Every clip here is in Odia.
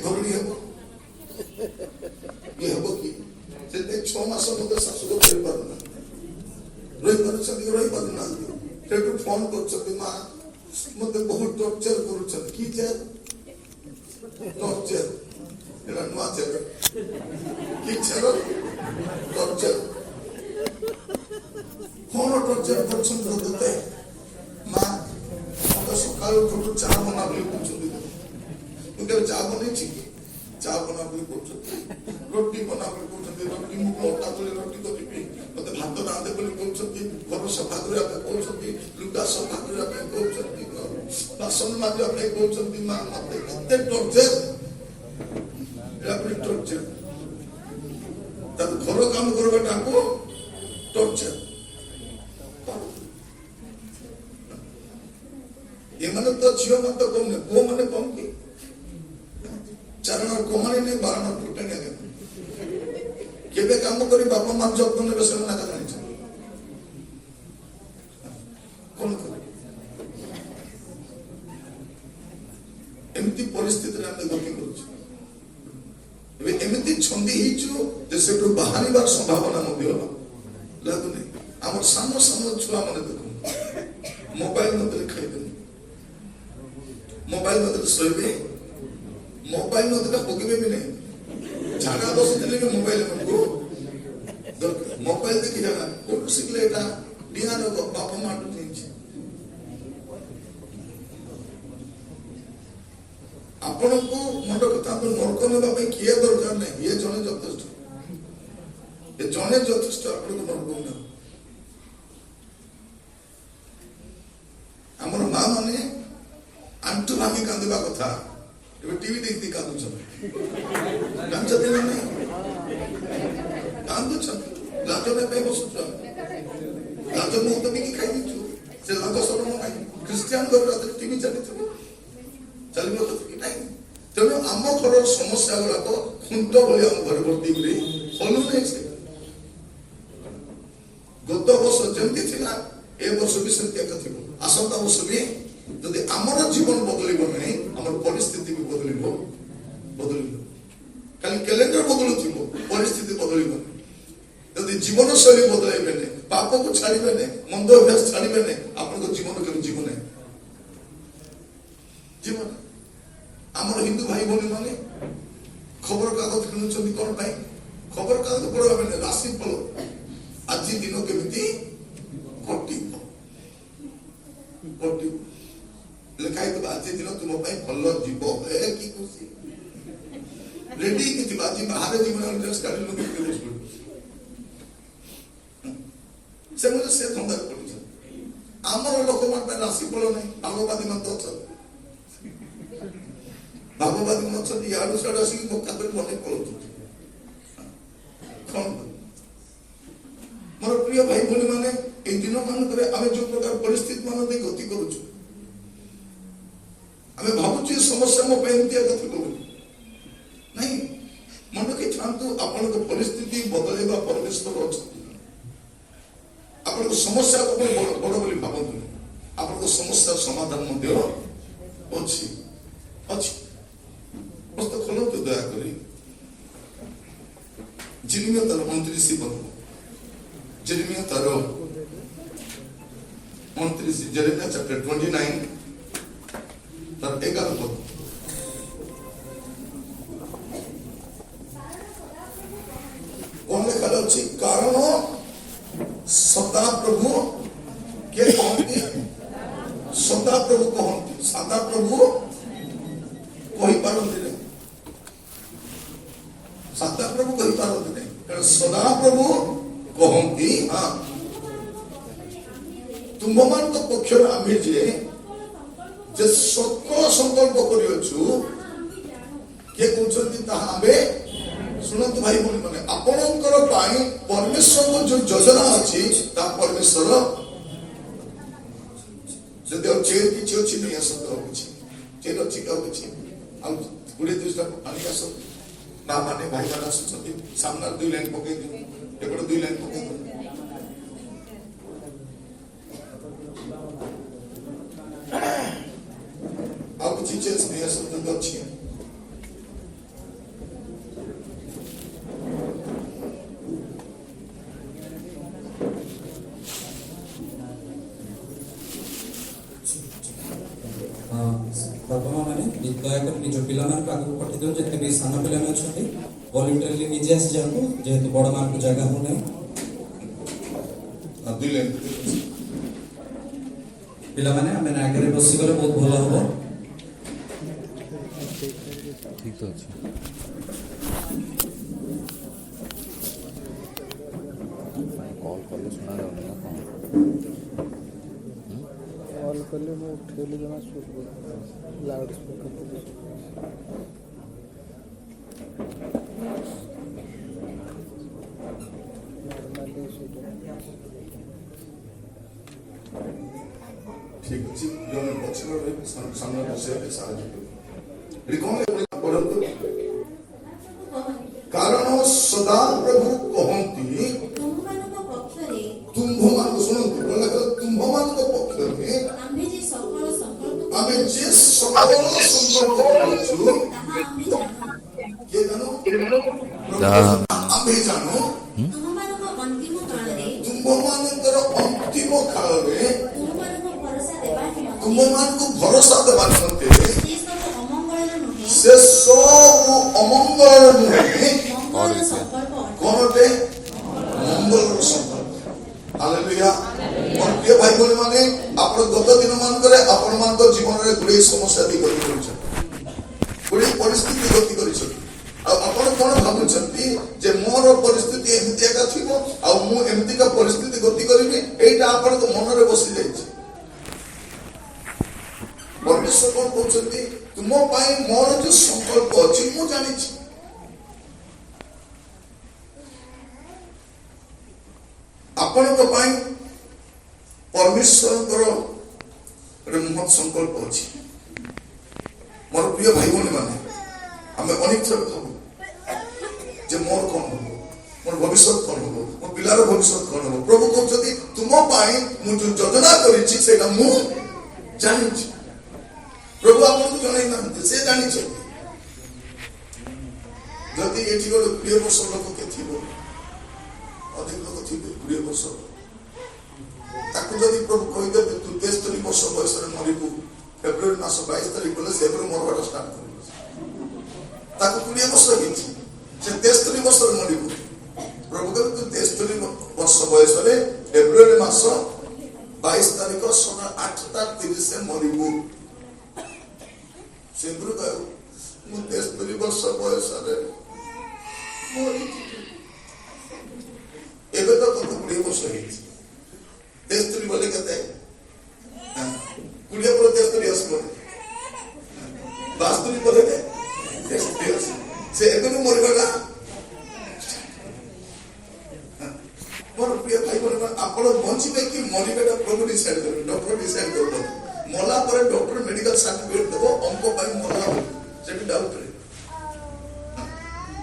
ଘରଣୀ ହେବ ଇଏ ହେବ କି ସେଥିପାଇଁ 6 ମାସ ମତେ ଶାଶୁର ରହିପାରୁନାହାନ୍ତି ସେଠୁ ଫୋନ କରୁଛନ୍ତି ମା ମତେ ବହୁତ ଟର୍ଚର କରୁଛନ୍ତି କି ଟର୍ଚର ଏଟା ନୂଆ ଚେର କି ଚେର ଟର୍ଚର କଣ ଟର୍ଚର କରୁଛନ୍ତି ତତେ ମା ମତେ ସକାଳୁ ଉଠୁ ଚା ବନା ବୋଲି କହୁଛନ୍ତି ମୁଁ କେବେ ଚା ବନେଇଛି କି ଚା ବନା ବୋଲି କହୁଛନ୍ତି ରୋଟି ବନା ବୋଲି କହୁଛନ୍ତି ରୋଟି ମୁଁ ଅଟା ତଳେ ରୋଟି କରିବି ମତେ ଭାତ ରାନ୍ଧେ ବୋଲି କହୁଛନ୍ତି ଘର ସଫା କରିବା ପାଇଁ କହୁଛନ୍ତି ଲୁଗା ସଫା କରିବା ପାଇଁ କହୁଛନ୍ତି ବାସନ ମାଜିବା ପାଇଁ କହୁଛନ୍ତି ମା ମତେ କେତେ ଟର୍ଚର ଟର୍ଚର ତାକୁ ଘର କାମ କରିବାଟାକୁ ଟର୍ଚର ଏମାନେ ତ ଝିଅ ମାନେ ତ କମ ନାହିଁ ପୁଅ ମାନେ କମ କି ଚାରଣ କମାଣି ନେଇ ବାରଣ ଫୁଟାଣି ଆଜ୍ଞା କେବେ କାମ କରି ବାପା ମା ଯତ୍ନ ନେବେ ସେମାନେ ଆଗା ଜାଣିଛନ୍ତି କଣ କରିବେ ଏମିତି ପରିସ୍ଥିତିରେ ଆମେ ଗତି କରୁଛୁ ଏବେ ଏମିତି ଛନ୍ଦି ହେଇଛୁ ଯେ ସେଠୁ ବାହାରିବାର ସମ୍ଭାବନା ମଧ୍ୟ ଲାଗୁନି ଆମର ସାନ ସାନ ଛୁଆ ମାନେ ଦେଖୁ ମୋବାଇଲ ନଦେଲେ ଖାଇବେନି ମୋବାଇଲ ନଦେଲେ ଶୋଇବେ ମୋବାଇଲ ନଦେଲେ ପକେଇବେ ବି ନାହିଁ ଝାଡ଼ା ବସିଥିଲେ ବି ମୋବାଇଲ ମାନଙ୍କୁ ଦରକାର ମୋବାଇଲ ଦେଖି ଜାଣା କୋଉଠୁ ଶିଖିଲେ ଏଟା ଡିଆର ବାପା ମାଠୁ ନେଇଛି ଆପଣଙ୍କୁ ମଣ୍ଡ କଥା ନର୍କ ନେବା ପାଇଁ କିଏ ଦରକାର ନାହିଁ ଇଏ ଜଣେ ଯଥେଷ୍ଟ ଏ ଜଣେ ଯଥେଷ୍ଟ ଆପଣଙ୍କୁ ନର୍କ ନେବ ଆମର ମା ମାନେ ଆଣ୍ଠୁ ଭାଙ୍ଗି କାନ୍ଦିବା କଥା ଏବେ ଟିଭି ଦେଖି କାନ୍ଦୁଛନ୍ତି ଜାଣିଛନ୍ତି ନା ନାହିଁ କାନ୍ଦୁଛନ୍ତି ଲାଜ ନେବା ପାଇଁ ବସୁଛୁ ଲାଜ ମୁହୂର୍ତ୍ତ ବିକି ଖାଇଦେଇଛୁ ସେ ଲାଜ ସରମ ନାହିଁ ଖ୍ରୀଷ୍ଟିଆନ ଘର ରାତିରେ ଟିଭି ଚାଲିଥିବ ଚାଲିବ ତ କି ନାହିଁ ତେଣୁ ଆମ ଘରର ସମସ୍ୟା ଗୁଡାକ ଖୁଣ୍ଟ ଭଳି ଆମ ଘରେ ଭର୍ତ୍ତି କରି ହଲୁ ନାହିଁ ସେ ଗତ ବର୍ଷ ଯେମିତି ଥିଲା ଏ ବର୍ଷ ବି ସେମିତି ଏକା ଥିବ ଆସନ୍ତା ବର୍ଷ ବି ଯଦି ଆମର ଜୀବନ ବଦଳିବ ନାହିଁ ଆମର ପରିସ୍ଥିତି ବି ବଦଳିବ ଖାଲି କ୍ୟାଲେଣ୍ଡର ବଦଳୁଥିବ ପରିସ୍ଥିତି ବଦଳିବ ଯଦି ଜୀବନ ଶୈଳୀ ବଦଳାଇବେ ନାହିଁ ପାପକୁ ଛାଡ଼ିବେ ନାହିଁ ମନ୍ଦ ଅଭ୍ୟାସ ଛାଡ଼ିବେ ନାହିଁ ଆପଣଙ୍କ ଜୀବନ କେବେ ଯିବ ନାହିଁ ଜୀବନ ଆମର ହିନ୍ଦୁ ଭାଇ ଭଉଣୀ ମାନେ ଖବର କାଗଜ କିଣୁଛନ୍ତି କଣ ପାଇଁ ଖବର କାଗଜ ପଢିବା ପାଇଁ ରାଶି ଫଳ ଆଜି ଦିନ କେମିତି କଟିବ ଲେଖା ହେଇଥିବ ଆଜି ଦିନ ତୁମ ପାଇଁ ଭଲ ଯିବ କି ଖୁସି ରେଡି ହେଇକି ଥିବ ଆଜି ବାହାରେ ଜୀବନ ଡ୍ରେସ୍ କାଢି ସେମାନେ ସେ ଧନ୍ଦାରେ ପଡୁଛନ୍ତି ଆମର ଲୋକମାନଙ୍କ ପାଇଁ ରାଶି ଫଳ ନାହିଁ ଭାଗବାଦୀ ମାନେ ତ ଅଛନ୍ତି ଭାଗବାଦୀ ମାନେ ଅଛନ୍ତି ଇଆଡୁ ସିଆଡୁ ଆସିକି ମକା କରି ବନେଇ ପଳାଉଛନ୍ତି କଣ ମୋର ପ୍ରିୟ ଭାଇ ଭଉଣୀ ମାନେ এই দিন ମାନଙ୍କରେ ଆମେ ଯୋଉ ପ୍ରକାର ପରିସ୍ଥିତି ମାନ ଦେଇ ଗତି କରୁଛୁ ଆମେ ଭାବୁଛୁ ସମସ୍ୟା ମୋ ପାଇଁ ଏମିତି ଗତି କରୁଛୁ ନାଇଁ ମନେ ରଖିଥାନ୍ତୁ ଆପଣଙ୍କ ପରିସ୍ଥିତି ବଦଳାଇବା ପରମେଶ୍ୱର ଅଛନ୍ତି ଆପଣଙ୍କ ସମସ୍ୟାକୁ ବଡ ବୋଲି ଭାବନ୍ତୁ ଆପଣଙ୍କ ସମସ୍ୟାର ସମାଧାନ ମଧ୍ୟ ଅଛି ପୁସ୍ତକ ଖୋଲନ୍ତୁ ଦୟାକରି ଯେରେମିୟା ତାର 29 ପଦ ଯେରେମିୟା ତାର 29 Jeremiah chapter 29 তার 11 পদ কোন লেখা আছে কারণ সদা প্রভু কে কহନ୍ତି সদা প্রভু কহନ୍ତି সদা প্রভু কହି পারନ୍ତି নাই সদা প্রভু কহি পারନ୍ତି নাই কারণ সদা প্রভু কহନ୍ତି হ্যাঁ ତୁମମାନଙ୍କ ପକ୍ଷରେ ଆମେ ଯେ ସକଳ ସଂକଳ୍ପ କରିଅଛୁ କିଏ କହୁଛନ୍ତି ତାହା ଆମେ ଶୁଣନ୍ତୁ ଭାଇ ଭଉଣୀ ମାନେ ଆପଣଙ୍କର ପାଇଁ ପରମେଶ୍ୱରଙ୍କ ଯୋଉ ଯୋଜନା ଅଛି ତାହା ପରମେଶ୍ୱର ଯଦି ଆଉ ଚେର କିଛି ଅଛି ନେଇ ଆସନ୍ତୁ ଆଉ କିଛି ଚେର ଅଛି ଆଉ କିଛି ଆଉ 20-30ଟା ଆଣିକି ଆସନ୍ତୁ ମା ମାନେ ଭାଇ ମାନେ ଆସୁଛନ୍ତି ସାମ୍ନାରେ 2 ଲାଇନ୍ ପକେଇ ଦିଅ ଏପଟେ 2 ଲାଇନ୍ ପକେଇ ଦିଅ ଆଉ କିଛି ଚେଞ୍ଜ ନେଇ ଆସନ୍ତୁ ଅଛି ଦୟାକରି ନିଜ ପିଲାମାନଙ୍କୁ ଆଗକୁ ପଠାଇ ଦିଅନ୍ତୁ। ଯେତେ ବି ସାନ ପିଲାମାନେ ଅଛନ୍ତି ଭଲେଣ୍ଟାରିଲି ନିଜେ ଆସି ଯାଆନ୍ତୁ, ଯେହେତୁ ବଡ଼ ମାନଙ୍କୁ ଜାଗା ହଉନାହିଁ। ପିଲାମାନେ ଆମେ ଆଗରେ ବସିଗଲେ ବହୁତ ଭଲ ହବ। ଠିକ ଅଛି। कॉल कले सुना जाऊनी ना कौन कॉल कले मैं उठेली जमा लाउड स्पीकर ठीक अच्छी जो मैं पछिला रे सामने बसे के साथ एडी कोन पढंतु कारण सदा प्रभु कहंती ତୁମମାନଙ୍କ ପକ୍ଷରେ ତୁମ୍ଭ ମାନଙ୍କୁ ଶୁଣନ୍ତୁ ବୋଲେ ତୁମ୍ଭ ମାନଙ୍କ ପକ୍ଷରେ ଆମ୍ଭେ ଯେ ସକଳ ସଂକଳ୍ପ ଆମେ ଯେ ସକଳ ସଂକଳ୍ପ କରୁଛୁ ତାହା ଆମ୍ଭେ ଜାଣୁ। କିଏ ଜାଣୁ ଯାହା ଆମେ ଜାଣୁ ତୁମମାନଙ୍କ ଅନ୍ତିମ କାଳରେ ତୁମ୍ଭ ମାନଙ୍କର ଅନ୍ତିମ କାଳରେ ତୁମମାନଙ୍କୁ ଭରସା ଦେବା ନିମନ୍ତେ ତୁମ୍ଭ ମାନଙ୍କୁ ଭରସା ଦେବା ନିମନ୍ତେ ସେ ସବୁ ଅମଙ୍ଗଳର ନୁହେଁ, ସେ ସବୁ ଅମଙ୍ଗଳର ନୁହେଁ ମଙ୍ଗଳର ସଂକଳ୍ପ ଅଟେ। कोनटे मंगलर संकल्प। हालेलुया। और प्रिय भाई भौणी माने आपण गत दिन मान करे आपण मान तो जीवन रे गुडी समस्या दी गति करिछ, गुडी परिस्थिति गति करिछ। आपण कोन भाबुछंती जे मोर परिस्थिति एमिति एका थिबो आ मु एमिति का परिस्थिति गति करिबी, एटा आपण तो मन रे बसि जाइछ। परमेश्वर कोन कहउछंती तुमो पाई मोर जो संकल्प अछि मु जानिछ। ଆପଣଙ୍କ ପାଇଁ ପରମେଶ୍ୱରଙ୍କର ଗୋଟେ ମହତ୍ ସଂକଳ୍ପ ଅଛି। ମୋର ପ୍ରିୟ ଭାଇ ଭଉଣୀ ମାନେ ଆମେ ଅନେକ ଥର ଭାବୁ ଯେ ମୋର କଣ ହବ, ମୋର ଭବିଷ୍ୟତ କଣ ହବ, ମୋ ପିଲାର ଭବିଷ୍ୟତ କଣ ହବ। ପ୍ରଭୁ କହୁଛନ୍ତି ତୁମ ପାଇଁ ମୁଁ ଯୋଉ ଯୋଜନା କରିଛି ସେଇଟା ମୁଁ ଜାଣିଛି। ପ୍ରଭୁ ଆପଣଙ୍କୁ ଜଣେଇ ନାହାନ୍ତି, ସେ ଜାଣିଛନ୍ତି। ଯଦି ଏଠି ଗୋଟେ 20 ବର୍ଷ ଲୋକ କିଏ ଥିବ, अधिक लोग थे 20 वर्ष, ताकू जदि प्रभु कहीदेवे तू 73 वर्ष बयस मरबू फेब्रुआरी मास 22 तारीख बोले से मरवाटा स्टार्ट कर 20 वर्ष कि 73 वर्ष मरबू। प्रभु कहते तू 73 वर्ष बयस फेब्रुआरी मास 22 तारीख 8:30 मरबू। से कह 73 वर्ष बयस ଏବେ ତ ତମକୁ 20 ବର୍ଷ ହେଇଛି। 73 ବୋଲେ କେତେ 20 ପରେ 73 ଆସିବ, 72 ପରେ 73 ଆସିବ। ସେ ଏବେ ବି ମରିଗଲା। ମୋର ପ୍ରିୟ ଭାଇ ଭଉଣୀ ଆପଣ ବଞ୍ଚିବେ କି ମରିବେଟା ପ୍ରଭୁ ଡିସାଇଡ୍ କରିବେ, ଡକ୍ଟର ଡିସାଇଡ୍ କରିବ। ମଲା ପରେ ଡକ୍ଟର ମେଡିକାଲ ସାର୍ଟିଫିକେଟ ଦେବ ଅଙ୍କ ପାଇଁ ମଲା ବୋଲି, ସେଠି ଡାଉଟ୍ ରେ।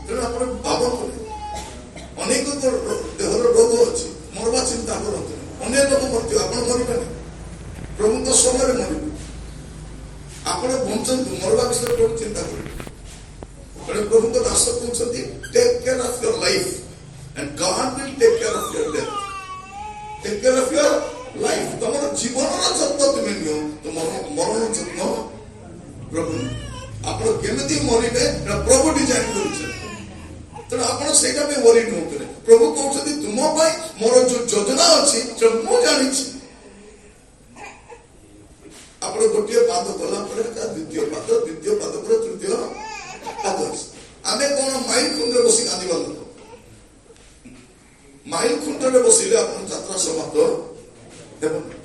ତେଣୁ ଆପଣ ଭାବନ୍ତୁ ଅନେକ ଦେହର ରୋଗ ଅଛି, ମରବା ଚିନ୍ତା କରନ୍ତୁ। ଅନେକ ଲୋକ ମରିଥିବେ, ଆପଣ ମରିବେନି, ପ୍ରଭୁଙ୍କ ସମୟରେ ମରିବେ। ଆପଣ ବଞ୍ଚନ୍ତୁ, ମରବା ବିଷୟରେ ପ୍ରଭୁ ଚିନ୍ତା କରିବେ। ପ୍ରଭୁଙ୍କ ଦାସ କହୁଛନ୍ତି take care of your life and God will take care of your death. Take care of your life. ତମର ଜୀବନର ଯତ୍ନ ତୁମେ ନିଅ, ତୁମର ମରଣ ଯତ୍ନ ପ୍ରଭୁ। ଆପଣ କେମିତି ମରିବେ ପ୍ରଭୁ ଡିଜାଇନ୍ କରିଛନ୍ତି। ତେଣୁ ଆପଣ ସେଇଟା ପାଇଁ ଓରି ନଉଥିଲେ। ପ୍ରଭୁ କହୁଛନ୍ତି ତୁମ ପାଇଁ ମୋର ଯୋଉ ଯୋଜନା ଅଛି ମୁଁ ଜାଣିଛି। ଆପଣ ଗୋଟିଏ ପାଦ କଲା ପରେ ଦ୍ୱିତୀୟ ପାଦ, ଦ୍ୱିତୀୟ ପାଦ ପରେ ତୃତୀୟ ପାଦ ଅଛି। ଆମେ କଣ ମାଇଲ ଖୁଣ୍ଟରେ ବସି କାନ୍ଦିବା ଲୋକ? ମାଇଲ ଖୁଣ୍ଟରେ ବସିଲେ ଆପଣ ଯାତ୍ରା ସମାପ୍ତ ହେବନି।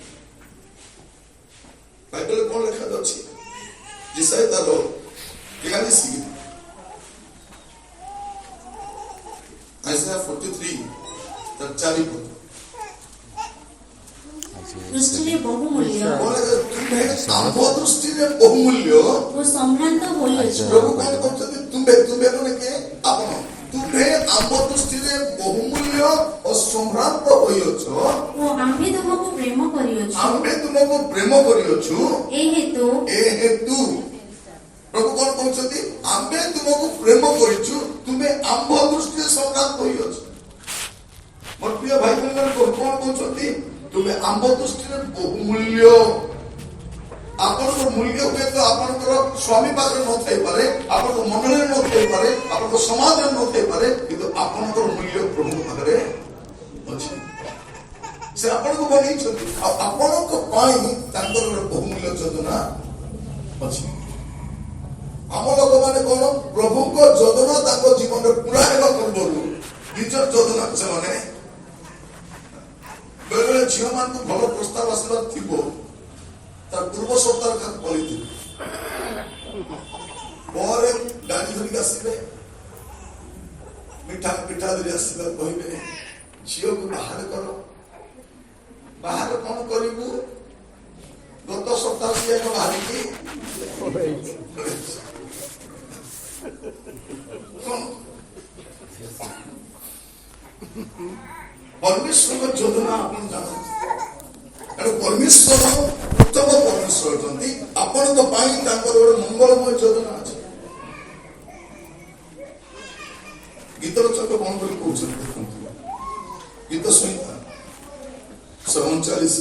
ବାଇବେଲରେ କଣ ଲେଖା ଅଛି? ଯିଶାୟା ତାର 43 Isaiah 43 ତାର 4 ପଦ। ଦୃଷ୍ଟିରେ ବହୁମୂଲ୍ୟ ତୁମେ ଆମ୍ଭ ଦୃଷ୍ଟିରେ ବହୁମୂଲ୍ୟ ଓ ସମ୍ଭ୍ରାନ୍ତ ହୋଇଅଛ। ପ୍ରଭୁ କଣ କହୁଛନ୍ତି? ତୁମେ ମାନେ କିଏ? ଆପଣ ତୁମେ ଆମ୍ଭ ଦୃଷ୍ଟିରେ ବହୁମୂଲ୍ୟ ଓ ସମ୍ଭ୍ରାନ୍ତ ହୋଇଅଛ ଓ ଆମ୍ଭେ ତୁମକୁ ପ୍ରେମ କରିଅଛୁ। ଆମ୍ଭେ ତୁମକୁ ପ୍ରେମ କରିଅଛୁ। ଏ ହେତୁ ପ୍ରଭୁ କଣ କହୁଛନ୍ତି? ଆମ୍ଭେ ତୁମକୁ ପ୍ରେମ କରିଛୁ, ତୁମେ ଆମ୍ଭ ଦୃଷ୍ଟିରେ ସମ୍ଭ୍ରାନ୍ତ ହୋଇଅଛ। ମୋର ପ୍ରିୟ ଭାଇ ଭଉଣୀ କଣ କହୁଛନ୍ତି? ତୁମେ ଆମ୍ଭ ଦୃଷ୍ଟିରେ ବହୁମୂଲ୍ୟ। ଆପଣଙ୍କର ମୂଲ୍ୟ ହୁଏତ ଆପଣଙ୍କର ସ୍ୱାମୀ ପାଖରେ ନଥାଇପାରେ, ଆପଣଙ୍କ ମଣ୍ଡଳୀରେ ନଥାଇପାରେ, ଆପଣଙ୍କ ସମାଜରେ ନଥାଇପାରେ, କିନ୍ତୁ ଆପଣଙ୍କର ମୂଲ୍ୟ ପ୍ରଭୁଙ୍କ ପାଖରେ ଅଛି। ସେ ଆପଣଙ୍କୁ ବନେଇଛନ୍ତି ଆଉ ଆପଣଙ୍କ ପାଇଁ ତାଙ୍କର ଗୋଟେ ବହୁମୂଲ୍ୟ ଯୋଜନା ଅଛି। ଆମ ଲୋକମାନେ କଣ ପ୍ରଭୁଙ୍କ ଯୋଜନା ତାଙ୍କ ଜୀବନରେ ପୁରା ହେବା ପୂର୍ବରୁ ନିଜ ଯୋଜନା ସେମାନେ ବେଳେବେଳେ ଝିଅ ମାନଙ୍କୁ ଭଲ ପ୍ରସ୍ତାବ ଆସିବାର ଥିବ, ତାର ପୂର୍ବ ସପ୍ତାହ କାହାକୁ ପଳେଇଥିବେ, ପରେ ଗାଡି ଧରିକି ଆସିବେ, ମିଠା ଧରି ଆସିବେ, କହିବେ ଝିଅକୁ ବାହାର କର। ବାହାର କଣ କରିବୁ? ଗତ ସପ୍ତାହ ସିଏ ବାହାରିକି ପରମେଶ୍ୱରଙ୍କ ଯୋଜନା ଆପଣ ଜାଣନ୍ତି। ତେଣୁ ପରମେଶ୍ୱର ଉତ୍ତମ ପରମେଶ୍ୱର ଅଛନ୍ତି। ଆପଣଙ୍କ ପାଇଁ ତାଙ୍କର ଗୋଟେ ମଙ୍ଗଳମୟ ଯୋଜନା ଅଛି। ଗୀତର ଚକ କଣ କରି କହୁଛନ୍ତି ଦେଖନ୍ତୁ, ଗୀତ ସଂହିତା 39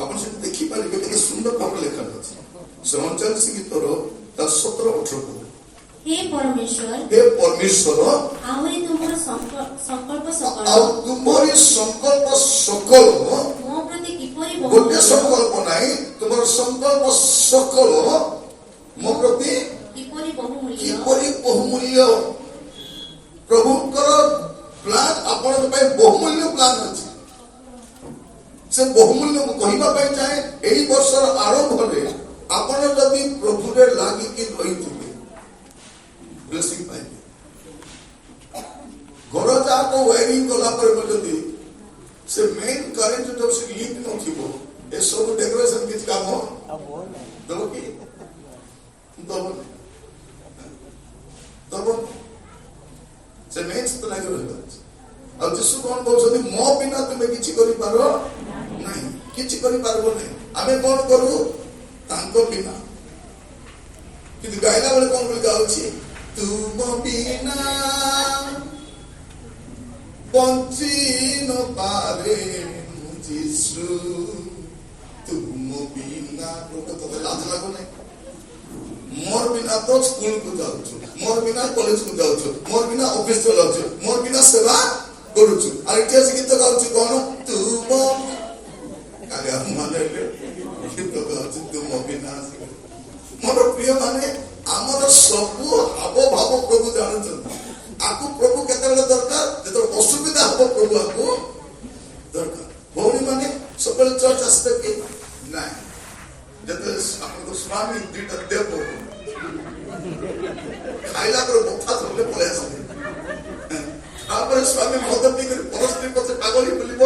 ଆପଣ ସେଠି ଦେଖିପାରିବେ କେତେ ସୁନ୍ଦର ଭାବରେ ଲେଖା ଅଛି। 39 ଗୀତର ତାର 17-18 ପଦ। हे परमेश्वर ଆହୁରି ତୁମର ସଂକଳ୍ପ ସକଳ ଆଉ ତୁମରି ସଂକଳ୍ପ ସକଳ, ମୋ ପ୍ରତି କିପରି ଗୋଟେ ସଂକଳ୍ପ ନାହିଁ, ତୁମର ସଂକଳ୍ପ ସକଳ ମୋ ପ୍ରତି କିପରି ବହୁମୂଲ୍ୟ କିପରି ବହୁମୂଲ୍ୟ। ପ୍ରଭୁଙ୍କର ପ୍ଲାନ ଆପଣଙ୍କ ପାଇଁ ବହୁମୂଲ୍ୟ ପ୍ଲାନ ଅଛି। ସେ ବହୁମୂଲ୍ୟ ମୁଁ କହିବା ପାଇଁ ଚାହେଁ, ଏଇ ବର୍ଷର ଆରମ୍ଭରେ ଆପଣ ଯଦି ପ୍ରଭୁରେ ଲାଗିକି ରହିଥିବେ ବ୍ଲେସିଂ ପାଇବେ। ଘର ଯାକ ୱାରିଂ କଲା ପରେ ଯଦି ସେ ମେନ୍ କରେଣ୍ଟ ଯଦି ସେ ଲିକ୍ ନଥିବ, ଏସବୁ ଡେକୋରେସନ କିଛି କାମ ଦବ କି? ଦବ ସେ ମେନ୍ ସହିତ ଲାଗି ରହିବ। ଆଉ ଯୀଶୁ କଣ କହୁଛନ୍ତି, ମୋ ବିନା ତୁମେ କିଛି କରିପାର ନାହିଁ, କିଛି କରିପାରିବ ନାହିଁ। ଆମେ କଣ କରୁ ତାଙ୍କ ବିନା, କିନ୍ତୁ ଗାଇଲା ବେଳେ କଣ ବୋଲି ଗାଉଛି, ତୁମ ବିନା ବଞ୍ଚି ନ ପାରେ ଯୀଶୁ, ତୁମ ବିନା। ତତେ ଲାଜ ଲାଗୁନାହିଁ? ମୋର ବିନା ତ ସ୍କୁଲକୁ ଯାଉଛୁ, ମୋର ବିନା କଲେଜକୁ ଯାଉଛୁ, ମୋର ବିନା ଅଫିସ ଚଲାଉଛୁ, ମୋର ବିନା ସେବା କରୁଛୁ, ଆଉ ଏଠି ଆସି ଗୀତ ଗାଉଛୁ କଣ, ତୁମ ମାନେ ଗୀତ ଗାଉଛି ତୁମ ବିନା। ମୋର ପ୍ରିୟ ମାନେ, ଆମର ସବୁ ହାବ ଭାବ ପ୍ରଭୁ ଜାଣୁଛନ୍ତି। ଆକୁ ପ୍ରଭୁ କେତେବେଳେ ଦରକାର, ଯେତେବେଳେ ଅସୁବିଧା ହବ ପ୍ରଭୁ ଆକୁ ଦରକାର। ଭଉଣୀ ମାନେ ସବୁବେଳେ ଚର୍ଚ୍ଚ ଆସିବେ କି ନାଇଁ? ଯେତେବେଳେ ଆପଣଙ୍କ ସ୍ୱାମୀ ଦୁଇଟା ଦେବ ଖାଇଲା ପରେ ବଥା ଧରିଲେ ପଳେଇ ଆସିବେ, ତାପରେ ସ୍ୱାମୀ ମଦ ପିଇକରି ପରସ୍ତ୍ରୀ ପଛେ ପାଗଳି ବୁଲିବ,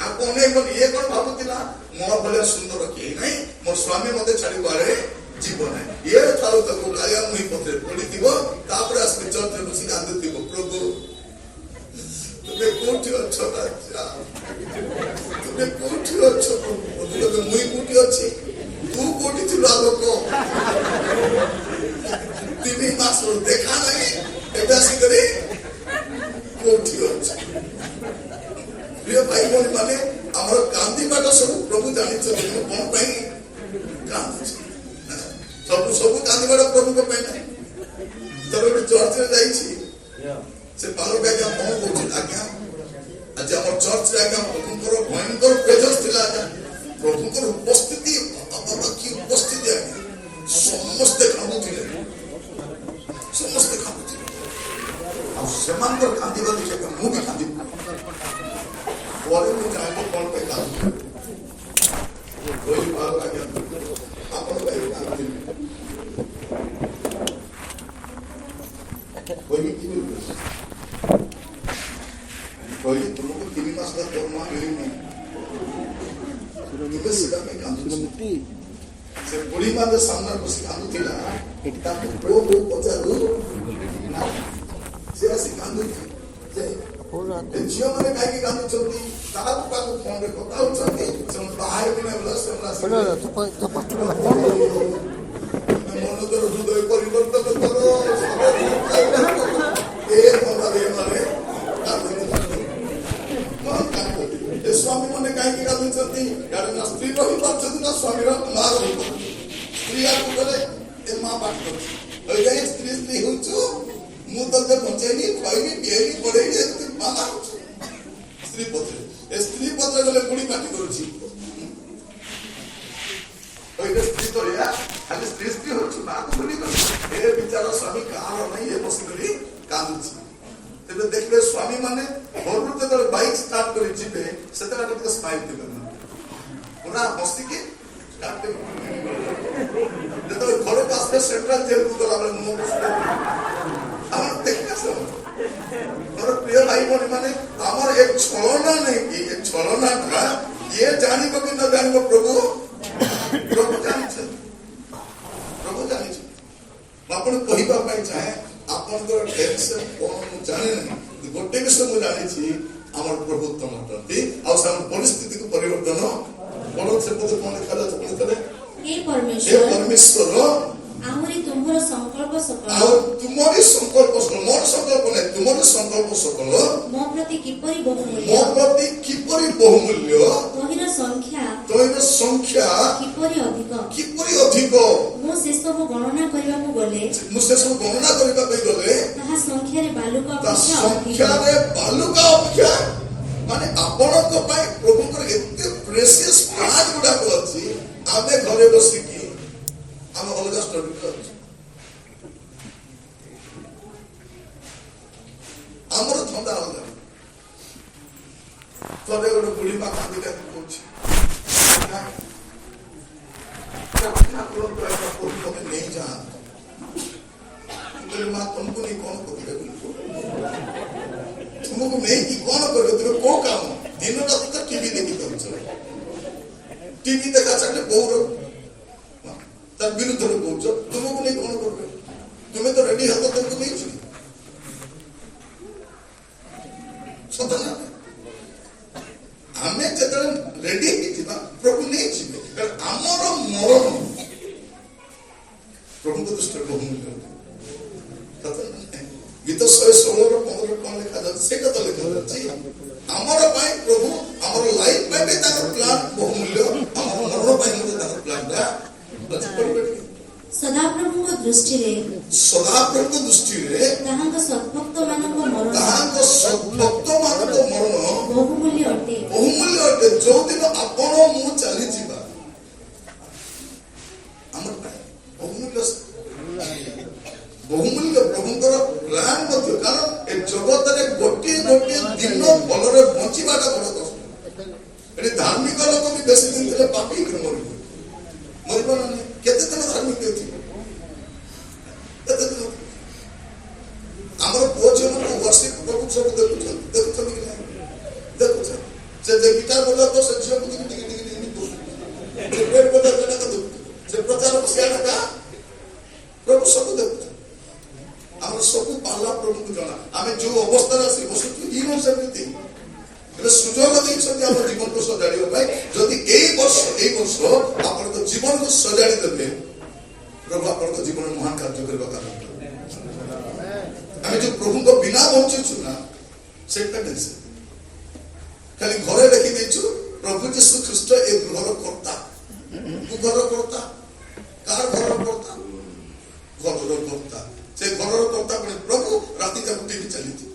ଆଉ ଅନେକ ଇଏ କଣ ଭାବୁଥିଲା, ମୋ ଭଳିଆ ସୁନ୍ଦର କେହି ନାହିଁ, ମୋ ସ୍ୱାମୀ ମତେ ଛାଡି କୁଆଡେ ଯିବ ନାହିଁ। ଇଏ ଥାଉ ତାକୁ ଗାଳିଆ ମୁହିଁ ପଥରେ ପଡିଥିବ, ତାପରେ ଆସିକି ଚର୍ଚ୍ଚରେ ବସି କାନ୍ଦୁଥିବ, ପ୍ରଭୁ ତୁମେ କୋଉଠି ଅଛ ରାଜା, ତୁମେ କୋଉଠି ଅଛ ପ୍ରଭୁ, ମୁଇଁ କୋଉଠି ଅଛି, ତୁ କୋଉଠି ଥିଲୁ ଆଗକୁ 3 ମାସ ଦେଖା ନାହିଁ, ଏବେ ଆସିକରି କୋଉଠି ଅଛି? ପ୍ରିୟ ଭାଇ ଭଉଣୀ ମାନେ, ଆମର କାନ୍ଦିବାଟା ସବୁ ପ୍ରଭୁ ଜାଣିଛନ୍ତି କଣ ପାଇଁ କାନ୍ଦୁଛି। ସବୁ କାନ୍ଦିବାଟା ପ୍ରଭୁଙ୍କ ପାଇଁ ନାହିଁ। ତବେ ଗୋଟେ ଚର୍ଚ୍ଚରେ ଯାଇଛି, ସେ ବାଲକ ଆଜ୍ଞା କଣ କହୁଛି, ଆଜ୍ଞା ଆଜି ଆମର ଚର୍ଚ୍ଚରେ ଆଜ୍ଞା ପ୍ରଭୁଙ୍କର ଭୟଙ୍କର ପ୍ରେଜେନ୍ସ ଥିଲା। ଆଜ୍ଞା ପ୍ରଭୁଙ୍କର ଉପସ୍ଥିତି, କି ଉପସ୍ଥିତି ଆଜ୍ଞା, ସମସ୍ତେ କାନ୍ଦୁଥିଲେ, ସମସ୍ତେ କାନ୍ଦୁଥିଲେ। ଆଉ ସେମାନଙ୍କର କାନ୍ଦିବା ଦେଖିବା ମୁଁ ବି କାନ୍ଦିବି। ପରେ ମୁଁ ଜାଣିଲି କଣ ପାଇଁ କାନ୍ଦୁଥିଲି। ଆଜ୍ଞା ଆପଣ ପାଇଁ କାନ୍ଦୁଥିଲି କହିଲି, ତୁମକୁ 3 ମାସ ଦରମା ମିଳିନି, ସେଟା ପାଇଁ କାନ୍ଦୁଛି। ସେ ବୁଢୀ ମାନେ ସାମ୍ନାରେ ବସି କାନ୍ଦୁଥିଲା, ତାକୁ ପୁଅ ପଚାରୁ ସେ ଆସି କାନ୍ଦୁଛି। ଝିଅ ମାନେ କାହିଁକି କାନ୍ଦୁଛନ୍ତି, କାହାକୁ କାହାକୁ ଫୋନରେ କଥା ହଉଛନ୍ତି, ସେମାନେ ବାହାର ବି ନାହିଁ ବୋଲା ସେମାନେ ମନୋଦର ହୃଦୟ ପରିବର୍ତ୍ତନ କର। ସ୍ୱାମୀ ମାନେ କାହିଁକି କାନ୍ଦୁଛନ୍ତି, ଗଲେ ଏ ମା ପାଠ କରୁଛି ସ୍ତ୍ରୀ ସ୍ତ୍ରୀ ହଉଛୁ ମୁଁ ତତେ ବଞ୍ଚେଇନି ଖୁଆଇନି ପିଏଇନି ପଢେଇନି ମାମା ହଉଛୁ ସ୍ତ୍ରୀ ପତ୍ରରେ ଏ ସ୍ତ୍ରୀ ପତ୍ରରେ ଗଲେ ବୁଢୀ ପାଟି କରୁଛି ସ୍ତ୍ରୀ ତଳିଆ ଖାଲି ସ୍ତ୍ରୀ ସ୍ତ୍ରୀ ହଉଛୁ ମାକୁ ଭୁଲି ଗଲି ଏ ବିଚାର ସ୍ୱାମୀ କାହାର ନାହିଁ ଏ ବସିକରି କାନ୍ଦୁଛି। ତେବେ ଦେଖିବେ ସ୍ୱାମୀ ମାନେ ଘରରୁ ଯେତେବେଳେ ବାଇକ୍ ଷ୍ଟାର୍ଟ କରି ଯିବେ ସେତେବେଳେ ଟିକେ ସ୍ମାଇଲ୍ ଦେବେ ପୁରା ବସିକି ଯେତେବେଳେ ଘରକୁ ଆସିବେ ସେଣ୍ଟ୍ରାଲ ଜେଲକୁ ଗଲାବେଳେ ମୁହଁ ଆମର ଦେଖିଲେ ମୋର ପ୍ରିୟ ଭାଇ ଭଉଣୀ ମାନେ ଆମର ଏ ଛଳନା ନେଇକି ଏ ଛଳନାଟା ଇଏ ଜାଣିବ କି ନ ଜାଣିବ ପ୍ରଭୁ ଜାଣିଛନ୍ତି ପ୍ରଭୁ ଜାଣିଛନ୍ତି। ମୁଁ ଆପଣ କହିବା ପାଇଁ ଚାହେଁ ଆପଣଙ୍କର ଟେନସନ କଣ ମୁଁ ଜାଣେ ନାହିଁ ଗୋଟେ ବିଷୟ ମୁଁ ଜାଣିଛି ଆମର ପ୍ରଭୁ ଉତ୍ତମ ଅଟନ୍ତି ଆଉ ସେ ଆମ ପରିସ୍ଥିତିକୁ ପରିବର୍ତ୍ତନ କରନ୍ତି। ସେ ପଦ କଣ ଲେଖାଯାଉଛି ପୁଣି ଥରେ हे परमेश्वर आहुरी तुम्हारा संकल्प सकल ଆଉ ତୁମରି ସଂକଳ୍ପ ସକଳ ମୋର ସଂକଳ୍ପ ନାହିଁ ତୁମରି ସଂକଳ୍ପ ସକଳ मो प्रति किपरि बहुमूल्य ମୋ ପ୍ରତି କିପରି ବହୁମୂଲ୍ୟ तोहिर संख्या ତୋର ସଂଖ୍ୟା किपरि अधिक କିପରି ଅଧିକ मो से सब गणना करबाकू गले ମୁଁ ସେ ସବୁ ଗଣନା କରିବା ପାଇଁ ଗଲେ ताहा संख्यारे बालुक ତା अपेक्षा अधिक ସଂଖ୍ୟାରେ ବାଲୁକା ଅପେକ୍ଷା ମାନେ ଆପଣଙ୍କ ପାଇଁ ପ୍ରଭୁଙ୍କର ଏତେ ପ୍ରେସିୟସ୍ ପ୍ଲାନ୍ ଗୁଡାକ ଅଛି ଆମେ ଘରେ ବସିକି ଆମେ ଅଲଗା ଷ୍ଟଡି କରୁଛୁ ଆମର ଧନ୍ଦା ଅଲଗା ଥରେ ଗୋଟେ ବୁଢୀ ମା କାନ୍ଦି କାନ୍ଦି କହୁଛି ତମେ ନେଇଯାଆନ୍ତୁ ମା ତମକୁ ନେଇ କଣ କରିବେ ତୁମକୁ ନେଇକି କଣ କରିବେ ତୁମେ କୋଉ କାମ ଦିନ ରାତି ତ ଟିଭି ଦେଖି କରୁଛ ଟିଭି ଦେଖା ଚାଲେ ବୋଉର ତାର ବିରୁଦ୍ଧରେ କହୁଛ ତୁମକୁ ନେଇ କଣ କରିବେ ତୁମେ ତ ରେଡି ହବ ତମକୁ ନେଇଛୁ ସତ ନା ଆମେ ଯେତେବେଳେ ରେଡି ହେଇଯିବା ପ୍ରଭୁ ନେଇଯିବେ ଆମର ମରଣ ପ୍ରଭୁଙ୍କ ଦୃଷ୍ଟିରେ ବହୁମୂଲ୍ୟ ଗୀତ 116 15 କଣ ଲେଖାଯାଉଛି ସେଇଟା ତ ଲେଖାଯାଉଛି ଆମର ପାଇଁ ପ୍ରଭୁ ଆମର ଲାଇଫ ପାଇଁ ବି ତାଙ୍କର ପ୍ଲାନ ବହୁମୂଲ୍ୟ ଆମର ମରଣ ପାଇଁ ମଧ୍ୟ ତାଙ୍କର ପ୍ଲାନଟା सदाप्रभुଙ୍କ ଦୃଷ୍ଟିରେ ସଦାପ୍ରଭୁଙ୍କ ଦୃଷ୍ଟିରେ ତାହାଙ୍କ ସଦ୍ଭକ୍ତ ମାନଙ୍କ ମରଣ ତାହାଙ୍କ ସଦ୍ଭକ୍ତ ମାନଙ୍କ ମରଣ ବହୁମୂଲ୍ୟ ଅଟେ ବହୁମୂଲ୍ୟ ଅଟେ ଯୋଉଦିନ ଆପଣ ମୁଁ ଚାଲିଯିବା ଆମର ପାଇଁ ବହୁମୂଲ୍ୟ ପ୍ରଭୁଙ୍କର ପ୍ଲାନ ମଧ୍ୟ କାରଣ ଏ ଜଗତରେ ଗୋଟିଏ ଗୋଟିଏ ଦିନ ଭଲରେ ବଞ୍ଚିବାଟା ବଡ କଷ୍ଟ ଏଠି ଧାର୍ମିକ ଲୋକ ବି ବେଶୀ ଦିନ ଥିଲେ ପାପି ମରିବ ମରିବ ନା ନାହିଁ କେତେ ଦିନ ଧାର୍ମିକ ଥିବ କେତେ ଦିନ ଆମର ପୁଅ ଝିଅ ମାନଙ୍କୁ ବର୍ଷିକ ପ୍ରଭୁ ସବୁ ଦେଖୁଛନ୍ତି କି ନାହିଁ ଦେଖୁଛନ୍ତି ସେ ଯେ ଗିଟାର ବଜା ତ ସେ ଝିଅକୁ ଟିକେ ଟିକେ ଟିକେ ଟିକେ ସେ ପ୍ରେମ ବଜା ସେଟା ସେ ପ୍ରଚାର ସିଆଟା ପ୍ରଭୁ ସବୁ ଦେଖୁଛନ୍ତି ଆମର ସବୁ ପାଲା ପ୍ରଭୁଙ୍କୁ ଜଣା ଆମେ ଯୋଉ ଅବସ୍ଥାରେ ଆସି ବସୁଛୁ ଇଏ ସେମିତି ଏବେ ସୁଯୋଗ ଦେଇଛନ୍ତି ଆମ ଜୀବନକୁ ସଜାଡ଼ିବା ପାଇଁ ଯଦି ଏଇ ବର୍ଷ ଆପଣଙ୍କ ଜୀବନକୁ ସଜାଡ଼ି ଦେବେ ପ୍ରଭୁ ଆପଣଙ୍କ ଜୀବନରେ ମହାନ କାର୍ଯ୍ୟ କରିବା କାରଣ ଆମେ ଯୋଉ ପ୍ରଭୁଙ୍କ ବିନା ବଞ୍ଚୁଛୁ ନା ସେଇଟା ନେଇছে ଖାଲି ଘରେ ଲେଖି ଦେଇଛୁ ପ୍ରଭୁ ଯୀଶୁ ଖ୍ରୀଷ୍ଟ ଏ ଘର କର୍ତ୍ତା ଘର କର୍ତ୍ତା କାହାର ଘରର କର୍ତ୍ତା ଘରର କର୍ତ୍ତା ସେ ଘରର କର୍ତ୍ତା ପୁଣି ପ୍ରଭୁ ରାତି ଯାକ ଟିଭି ଚାଲିଛି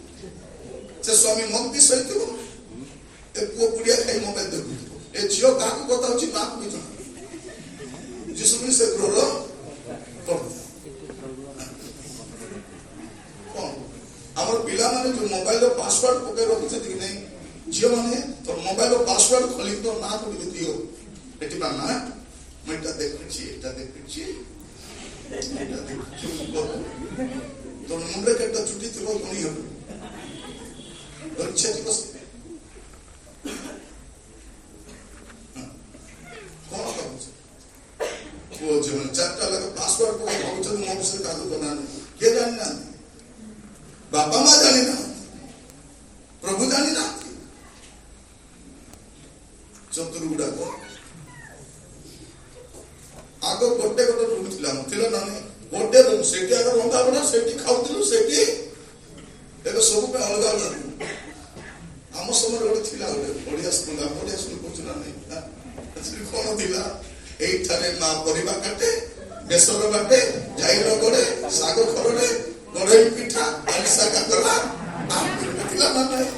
ସେ ସ୍ୱାମୀ ମନ୍ତ୍ରୀ ସହିତ ଏ ପୁଅ ପୁଡ଼ିଆ ଖାଇ ମୋବାଇଲ ଦେଖୁଥିବ ଏ ଝିଅ କାହାକୁ କଥା ହଉଛି କାହାକୁ ବି ଜଣା ଯୀଶୁ ବି ସେ ଘରର କର୍ତ୍ତା କଣ ଆମର ପିଲାମାନେ ଯୋଉ ମୋବାଇଲର ପାସୱାର୍ଡ ପକେଇ ରଖୁଛନ୍ତି କି ନାଇଁ ଝିଅ ମାନେ ତୋର ମୋବାଇଲର ପାସୱାର୍ଡ ଖୋଲି ତୋର ନାଁ ଟିକେ ଦିଅ ଏଠି ବା ନା ମୁଁ ଏଟା ଦେଖୁଛି ତୋର ମୁଣ୍ଡରେ କେତେ ଚୁଟି ଥିବ ଗଣି ହବ ଇଚ୍ଛା ଥିବ କଣ କରୁଛି ପୁଅ ଝିଅ ମାନେ 4ଟା ଲେଖା ପାସୱାର୍ଡ ପକେଇ ଭାବୁଛନ୍ତି ମୋ ବିଷୟରେ କାହାକୁ ଜଣାନି କିଏ ଜାଣିନାହାନ୍ତି ବାପା ମା ଜାଣିନାହାନ୍ତି ପ୍ରଭୁ ଜାଣିନାହାନ୍ତି ଚତୁର ଗୁଡାକ ଆଗ ଗୋଟେ ରୁମ ଥିଲା ନା ଗୋଟେ ରୁମ ସେଠି ଆଗ ରନ୍ଧା ବଢା ସେଠି ଖାଉଥିଲୁ ସେଠି ଏବେ ସବୁ ପାଇଁ ଅଲଗା ଅଲଗା ରୁମ ଆମ ସମୟରେ ଗୋଟେ ଥିଲା ଗୋଟେ ବଢିଆ ସ୍କୁଲ କରୁଛୁ ନା ନାଇଁ କଣ ଥିଲା ଏଇଠାରେ ମା ପରିବା କାଟେ ବେସର ବାଟେ ଜାଇର ଗଡେ ଶାଗ ଖରଡେ ଗଡେଇ ପିଠା ଆରିସା କାକରା ଥିଲା ନା ନାହିଁ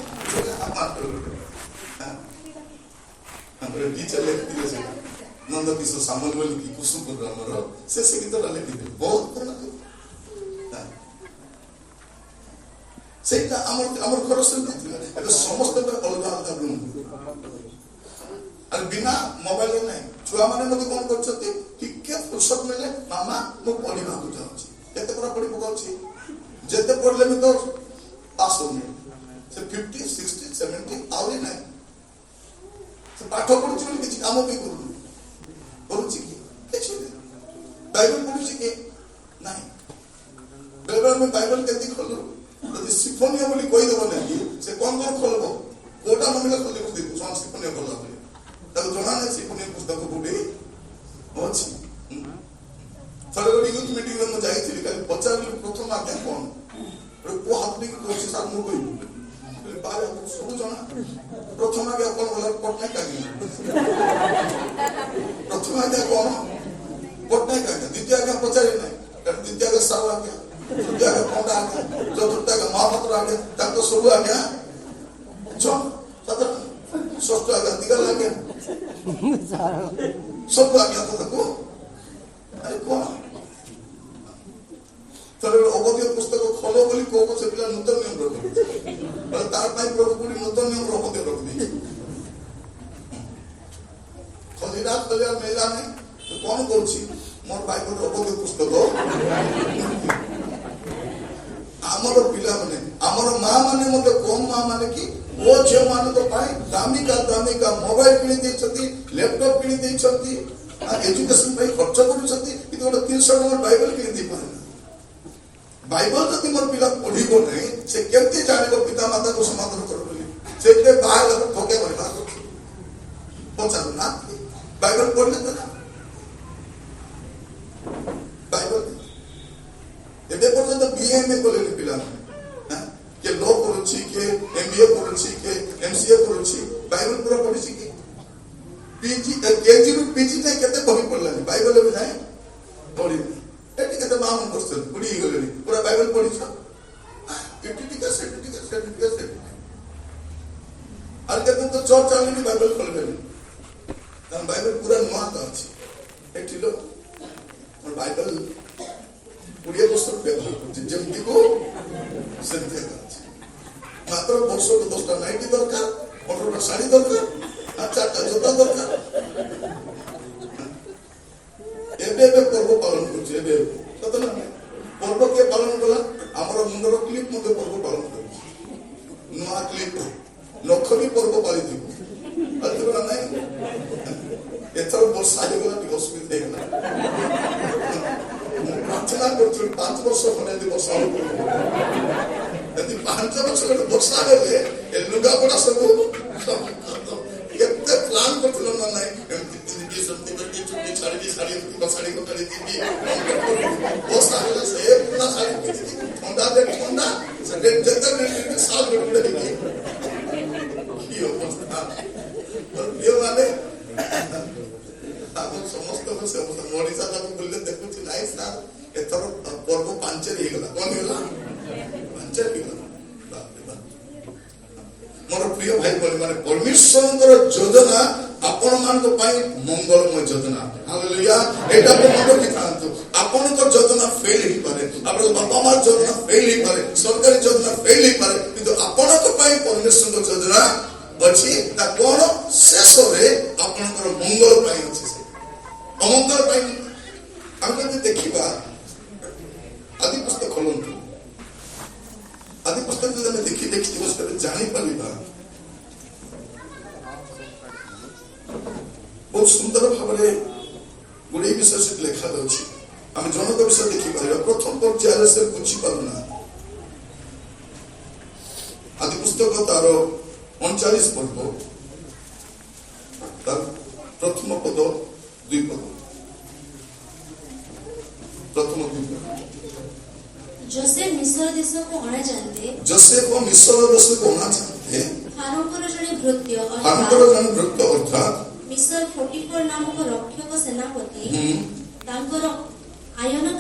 ଆମର ଟିଚର ଲେଖିଥିଲେ ସେଟା ନନ୍ଦ କିଶୋର ସାମଲ ବୋଲି କୁସୁମପୁର ଆମର ସେ ଗୀତଟା ଲେଖିଥିଲେ ବହୁତ ପୁରୁଣା ସେଇଟା ଆମର ଘର ସେମିତି ଥିଲା ଏବେ ସମସ୍ତେ ଅଲଗା ଅଲଗା ରୁମ୍ আর বিনা মোবাইল নাই ছুয়া মানে মধ্যে কোন করছতি টিকে ফুরসত মিলে মামা মু পড়িବାକୁ যাଉଛି କେତେ পড়া পড়ি পকাଉଛି যেতে পড়লে আমি তো পাস হউনি সে 50 60 70 আউরি নাই সে পাঠ পড়ুছি বলে কিছু কাম ବି କରୁନି କରୁଛି কি কিছু নাই বাইবেল পড়ুছি কি নাই বেলবেল আমি বাইবেল কেতি খোলু যদি সিফোনিয়া বলি কই দেব নাকি সে কোন খোলব কোটা মমিলা খোলি দিব সন সিফোনিয়া খোলা বলি তাকে জনা নাই সিফোনিয়া পুস্তক কোটি ଅଛି ଥରେ ଗୋଟେ ୟୁଥ୍ ମିଟିଂରେ ମୁଁ ଯାଇଥିଲି କାଲି ପଚାରିଲି ପ୍ରଥମ ଆଜ୍ଞା କଣ ଗୋଟେ ପୁଅ ହାତ ନେଇକି କହୁଛି ସାର୍ ମୁଁ କହିବି ବାରେ ସବୁ ଜଣା ପ୍ରଥମ ଆଜ୍ଞା କଣ ଗଲା ପଟ୍ଟନାୟକ ଆଜ୍ଞା ପ୍ରଥମ ଆଜ୍ଞା କଣ ପଟ୍ଟନାୟକ ଆଜ୍ଞା ଦ୍ୱିତୀୟ ଆଜ୍ଞା ପଚାରି ନାହିଁ ଦ୍ୱିତୀୟ ଆଜ୍ଞା ସାହୁ ଆଜ୍ଞା ତୃତୀୟ ଆଜ୍ଞା ପଣ୍ଡା ଆଜ୍ଞା ଚତୁର୍ଥ ଆଜ୍ଞା ମହାପାତ୍ର ଆଜ୍ଞା ତାଙ୍କ ସବୁ ଆଜ୍ଞା ଷଷ୍ଠ ଆଜ୍ଞା ଦିଗାଲ ଆଜ୍ଞା ସବୁ ଆଜ୍ଞା ତାକୁ ଆରେ କଣ ଥରେ ଅବଧୀୟ ପୁସ୍ତକ ଖୋଲ ବୋଲି କୋଉ ସେ ପିଲା ନୂତନ ନିୟମ ରଖିଛି ତାର ପାଇଁ ପ୍ରଭୁ ପୁଣି ନୂତନ ନିୟମ ଅବଧୀୟ ରଖିଦେଇଛି ଖୋଲିଲା ଖୋଲିବା ମିଳିଲା ନାହିଁ କଣ କରୁଛି ମୋର ବାଇବଲ ଅବଧୀୟ ପୁସ୍ତକ ଆମର ପିଲାମାନେ ଆମର ମା ମାନେ ମଧ୍ୟ କମ ମା ମାନେ କି ପୁଅ ଝିଅ ମାନଙ୍କ ପାଇଁ ଦାମିକା ମୋବାଇଲ କିଣି ଦେଇଛନ୍ତି ଲ୍ୟାପଟପ୍ କିଣି ଦେଇଛନ୍ତି ଏଜୁକେସନ ପାଇଁ ଖର୍ଚ୍ଚ କରୁଛନ୍ତି କିନ୍ତୁ ଗୋଟେ 300 ଟଙ୍କା ବାଇବଲ କିଣି ଦେଇପାରେ ବାଇବଲ ଯଦି ମୋର ପିଲା ପଢିବ ନାହିଁ ସେ କେମିତି ଜାଣିବ ପିତା ମାତାକୁ ସମାଧାନ କର ବୋଲି ସେଇଥିପାଇଁ ବାହାର ଠକେ କରିବା ପଚାରୁ ନା ବାଇବଲ ପଢିଲେ ତ ନା ବାଇବଲ ଏବେ ପର୍ଯ୍ୟନ୍ତ BA କଲେଣି ପିଲାମାନେ କିଏ ଲ କରୁଛି କିଏ MBA କରୁଛି କିଏ MCA କରୁଛି ବାଇବଲ ପୁରା ପଢିଛି କି PG KG ରୁ PG ଯାଏ କେତେ ବହି ପଢିଲାନି ବାଇବଲ ବି ନାହିଁ ପଢିନି ଏଠି କେତେ ମା ମନ କରୁଛନ୍ତି ବୁଢୀ ହେଇଗଲେଣି ପୁରା ବାଇବଲ ପଢିଛ ଏଠି ଟିକେ আর কেତେ ତ ଚର୍ଚ୍ଚ ଚାଲିନି ବାଇବଲ ଖୋଲିବେନି ତାଙ୍କ ବାଇବଲ ପୁରା ନୂଆ ତ ଅଛି ଏଠି ଲୋ ବାଇବଲ 20 ବର୍ଷ ବ୍ୟବହାର କରୁଛି ଯେମିତିକୁ ସେମିତି ଅଛି ମାତ୍ର ବର୍ଷକୁ 10ଟା ନାଇଟି ଦରକାର 15ଟା ଶାଢୀ ଦରକାର 4ଟା ଜୋତା ଦରକାର ଏବେ ପର୍ବ ପାଳନ କରୁଛି ଏବେ ସତ ନା ପର୍ବ କିଏ ପାଳନ କଲା ଆମର ମୁଣ୍ଡର କ୍ଲିପ ମଧ୍ୟ ପର୍ବ ପାଳନ କରୁଛି ନୂଆ କ୍ଲିପ ଲକ୍ଷ ବି ପର୍ବ ପାଳିଥିବ ନା ନାଇଁ ଏଥର ବର୍ଷା ହେଇଗଲା ଟିକେ ଅସୁବିଧା ହେଇଗଲା ପ୍ରାର୍ଥନା କରୁଛୁ 5 ବର୍ଷ ଖଣ୍ଡେ ଯଦି ବର୍ଷା ହବ ଯଦି 5 ବର୍ଷ ଖଣ୍ଡେ ବର୍ଷା ହେଲେ ଏ ଲୁଗାପଟା ସବୁ କେତେ ପ୍ଲାନ୍ କରୁଥିଲ ନା ନାଇଁ ଏମିତି ପିନ୍ଧିକି ସେମିତି କରିକି ଚୁଟି ଛାଡ଼ିକି ଶାଢ଼ୀ ଶାଢ଼ୀ କଟାଡ଼ି ଦିବି ବର୍ଷା ହେଲେ ସେ ପୁରା ଶାଢ଼ୀ ପିନ୍ଧିକି ଥଣ୍ଡା ସେ ଯେତେ ସାଲ ଗୋଟେ ହେଇକି କି ଅବସ୍ଥା ମାନେ ସମସ୍ତଙ୍କୁ ସେ ଓଡ଼ିଶା ତାକୁ ବୁଲିଲେ ଦେଖୁଛି ନାଇଁ ସାର୍ ଏଥର ପର୍ବ 5 ହେଇଗଲା କଣ ହେଇଗଲା 5 ହେଇଗଲା ମୋର ପ୍ରିୟ ଭାଇ ଭଉଣୀ ମାନେ ପରମେଶ୍ୱରଙ୍କର ଯୋଜନା ଆପଣ ମାନଙ୍କ ପାଇଁ ମଙ୍ଗଳମୟ ଯୋଜନା ହାଲେଲୁୟା ଏଟାକୁ ମନେ ରଖିଥାନ୍ତୁ ଆପଣଙ୍କ ଯୋଜନା ଫେଲ ହେଇପାରେ ଆପଣଙ୍କ ବାପା ମା ଯୋଜନା ଫେଲ ହେଇପାରେ ସରକାରୀ ଯୋଜନା ଫେଲ ହେଇପାରେ କିନ୍ତୁ ଆପଣଙ୍କ ପାଇଁ ପରମେଶ୍ୱରଙ୍କ ଯୋଜନା ଅଛି ତା କଣ ଶେଷରେ ଆପଣଙ୍କର ମଙ୍ଗଳ ପାଇଁ ଅଛି ଅମଙ୍ଗଳ ପାଇଁ ଆମେ ଯଦି ଦେଖିବା ଆଦି ପୁସ୍ତକ ଖୋଲନ୍ତୁ ଆଦି ପୁସ୍ତକ ଯଦି ଆମେ ଦେଖିଥିବ ସେଟା ଜାଣିପାରିବା ବହୁତ ସୁନ୍ଦର ଭାବରେ ଗୋଟିଏ ବିଷୟ ସେଠି ଲେଖାଯାଉଛି ଆମେ ଜନକ ବିଷୟ ଦେଖିପାରିବା ପ୍ରଥମ ପର୍ଯ୍ୟାୟରେ ସେ ବୁଝିପାରୁନା ଆଦି ପୁସ୍ତକ ତାର 39 ପର୍ବ ତାର ପ୍ରଥମ ପଦ 2 ପଦ ପ୍ରଥମ 2 ପଦ ଯୋସେଫ ମିଶ୍ର ଦେଶକୁ ଅଣାଯାନ୍ତେ ଫାରୋଙ୍କର ଜଣେ ଭୃତ୍ୟ ଅର୍ଥାତ୍ ମିଶ୍ର 44 ନାମକ ରକ୍ଷକ ସେନାପତି ତାଙ୍କର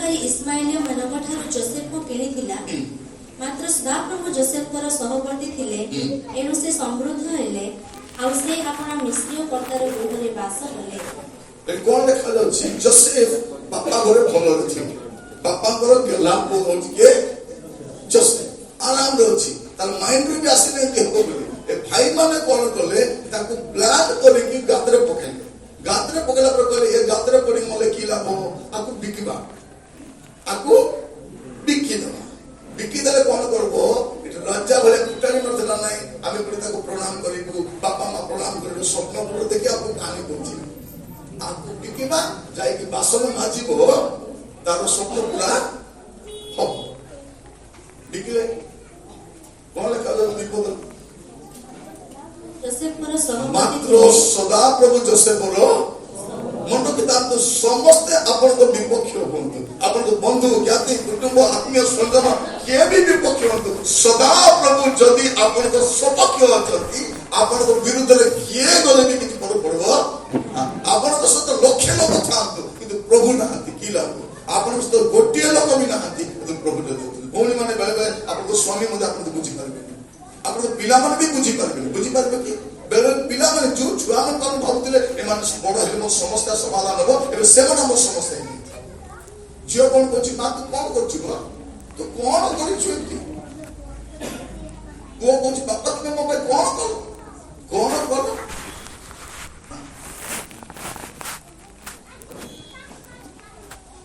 କଷ୍ଟକାରୀ ଇସ୍ମାଇଲୀୟ ମାନଙ୍କ ଠାରୁ ଯୋସେଫକୁ କିଣିଥିଲା। ମାତ୍ର ସଦାପ୍ରଭୁ ଯୋସେଫଙ୍କର ସହବର୍ତ୍ତୀ ଥିଲେ, ଏଣୁ ସେ ସମୃଦ୍ଧ ହେଲେ, ଆଉ ସେ ଆପଣା ମିଶ୍ରୀୟ କର୍ତ୍ତାର ଗୃହରେ ବାସ କଲେ। କଣ ଦେଖାଯାଉଛି? ଯୋସେଫ ବାପା ଘରେ ଭଲରେ ଥିଲେ, ବାପାଙ୍କର ଲାଭ ହଉଛି କିଏ? ଯୋସେଫ ଆରାମରେ ଅଛି, ତାର ମାଇଣ୍ଡରେ ବି ଆସିଲେ କି ହବ ବୋଲି। ଏ ଭାଇ ମାନେ କଣ କଲେ? ତାକୁ ପ୍ଲାନ୍ କରିକି ଗାତରେ ପକେଇଲେ। ଗାତରେ ପକେଇଲା ପରେ କହିଲେ, ଏ ଗାତରେ ପଡି ମଲେ କି ଲାଭ? ଆକୁ ବିକିବା, ଆକୁ ବିକିଦେବା। ବିକିଦେଲେ କଣ କରବ? ଏଠି ରାଜା ଭଳିଆ କୁଟାଣି ନଥିଲା ନାଇଁ, ଆମେ ପୁଣି ତାକୁ ପ୍ରଣାମ କରିବୁ, ବାପା ମା ପ୍ରଣାମ କରିବୁ, ସ୍ୱପ୍ନ ପୁର ଦେଖି ଆକୁ କାହାଣୀ କହୁଛି। ଆକୁ ବିକିବା, ଯାଇକି ବାସନ ମାଜିବ, ତାର ସ୍ୱପ୍ନ ପୁରା ହବ। ବିକିଲେ କଣ ଲେଖାଯାଉଛି? ବିପଦ। ଯୋସେଫଙ୍କର ସହବର୍ତ୍ତୀ ମାତ୍ର ଥିଲେ, ସଦାପ୍ରଭୁ ଯୋସେଫର ମଣ୍ଡକୁ ତାଙ୍କୁ ସମସ୍ତେ ଆପଣଙ୍କ ବିପକ୍ଷ ହୁଅନ୍ତୁ, ଆପଣଙ୍କ ବନ୍ଧୁ ଜ୍ଞାତି କୁଟୁମ୍ବ ଆତ୍ମୀୟ ସ୍ୱଜନ କିଏ ବି ବିପକ୍ଷ ହୁଅନ୍ତୁ, ସଦାପ୍ରଭୁ ଯଦି ଆପଣଙ୍କ ସପକ୍ଷ ଅଛନ୍ତି, ଆପଣଙ୍କ ବିରୁଦ୍ଧରେ କିଏ ଗଲେ ବି କିଛି ଫରକ ପଡିବ। ଆପଣଙ୍କ ସହିତ ଲକ୍ଷେ ଲୋକ ଥାଆନ୍ତୁ କିନ୍ତୁ ପ୍ରଭୁ ନାହାନ୍ତି, କି ଲାଭ? ଆପଣଙ୍କ ସହିତ ଗୋଟିଏ ଲୋକ ବି ନାହାନ୍ତି କିନ୍ତୁ ପ୍ରଭୁ ଅଛନ୍ତି। ଭଉଣୀ ମାନେ ବେଳେ ବେଳେ ଆପଣଙ୍କ ସ୍ୱାମୀ ମଧ୍ୟ ଆପଣଙ୍କୁ ବୁଝିପାରିବେନି, ଆପଣଙ୍କ ପିଲାମାନେ ବି ବୁଝିପାରିବେନି। ବୁଝିପାରିବେ କି? ବେଳେ ପିଲାମାନେ ଯୋଉ ଛୁଆମାନେ କଣ ଭାବୁଥିଲେ ଏମାନେ ବଡ ହେଲେ ମୋ ସମସ୍ୟା ସମାଧାନ ହବ, ଏବେ ସେମାନେ ମୋ ସମସ୍ୟା ହେଇଯାଇଛି। ଝିଅ କଣ କରୁଛି? ମା ତୁ କଣ କରୁଛୁ? ତୁ କଣ କରିଛୁ? ଏମିତି ପୁଅ କହୁଛି, ବାପା ତୁମେ ମୋ ପାଇଁ କଣ କର, କଣ କର?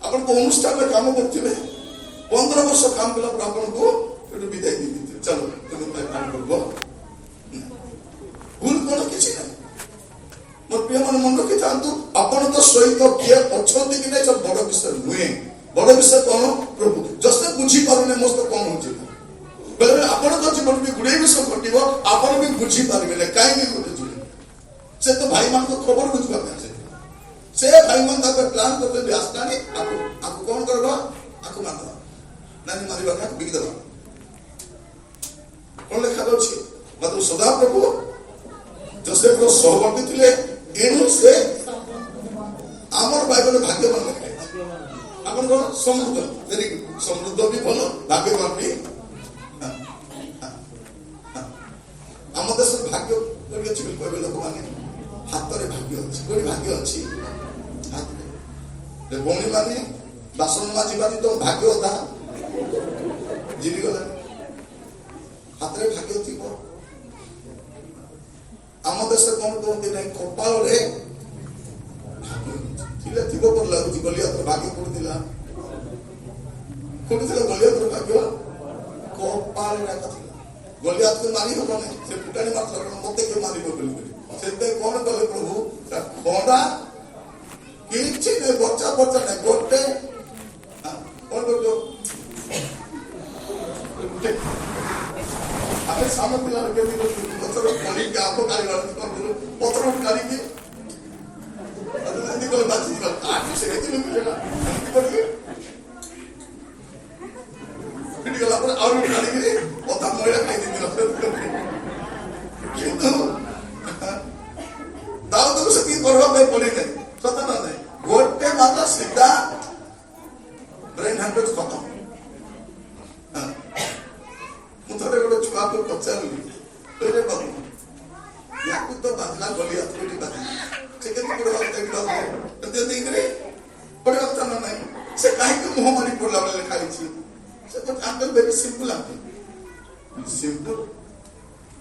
ଆପଣଙ୍କ ଅନୁଷ୍ଠାନରେ କାମ କରୁଥିବେ, 15 ବର୍ଷ କାମ କଲା ପରେ ଆପଣଙ୍କୁ ଏଠୁ ବିଦାୟ ଦେଇଥିବେ, ଚାଲ ତୁମେ ପାଇଁ କାମ କରିବ। ଭୁଲ କଣ? କିଛି ନାହିଁ। ମୋର ପ୍ରିୟ ମାନେ ମନେ ରଖିଥାନ୍ତୁ, ଆପଣଙ୍କ ସହିତ କିଏ ଅଛନ୍ତି କି ନାହିଁ ସେ ବଡ ବିଷୟ ନୁହେଁ। ବଡ ବିଷୟ କଣ? ପ୍ରଭୁ। ଯୋସେଫ ବୁଝିପାରୁନି ମୋ ସହିତ କଣ ହଉଛି। ବେଳେବେଳେ ଆପଣଙ୍କ ଜୀବନ ବି ଗୁଡିଏ ବିଷୟ ଘଟିବ, ଆପଣ ବି ବୁଝିପାରିବେନି କାହିଁକି ଘଟୁଛି। ସେ ତ ଭାଇମାନଙ୍କ ଖବର ବୁଝିବା ପାଇଁ ଆସିଥିଲା, ସେ ଭାଇମାନେ ତାପରେ ପ୍ଲାନ୍ କରୁଛନ୍ତି ଆସିଲାଣି, ଆକୁ କଣ କରିବା? ଆକୁ ମାରିଦେବା, ନାଇଁ ମାରିବା, ଆକୁ ବିକିଦେବା। କଣ ଲେଖାଯାଉଛି? ମାତ୍ର ସଦାପ୍ରଭୁ ଯୋସେଫର ସହବର୍ତ୍ତୀ ଥିଲେ, ଏଣୁ ସେ ଆମର ବାଇବଲ ଭାଗ୍ୟବାନ ଲେଖାଯାଇଛି। ଆପଣ କଣ? ସମୃଦ୍ଧ। Very good. ସମୃଦ୍ଧ ବି ଭଲ, ଭାଗ୍ୟବାନ ବି। ଆମ ଦେଶରେ ଭାଗ୍ୟ କୋଉଠି ଅଛି ବୋଲି କହିବେ ଲୋକମାନେ? ହାତରେ ଭାଗ୍ୟ ଅଛି। କୋଉଠି ଭାଗ୍ୟ ଅଛି? ହାତରେ। ଭଉଣୀ ମାନେ ବାସନ ମାଜିବାନି ତ ଭାଗ୍ୟ ଅଧା ଜିରିଗଲା। ହାତରେ ଭାଗ୍ୟ ଥିବ। ଆମ ଦେଶରେ କଣ କହନ୍ତି ନାଇଁ, କପାଳରେ ଥିଲେ ଥିବ ପରି ଲାଗୁଛି। ଗଲିଆତର ଭାଗ୍ୟ କୋଉଠିଥିଲା? କୋଉଠିଥିଲା ଗଲିଆତର ଭାଗ୍ୟ? କପାଳରେ ଥିଲା। ଗଲିଆତକୁ ମାରି ହବ ନାହିଁ, ସେ ଫୁଟାଣି ମାତ୍ର ମତେ କିଏ ମାରିବ ବୋଲି। ସେଥିପାଇଁ କଣ କଲେ ପ୍ରଭୁ? ଖଣ୍ଡା କିଛି ନାହିଁ, ବଚା ବଚା ନାହିଁ, ଗୋଟେ କଣ କରୁଛ? ଆମେ ସାନ ପିଲାର କେମିତି ପଥର କାଢିକି ଆମ୍ବ କାଢିବା ପଥର କାଢିକି ଏମିତି କଲେ ବାଜିଯିବା, ଫିଟିଗଲା ପରେ ଆଉ କାଢିକିରି ଅଧା ମହିଳା ଖାଇଦେଇଥିଲା। କିନ୍ତୁ ଦାଉଦକୁ ସେତିକି କରିବା ପାଇଁ ପଡିନାହିଁ, ସତ ନା ନାହିଁ? ଗୋଟେ ମାତ୍ର ସିଧା ବ୍ରେନ୍ ହ୍ୟାମରେଜ ଖତମ। ମୁଁ ଥରେ ଗୋଟେ ଛୁଆକୁ ପଚାରିଲି, ବାବୁ ୟାକୁ ତ ବାଜିଲା ଗଲିଆତ କୋଉଠି ବାଜିଲା, ସେ କେମିତି ପଢିବା କଥା ନା ନାହିଁ? ସେ କାହିଁକି ମୁହଁ ମାରି ପଡିଲା ବେଳେ ଲେଖା ହେଇଛି? ସେ ତ ଆଙ୍କଲ ଭେରି ସିମ୍ପଲ। ସିମ୍ପଲ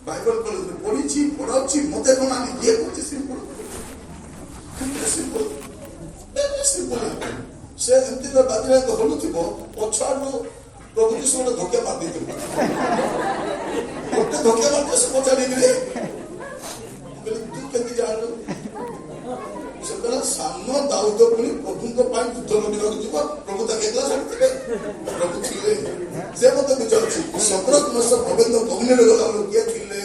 ବାଇବଲ କଲେଜରେ ପଢିଛି, ପଢାଉଛି, ମତେ କଣ ଆମେ ଇଏ କରୁଛି ସିମ୍ପଲ। Simple simple. ସେ ଏମିତି ବାଜିଲା ହଲୁଥିବ, ପଛଆଡୁ ପ୍ରଭୁ ଯୀଶୁ ଗୋଟେ ଧୋକା ମାରି ଦେଇଥିବ। ଗୋଟେ ଧୋକା ମାରିଥିବ, ସେ ପଚାରିକିରି ତୁ କେମିତି ଜାଣିଲୁ? ସେ କହିଲା ସାନ ଦାଉଦ ପୁଣି ପ୍ରଭୁଙ୍କ ପାଇଁ ଯୁଦ୍ଧ ଲଢିବାକୁ ଯିବ, ପ୍ରଭୁ ତାকে ଏକଲା ଛାଡିଥିବେ? ପ୍ରଭୁ ଥିଲେ। ସେ ମତେ ବୁଝାଉଛି, ଶତ୍ରୁଘ୍ନ ମାସ ଗୋବିନ୍ଦ ଅଗ୍ନିରେ ଗଲା ବେଳକୁ କିଏ ଥିଲେ?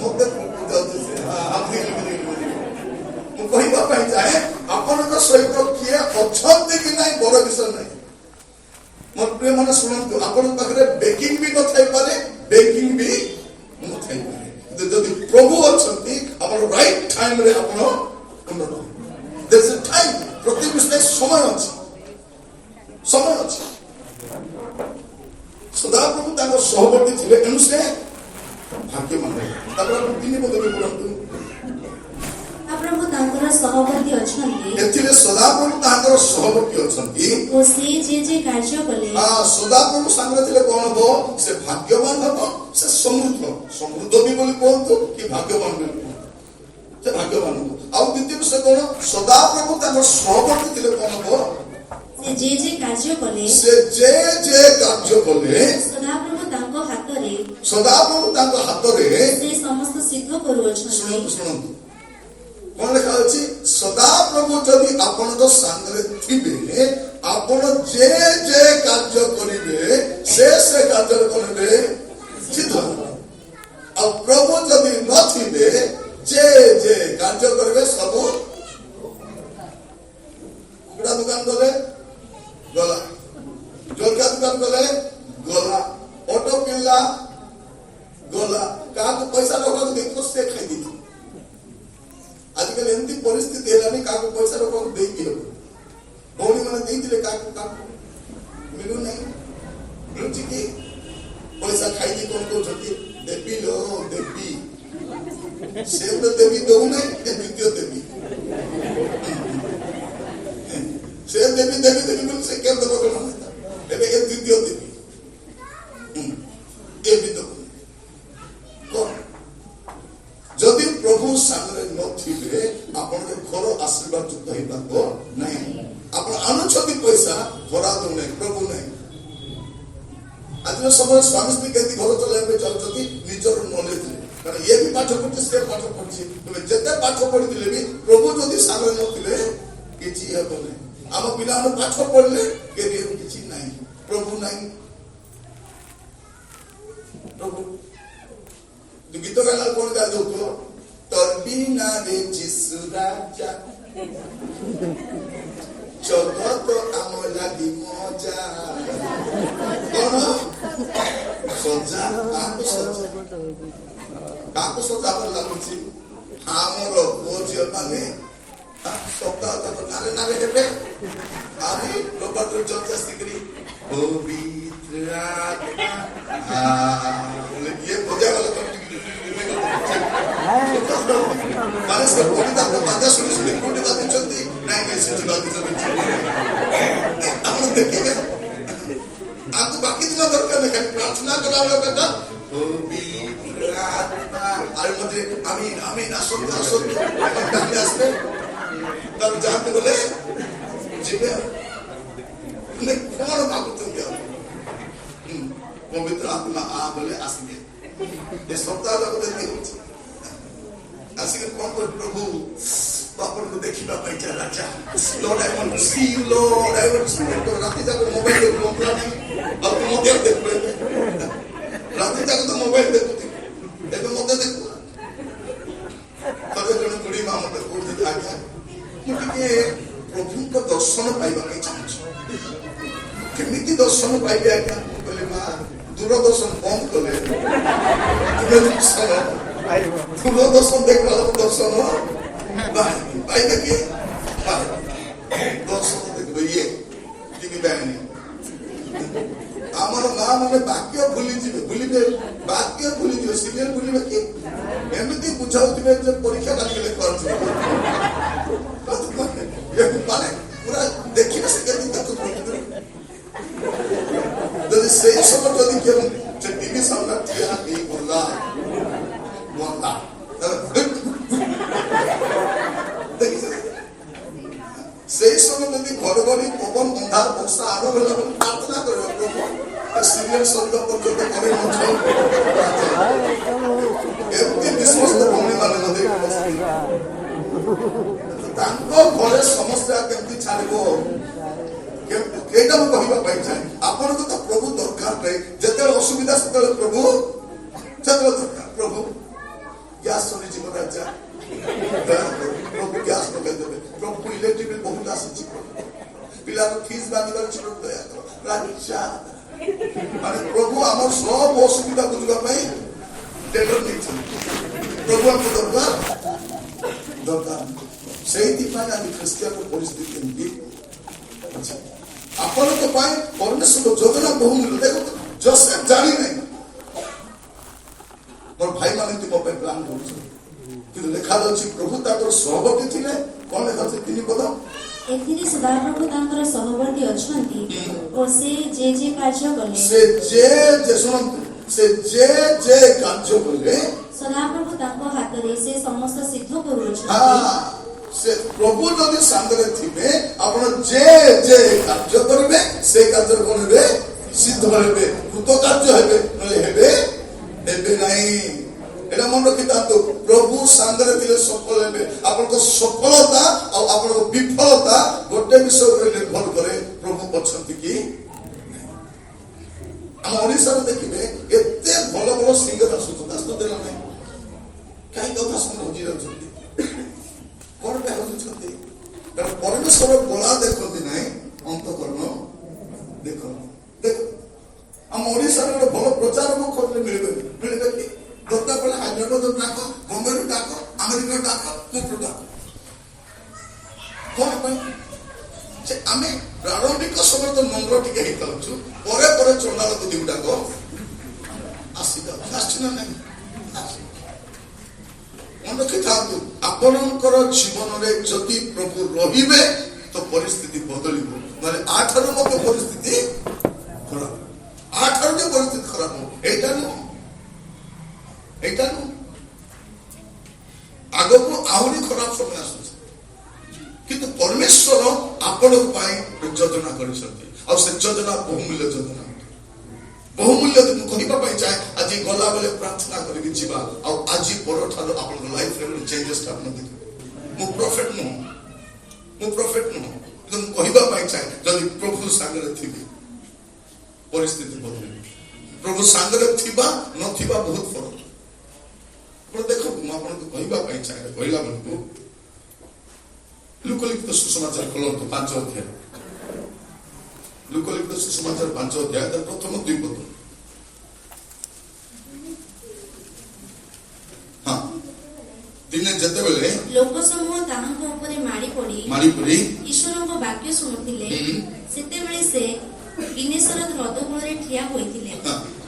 ମତେ ବୁଝାଉଛି। ମୁଁ କହିବା ପାଇଁ ଚାହେଁ, ଆପଣଙ୍କ ସହିତ କିଏ ଅଛନ୍ତି କି ନାହିଁ ବଡ ବିଷୟ ନାହିଁ। ମୋର ପ୍ରିୟ ମାନେ ଶୁଣନ୍ତୁ, ଆପଣଙ୍କ ପାଖରେ ବେକିଂ ବି ନଥାଇପାରେ, ବେକିଂ ବି ନଥାଇପାରେ। ଯଦି ପ୍ରଭୁ ଅଛନ୍ତି, ଆପଣ ରାଇଟ୍ ଟାଇମରେ ଆପଣ ଉନ୍ନତ। ପ୍ରତି ବିଷୟରେ ସମୟ ଅଛି। ସମୟ ଅଛି। ସଦାପ୍ରଭୁ ତାଙ୍କ ସହବର୍ତ୍ତୀ ଥିଲେ, ଏଣୁ ସେ ଭାଗ୍ୟବାନ। ତାପରେ 3 ପଦରେ ପଢନ୍ତୁ। ପ୍ରଭୁ ତାଙ୍କର ସହବର୍ତ୍ତୀ ଅଛନ୍ତି ଏଥିରେ ସଦାପ୍ରଭୁ ତାଙ୍କର ସହବର୍ତ୍ତୀ ଅଛନ୍ତି। ଓ ସେ ଯେ କାର୍ଯ୍ୟ କଲେ ସଦାପ୍ରଭୁ ସାଙ୍ଗରେ ଥିଲେ କଣ ହବ? ସେ ଭାଗ୍ୟବାନ ହବ, ସେ ସମୃଦ୍ଧ ବି ବୋଲି କୁହନ୍ତୁ କି ଭାଗ୍ୟବାନ ବୋଲି କୁହନ୍ତୁ, ସେ ଭାଗ୍ୟବାନ ହବ। ଆଉ ଦ୍ୱିତୀୟ ବିଷୟ କଣ? ସଦାପ୍ରଭୁ ତାଙ୍କର ସହବର୍ତ୍ତୀ ଥିଲେ କଣ ହବ? ସେ ଯେ କାର୍ଯ୍ୟ କଲେ ସେ ଯେ କାର୍ଯ୍ୟ କଲେ ସଦାପ୍ରଭୁ ତାଙ୍କ ହାତରେ ସେ ସମସ୍ତ ସିଦ୍ଧ କରୁଅଛନ୍ତି। ଶୁଣନ୍ତୁ କଣ ଲେଖା ଅଛି? ସଦାପ୍ରଭୁ ଯଦି ଆପଣଙ୍କ ସାଙ୍ଗରେ ଥିବେ, ଆପଣ ଯେ କାର୍ଯ୍ୟ କରିବେ ସେ କାର୍ଯ୍ୟ କରିବେ ସିଦ୍ଧ। ଆଉ ପ୍ରଭୁ ଯଦି ନଥିବେ, ଯେ କାର୍ଯ୍ୟ କରିବେ ସବୁ। କୁକୁଡ଼ା ଦୋକାନ ଗଲେ ଗଲା, ଜଳଖିଆ ଦୋକାନ ଗଲେ ଗଲା, ଅଟୋ କିଣିଲା ଗଲା, କାହାକୁ ପଇସା ରଖବାକୁ ଦେଇଥିବ ସେ ଖାଇଦେଇଥିବ। ଆଜିକାଲି ଏମିତି ପରିସ୍ଥିତି ହେଲାନି, କାହାକୁ ପଇସା ରଖବାକୁ ଦେଇକି ହବ। ଭଉଣୀ ମାନେ ଦେଇଥିଲେ କାହାକୁ ମିଳୁନାହିଁ। ମିଳୁଛି କି? ପଇସା ଖାଇକି କଣ କହୁଛନ୍ତି? ଦେବୀ ଲୋ ଦେବୀ। ସେ ଗୋଟେ ଦେବୀ ଦଉନାହିଁ, ଦ୍ୱିତୀୟ ଦେବୀ। ସେ ଦେବୀ ବୋଲି ସେ କେମିତି ଦେବ? ଏବେ ଏ ଦ୍ୱିତୀୟ ଦେବୀ ଏ ବି ଦେବ। କଣ? ଯଦି ପ୍ରଭୁ ସାଙ୍ଗରେ ନଥିବେ, ଆପଣଙ୍କ ଘର ଆଶୀର୍ବାଦ ଯୁକ୍ତ ହେଇପାରିବ ନାହିଁ। ଆପଣ ଆଣୁଛନ୍ତି ପଇସା, ଭରା ଦଉନାହିଁ, ପ୍ରଭୁ ନାହିଁ। ଆଜିର ସମୟରେ ସ୍ୱାମୀ ସ୍ତ୍ରୀ କେମିତି ଘର ଚଳାଇବା ପାଇଁ ଚାହୁଁଛନ୍ତି? ନିଜର ନଲେଜରେ। କାରଣ ଇଏ ବି ପାଠ ପଢୁଛି, ସେ ପାଠ ପଢୁଛି। ତୁମେ ଯେତେ ପାଠ ପଢିଥିଲେ ବି ପ୍ରଭୁ ଯଦି ସାଙ୍ଗରେ ନଥିଲେ କିଛି ହେବ ନାହିଁ। ଆମ ପିଲାମାନେ ପାଠ ପଢିଲେ କ୍ୟାରିୟର କିଛି ନାହିଁ, ପ୍ରଭୁ ନାହିଁ। ପ୍ରଭୁ ଗୀତ ଗାଇଲା କଣ ଗାଇ ଦଉଥିବ? ତୋର ବିନାରେ ଯିଶୁ ରାଜା, ଜଗତ ଆମ ଲାଗି ମଜା। କଣ ସଜା? କାହାକୁ ସଜା ଲାଗୁଛି? ଆମର ପୁଅ ଝିଅ ମାନେ ସପ୍ତାହ ତକ ନାରେ ହେବେ। ଆଜି ରବାଟର ଚର୍ଚ୍ଚା ଆସିକରି ପବିତ୍ର ଇଏ ବଜା ଗଲା ମାନେ ସେ କବିତାଙ୍କ ବାଜା ଶୁଣି କୋଉଠି ବାଜୁଛନ୍ତି? ନାଇଁ ସେଠି ବାଜୁଛନ୍ତି। ଆପଣ ଦେଖିବେ, ଆକୁ ବାକି ଦିନ ଦରକାର ନାହିଁ, ଖାଲି ପ୍ରାର୍ଥନା କଲାବେଳେ ବେଟା আর মধ্যে আমি আসন্তু আসবে তার যাতে বলে ଯିବେ। କଣ ଭାବୁଛନ୍ତି? ପବିତ୍ର ଆତ୍ମା ବୋଲେ ଆସିବେ। ଏ ସପ୍ତାହ ଯାକ ଯେମିତି ହଉଛି, ଆସିକି କଣ କରୁ? ପ୍ରଭୁ ଆପଣଙ୍କୁ ଦେଖିବା ପାଇଁ ରାଜା, Lord, I want to see you, Lord, I want to see you. ରାତି ଯାକ ମୋବାଇଲ ଦେଖୁ ନାହିଁ, ଆଉ ତୁ ମଧ୍ୟ ଦେଖୁ। ରାତି ଯାକ ତ ମୋବାଇଲ ଦେଖୁଛି, ଏବେ ମତେ ଦେଖୁ। ଥରେ ଜଣେ ବୁଢୀ ମା ମତେ କହୁଛନ୍ତି, ଆଜ୍ଞା ମୁଁ ଟିକେ ପ୍ରଭୁଙ୍କ ଦର୍ଶନ ପାଇବା ପାଇଁ ଚାହୁଁଛି। କେମିତି ଦର୍ଶନ ପାଇବେ ଆଜ୍ଞା? ମୁଁ କହିଲି, ମା ଦୂରଦର୍ଶନ ବନ୍ଦ କଲେ ଦୂରଦର୍ଶନ ଦେଖିଲା ଦର୍ଶନ ପାଇବେ କି? ଦର୍ଶନ ଦେଖିବେ ଇଏ ଟିଭି ବାହିନୀ। ଆମର ମା ମାନେ ବାକ୍ୟ ଭୁଲିବେ, ବାକ୍ୟ ଭୁଲିଯିବେ, ସିରିଏଲ ଭୁଲିବେ କି? ଏମିତି ବୁଝାଉଥିବେ ଯେ ପରୀକ୍ଷା ଲାଗିଲେ କରୁଥିବେ, ମାନେ ପୁରା ଦେଖିବେ ସେ କେମିତି ଦେଖୁଥିବେ। ଯଦି ସେଇ ସମୟ ଯଦି କେউ ସେ ଟିଭି ସାମ୍ନା ଠିଆ ହେଇ ଗଲା ସେଇ ସମୟ ଯଦି ଘଡଘଡି ପବନ ଅନ୍ଧାର ବର୍ଷା ଆରମ୍ଭ ହେଲା ବୋଲି ପ୍ରାର୍ଥନା କରିବ, ପ୍ରଭୁ ସିରିଏଲ ସରିବା ପର୍ଯ୍ୟନ୍ତ କରି ଏମିତି ବିଶ୍ୱସ୍ତ ଭଉଣୀ ମାନେ ମଧ୍ୟ ତାଙ୍କ ଘରେ ସମସ୍ୟା କେମିତି ଛାଡ଼ିବ? ଏଇଟା ମୁଁ କହିବା ପାଇଁ ଚାହେଁ, ଆପଣଙ୍କୁ ତ ପ୍ରଭୁ ଦରକାର ନାହିଁ। ଯେତେବେଳେ ଅସୁବିଧା ସେତେବେଳେ ପ୍ରଭୁ ଦରକାର। ପ୍ରଭୁ ଗ୍ୟାସ ସରିଯିବ ରାଜା, ପ୍ରଭୁ ଗ୍ୟାସ ଲଗାଇଦେବେ। ପ୍ରଭୁ ଇଲେକ୍ଟ୍ରିକ ବିଲ୍ ବହୁତ ଆସିଛି, ପିଲାର ଫିସ୍ ବାନ୍ଧିବାର ছিল ଦୟା କର ରାଜା। ମାନେ ପ୍ରଭୁ ଆମର ସବୁ ଅସୁବିଧା ବୁଝିବା ପାଇଁ ଟେଣ୍ଡର ନେଇଛନ୍ତି। ପ୍ରଭୁ ଆମକୁ ଦରକାର। ସେଇଥିପାଇଁ ଆଜି ଖ୍ରୀଷ୍ଟିଆନ ପରିସ୍ଥିତି ଏମିତି ଅଛି। ଆପଣଙ୍କ ପାଇଁ ପରମେଶ୍ୱର ଯୋଜନା ବହୁମୂଲ୍ୟ। ଦେଖନ୍ତୁ ଯୋସେଫ ଜାଣି ନାହିଁ ମୋର ଭାଇମାନେ ମୋ ପାଇଁ ପ୍ଲାନ୍ କରୁଛନ୍ତି, କିନ୍ତୁ ଲେଖାଯାଉଛି ପ୍ରଭୁ ତାଙ୍କର ସହବର୍ତ୍ତୀ ଥିଲେ। କଣ ଲେଖାଯାଉଛି 3 ପଦ, ଏଥିରେ ସଦାପ୍ରଭୁ ତାଙ୍କର ସହବର୍ତ୍ତୀ ଅଛନ୍ତି ଓ ସେ ଯେ କାର୍ଯ୍ୟ କଲେ ସେ ଯେ ଶୁଣନ୍ତୁ, ସେ ଯେ କାର୍ଯ୍ୟ କଲେ ସଦାପ୍ରଭୁ ତାଙ୍କ ହାତରେ ସେ ସମସ୍ତ ସିଦ୍ଧ କରୁଅଛନ୍ତି। ସେ ପ୍ରଭୁ ଯଦି ସାଙ୍ଗରେ ଥିବେ ଆପଣ ଯେ କାର୍ଯ୍ୟ କରିବେ ସେ କାର୍ଯ୍ୟ କଣ ହେବେ? ସିଦ୍ଧ ହେବେ, କୃତ କାର୍ଯ୍ୟ ହେବେ, ନହେଲେ ହେବେ ନାହିଁ। এটা মনে রক্ষিথান্তু, প্রভু সাଙ୍ଗরে দিলে সফল হবে। আপনার সফলতা আর আপনার বিফলতা গোটে বিষয় উপরে নির্ভর করে প্রভু অছন্তি কি। ଆମ ଓଡ଼ିଶାରେ ଦେଖିବେ ଏତେ ଭଲ ଭଲ ସିଙ୍ଗର ଆସୁଛନ୍ତି, ଆସୁଛନ୍ତି ନା ନାହିଁ? କାହିଁ କଥା ଶୁଣି ହଜି ଯାଉଛନ୍ତି? କଣ ପାଇଁ ହଜୁଛନ୍ତି? କାରଣ ପରମେଶ୍ୱର ଗଳା ଦେଖନ୍ତି ନାହିଁ, ଅନ୍ତଃକରଣ ଦେଖନ୍ତି। ଦେଖ ଆମ ଓଡ଼ିଶାରେ ଗୋଟେ ଭଲ ପ୍ରଚାର କରିଲେ ମିଳିବେ କି? ଦରକାର ପଡ଼ିଲେ ହାଇଦ୍ରାବାଦ ଡାକ, ବମ୍ବେରୁ ଡାକ, ଆମେରିକା ଡାକ, କୋଉଠୁ ଡାକ। କଣ ପାଇଁ? ଯେ ଆମେ ପ୍ରାରମ୍ଭିକ ସମୟରେ ତ ନମ୍ର ଟିକେ ହେଇଥାଉଛୁ, ପରେ ପରେ ଚଣ୍ଡାଳ ବୁଦ୍ଧି ଗୁଡାକ ଆସିଥାଉଛି। ଆସିଛି ନା ନାହିଁ? ମନେ ରଖିଥାନ୍ତୁ, ଆପଣଙ୍କର ଜୀବନରେ ଯଦି ପ୍ରଭୁ ରହିବେ ତ ପରିସ୍ଥିତି ବଦଳିବ, ମାନେ ଆଠାରୁ ମଧ୍ୟ ପରିସ୍ଥିତି ଖରାପ, ଆଠାରୁ ଯେ ପରିସ୍ଥିତି ଖରାପ ହବ ଏଇଟା ନୁହଁ। ଆଗକୁ ଆହୁରି ଖରାପ ସମୟ ଆସୁଛି, କିନ୍ତୁ ପରମେଶ୍ୱର ଆପଣଙ୍କ ପାଇଁ ଯୋଜନା କରିଛନ୍ତି। ଆଉ ସେ ଯୋଜନା ବହୁମୂଲ୍ୟ ଯୋଜନା। ବହୁମୂଲ୍ୟ ମୁଁ କହିବା ପାଇଁ ଚାହେଁ, ଆଜି ଗଲାବେଳେ ପ୍ରାର୍ଥନା କରିକି ଯିବା, ଆଉ ଆଜି ପରଠାରୁ ଆପଣଙ୍କ ଲାଇଫରେ ଚେଞ୍ଜେସ୍ ଆପଣ ଦେଖିବେ। ମୁଁ ପ୍ରଫେଟ ନୁହଁ, କିନ୍ତୁ ମୁଁ କହିବା ପାଇଁ ଚାହେଁ, ଯଦି ପ୍ରଭୁ ସାଙ୍ଗରେ ଥିବେ ପରିସ୍ଥିତି ବଦଳିବ। ପ୍ରଭୁ ସାଙ୍ଗରେ ଥିବା ନଥିବା ବହୁତ ଫରକ। ଦେଖନ୍ତୁ, ମୁଁ ଆପଣଙ୍କୁ କହିବା ପାଇଁ ଚାହେଁ, କହିଲା ବେଳକୁ ଲୁକଲିଖିତ ସୁସମାଚାର ଖୋଲନ୍ତୁ 5 ଅଧ୍ୟାୟ। ଲୁକଲିଖିତ ସୁସମାଚାର 5 ଅଧ୍ୟାୟ ତାର ପ୍ରଥମ 2 ପଦ। ଦିନେ ଯେତେବେଳେ ଲୋକ ସମୂହ ତାହାଙ୍କ ଉପରେ ମାଡ଼ି ପଡ଼ି ଈଶ୍ୱରଙ୍କ ବାକ୍ୟ ଶୁଣୁଥିଲେ, ସେତେବେଳେ ସେ ବିନେସରତ ହ୍ରଦ କୂଳରେ ଠିଆ ହୋଇଥିଲେ।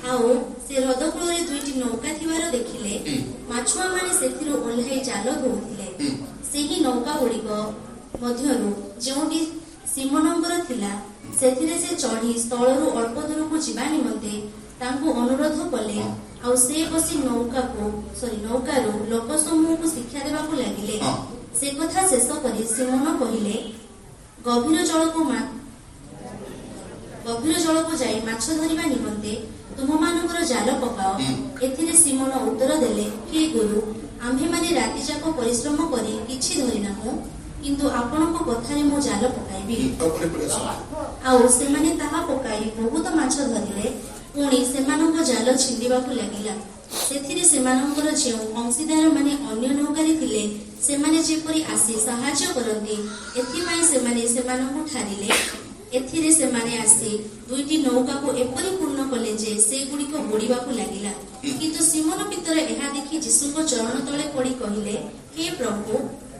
ଆଉ ସେ ହ୍ରଦ କୂଳରେ 2ଟି ନୌକା ଥିବାର ଦେଖିଲେ। ମାଛୁଆମାନେ ସେଥିରୁ ଓହ୍ଲାଇ ଜାଲ ଧୋଉଥିଲେ। ସେହି ନୌକା ଗୁଡ଼ିକ ମଧ୍ୟରୁ ଯେଉଁଟି ସିମୋନଙ୍କର ଥିଲା, ସେଥିରେ ସେ ଚଢ଼ି ସ୍ଥଳରୁ ଅଳ୍ପ ଦୂରକୁ ଯିବା ନିମନ୍ତେ ତାଙ୍କୁ ଅନୁରୋଧ କଲେ। ଆଉ ସେ ବସି ନୌକାରୁ ଲୋକ ସମୂହକୁ ଶିକ୍ଷା ଦେବାକୁ ଲାଗିଲେ। ସେ କଥା ଶେଷ କରି ସିମୋନ କହିଲେ, ଗଭୀର ଜଳକୁ ଯାଇ ମାଛ ଧରିବା ନିମନ୍ତେ ତୁମମାନଙ୍କର ଜାଲ ପକାଅ। ଏଥିରେ ସିମୋନ ଉତ୍ତର ଦେଲେ, ହେ ଗୁରୁ, ଆମ୍ଭେମାନେ ରାତିଯାକ ପରିଶ୍ରମ କରି କିଛି ଧରିନାହୁଁ, କିନ୍ତୁ ଆପଣଙ୍କ କଥାରେ ମୁଁ ଜାଲ ପକାଇବି। ଆଉ ସେମାନେ ତାହା ପକାଇ ବହୁତ ମାଛ ଧରିଲେ। ପୁଣି ସେମାନଙ୍କ ଜାଲ ଛିଣ୍ଡିବାକୁ ଲାଗିଲା। ସେଥିରେ ସେମାନଙ୍କର ଯେଉଁ ଅଂଶୀଦାରମାନେ ଅନ୍ୟ ନୌକାରେ ଥିଲେ, ସେମାନେ ଯେପରି ଆସି ସାହାଯ୍ୟ କରନ୍ତି, ଏଥିପାଇଁ ସେମାନେ ସେମାନଙ୍କୁ ଠାରିଲେ। ଏଥିରେ ସେମାନେ ଆସି 2ଟି ନୌକାକୁ ଏପରି ପୂର୍ଣ୍ଣ କଲେ ଯେ ସେଗୁଡ଼ିକ ବୁଡ଼ିବାକୁ ଲାଗିଲା। କିନ୍ତୁ ସିମୋନ ପିତର ଏହା ଦେଖି ଯୀଶୁଙ୍କ ଚରଣ ତଳେ ପଡ଼ି କହିଲେ, ହେ ପ୍ରଭୁ,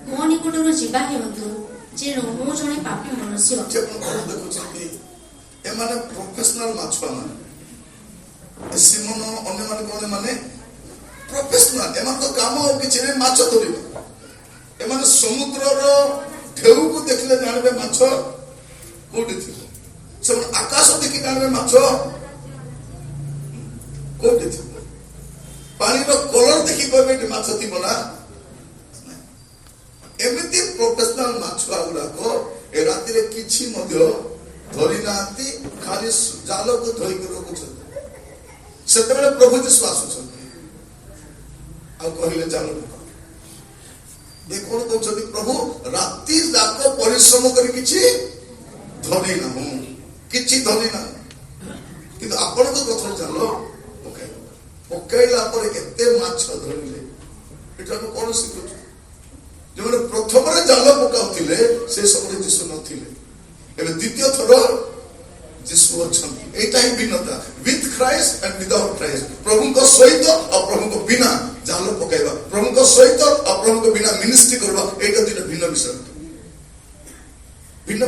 ମୋ ନିକଟରୁ ଯିବା ହେଉନ୍ତୁ, ଯେଣୁ ମୁଁ ଜଣେ ପାପୀ ମନୁଷ୍ୟ। ଦେଖୁଛନ୍ତି, ଏମାନେ ପ୍ରଫେସନାଲ ମାଛୁଆମାନେ। ସିମୋନ ଅନ୍ୟମାନେ ପ୍ରଫେସନାଲ, ଏମାନଙ୍କ କାମ କିଛି ନାହିଁ, ମାଛ ଧରିବା। ଏମାନେ ସମୁଦ୍ରର ଢେଉକୁ ଦେଖିଲେ ଜାଣିବେ ମାଛ କୋଉଠି ଥିବ। ସେମାନେ ଆକାଶ ଦେଖି ଜାଣିବେ ମାଛ କୋଉଠି ଥିବ। ପାଣିର କଲର ଦେଖି କହିବେ ଏଠି ମାଛ ଥିବ ନା। ଏମିତି ପ୍ରଫେସନାଲ ମାଛୁଆ ଗୁଡାକ ଏ ରାତିରେ କିଛି ମଧ୍ୟ ଧରି ନାହାନ୍ତି, ଖାଲି ଜାଲକୁ ଧରିକି ରଖୁଛନ୍ତି। ସେତେବେଳେ ପ୍ରଭୁ ଯୀଶୁ ଆସୁଛନ୍ତି ଆଉ କହିଲେ, ଜାଲ ପକାଅ। ଏ କଣ କହୁଛନ୍ତି? ପ୍ରଭୁ, ରାତି ଯାକ ପରିଶ୍ରମ କରି କିଛି ଧରିନାହୁଁ, କିନ୍ତୁ ଆପଣଙ୍କ କଥାରେ ଜାଲ ପକାଇଲା ପରେ କେତେ ମାଛ ଧରିଲେ। ଏଠୁ ଆମେ କଣ ଶିଖୁଛୁ? ଯେଉଁମାନେ ପ୍ରଥମରେ ଜାଲ ପକାଉଥିଲେ ସେ ସମୟରେ ଯୀଶୁ ନଥିଲେ, ଏବେ ଦ୍ୱିତୀୟ ଥର ଯୀଶୁ ଅଛନ୍ତି। ଏଇଟା ହିଁ ଭିନ୍ନତା, with Christ and without Christ. ପ୍ରଭୁଙ୍କ ସହିତ ଆଉ ପ୍ରଭୁଙ୍କ ବିନା ଜାଲ ପକାଇବା, ପ୍ରଭୁଙ୍କ ସହିତ ଆଉ ପ୍ରଭୁଙ୍କ ବିନା ମିନିଷ୍ଟ୍ରି କରିବା, ଏଇଟା 2ଟା ଭିନ୍ନ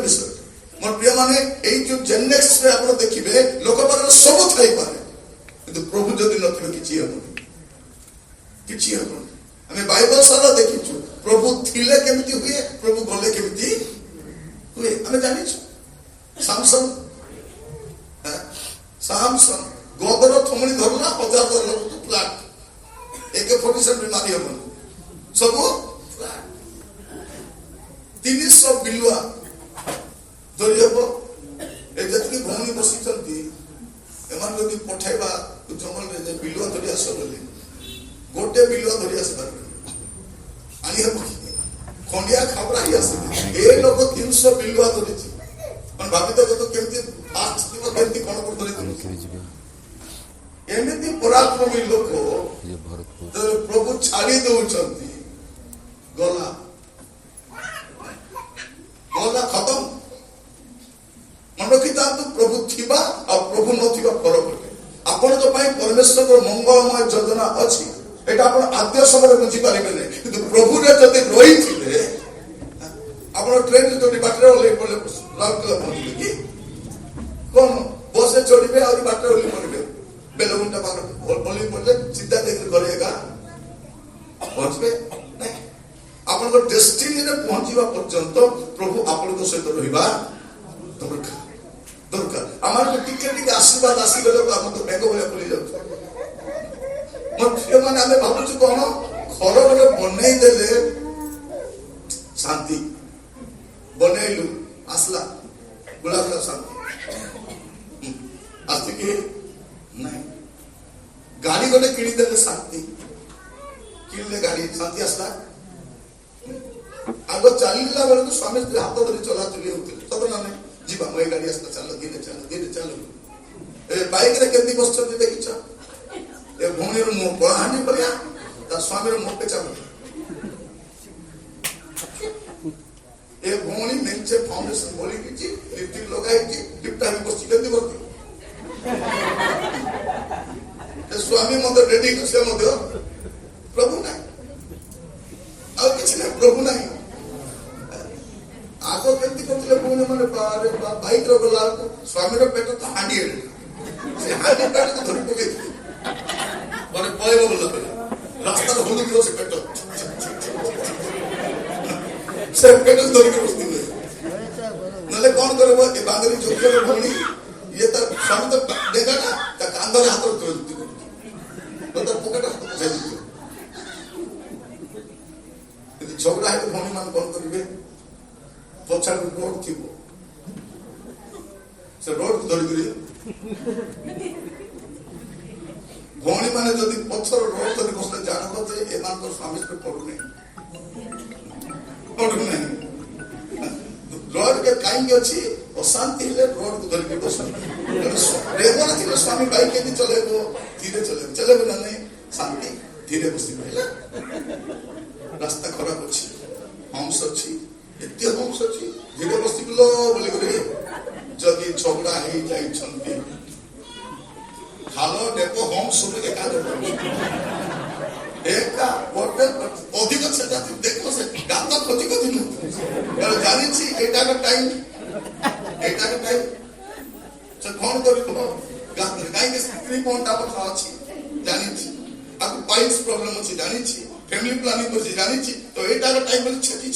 ବିଷୟ। ମୋର ପ୍ରିୟ ଏମାନେ ଏଇ ଯୋଉ ଜେନେକ୍ସରେ ଆପଣ ଦେଖିବେ ଲୋକ ପାଖରେ ସବୁ ଥାଇପାରେ କିନ୍ତୁ ପ୍ରଭୁ ଯଦି ନଥିବେ କିଛି ହବନି, କିଛି ହବନି। ଆମେ ବାଇବଲ ସାରା ଦେଖିଛୁ ପ୍ରଭୁ ଥିଲେ କେମିତି ହୁଏ, ପ୍ରଭୁ ଗଲେ କେମିତି ହୁଏ ଆମେ ଜାଣିଛୁ। ସାମସନ ଗଦର ଥମଣି ଧରିଲା 1000 ଫ୍ଲାଟ, AK-47 ମାରି ହବନି, ସବୁ ଫ୍ଲାଟ। 300 ବିଲୁଆ ଧରି ହବ। ଏ ଯେତିକି ଭଉଣୀ ବସିଛନ୍ତି ଏମାନେ ଯଦି ପଠାଇବା ଜଙ୍ଗଲରେ ଯେ ବିଲୁଆ ଧରି ଆସ ବୋଲି, ଗୋଟେ ବିଲୁଆ ଧରି ଆସିପାରିବେ, ଆଣିହବ କି? ଖଣ୍ଡିଆ ଖାବରା ହିଁ ଆସିବେ। ଏ ଲୋକ 300 ବିଲୁଆ ଧରିଛି, ଭାବି ଦେବ ତ କେମିତି ଫାଷ୍ଟ ଥିବ, କେମିତି କଣ ଧରିଥିବ। ଏମିତି ପରାକ୍ରମୀ ଲୋକ ପ୍ରଭୁ ଛାଡି ଦଉଛନ୍ତି, ଗଲା ଖତମ। ମନେ ରଖିଥାନ୍ତୁ ପ୍ରଭୁ ଥିବା ଆଉ ପ୍ରଭୁ ନଥିବା ଫରକ ଅଟେ। ଆପଣଙ୍କ ପାଇଁ ପରମେଶ୍ୱରର ମଙ୍ଗଳମୟ ଯୋଜନା ଅଛି, ଏଇଟା ଆପଣ ଆଦ୍ୟ ସମୟରେ ବୁଝିପାରିବେ ନାହିଁ, କିନ୍ତୁ ପ୍ରଭୁରେ ଯଦି ରହିଥିବେ ଆପଣ ଟ୍ରେନରେ ଯଦି ବାଟରେ ଓହ୍ଲେଇ ପଡିଲେ ରାଉରକେଲା ପହଞ୍ଚିବେ କି କଣ, ବସରେ ଚଢିବେ ଆହୁରି ବାଟରେ ଓହ୍ଲେଇ ପଡିବେ, ବେଲଗୁଣ୍ଟା ପାଖରେ ଓହ୍ଲେଇ ପଡିଲେ ସିଧା ଦେଇକି ଘରେ ଏକା ପହଞ୍ଚିବେ ନାଇଁ। ଆପଣଙ୍କ ଡେଷ୍ଟିନିରେ ପହଞ୍ଚିବା ପର୍ଯ୍ୟନ୍ତ ପ୍ରଭୁ ଆପଣଙ୍କ ସହିତ ରହିବା ଦରକାର। ଆମର ଟିକେ ଟିକେ ଆଶୀର୍ବାଦ ଆସିଗଲେ ଆମ ତ ବେଗ ଭଳିଆ ଖୋଲି ଯାଉଛି। ମାନେ ଆମେ ଭାବୁଛୁ କଣ, ଘର ଗୋଟେ ବନେଇ ଦେଲେ ଶାନ୍ତି, ବନେଇଲୁ ଆସିଲା ଗୁଳାଗୁଲା ଶାନ୍ତି ଆସିକି ନାଇଁ। ଗାଡି ଗୋଟେ କିଣିଦେଲେ ଶାନ୍ତି, କିଣିଲେ ଗାଡି ଶାନ୍ତି ଆସିଲା। ଆଗ ଚାଲିଲା ବେଳକୁ ସ୍ୱାମୀ ସ୍ତ୍ରୀ ହାତ ଧରି ଚଲାଚଲି ହଉଥିଲେ, ସତ ନା ନାଇଁ? ଯିବା ମୋ ଗାଡି ଆସିଲା, ଚାଲ ଧୀରେ ଚାଲ ଧୀରେ ଚାଲ। ଏ ବାଇକରେ କେମିତି ବସିଛନ୍ତି ଦେଖିଛ? ଏ ଭଉଣୀର ମୁହଁ କଳାହାଣ୍ଡି ଭଳିଆ, ତା ସ୍ୱାମୀର ମୁହଁ ପେଚା ଭଳିଆ। ଏ ଭଉଣୀ ମେଞ୍ଚେ ଫାଉଣ୍ଡେସନ ବୋଳିକି ଲିପଷ୍ଟିକ ଲଗାଇଛି, ଲିପଟା ବି ବସି କେମିତି ବସି। ସ୍ୱାମୀ ମଧ୍ୟ ରେଡି, ସେ ମଧ୍ୟ ପ୍ରଭୁ ନାହିଁ, ଆଉ କିଛି ନାହିଁ, ପ୍ରଭୁ ନାହିଁ। ଆଗ କେମିତି କରୁଥିଲେ ଭଉଣୀ ମାନେ, ବାଇକରେ ଗଲା ବେଳକୁ ସ୍ୱାମୀର ପେଟ ତ ହାଣ୍ଡି, ସେ ହାଣ୍ଡି ପେଟକୁ ଧରି ପକେଇଥିଲେ ମାନେ ପଳେଇବ ବୋଲା ରାସ୍ତାରେ ହଲୁଥିବ ସେ ପେଟ, ସେ ପେଟକୁ ଧରିକି ବସିଥିବେ। ନହେଲେ କଣ କରିବ, ଏ ବାଙ୍ଗରୀ ଯୋଗ୍ୟର ଭଉଣୀ ଇଏ ତା ସ୍ୱାମୀ ତ ଡେଙ୍ଗାଟା, ତା କାନ୍ଧରେ ହାତ ଧରି ତା ପକେଟ ହାତ ବସାଇ ଦେଇଥିବ। କିନ୍ତୁ ଝଗଡା ହେଲେ ଭଉଣୀ ମାନେ କଣ କରିବେ, ପଛାଡକୁ ରୋଡ ଥିବ, ସେ ରୋଡକୁ ଧରିକିରି ଭଉଣୀ ମାନେ ଯଦି ପଛର ରୋଡ ଧରି ବସିଲେ ଜାଣବ ଯେ ଏମାନଙ୍କର ସ୍ୱାମୀ ସ୍ତ୍ରୀ ପଡୁନାହିଁ। ରୋଡ କାହିଁକି ଅଛି, ଅଶାନ୍ତି ହେଲେ ରୋଡକୁ ଧରିକି ବସନ୍ତି। ପ୍ରେମ ଥିଲେ ସ୍ୱାମୀ ବାଇକ କେମିତି ଚଲେଇବ, ଧୀରେ ଚଲେଇବ ନା ନାଇଁ, ଶାନ୍ତି ଧୀରେ ବସିବେ। ହେଲା ରାସ୍ତା ଖରାପ ଅଛି, ହମ୍ସ ଅଛି, ଏତେ ହମ୍ସ ଅଛି, ଧୀରେ ବସିଲ ବୋଲିକରି ଯଦି ଝଗଡା ହେଇଯାଇଛନ୍ତି, ଖାଲ ଡେପ ହମ୍ସ ସବୁ ଏକା ଅଧିକ ସେଟା ଦେଖ, ସେ ଗାତ ଖୋଜି ଜାଣିଛି ଏଇଟା ଟାଇମ ସେ କଣ କରିବ ଗାତରେ, କାହିଁକି ସ୍ତ୍ରୀ କଣଟା କଥା ଅଛି ଜାଣିଛି, ତାକୁ ପାଇଲ୍ସ ପ୍ରୋବ୍ଲେମ ଅଛି ଜାଣିଛି, ଫ୍ୟାମିଲି ପ୍ଲାନିଂ କରିଛି ଜାଣିଛି, ତ ଏଇଟା ଟାଇମ ଛେତି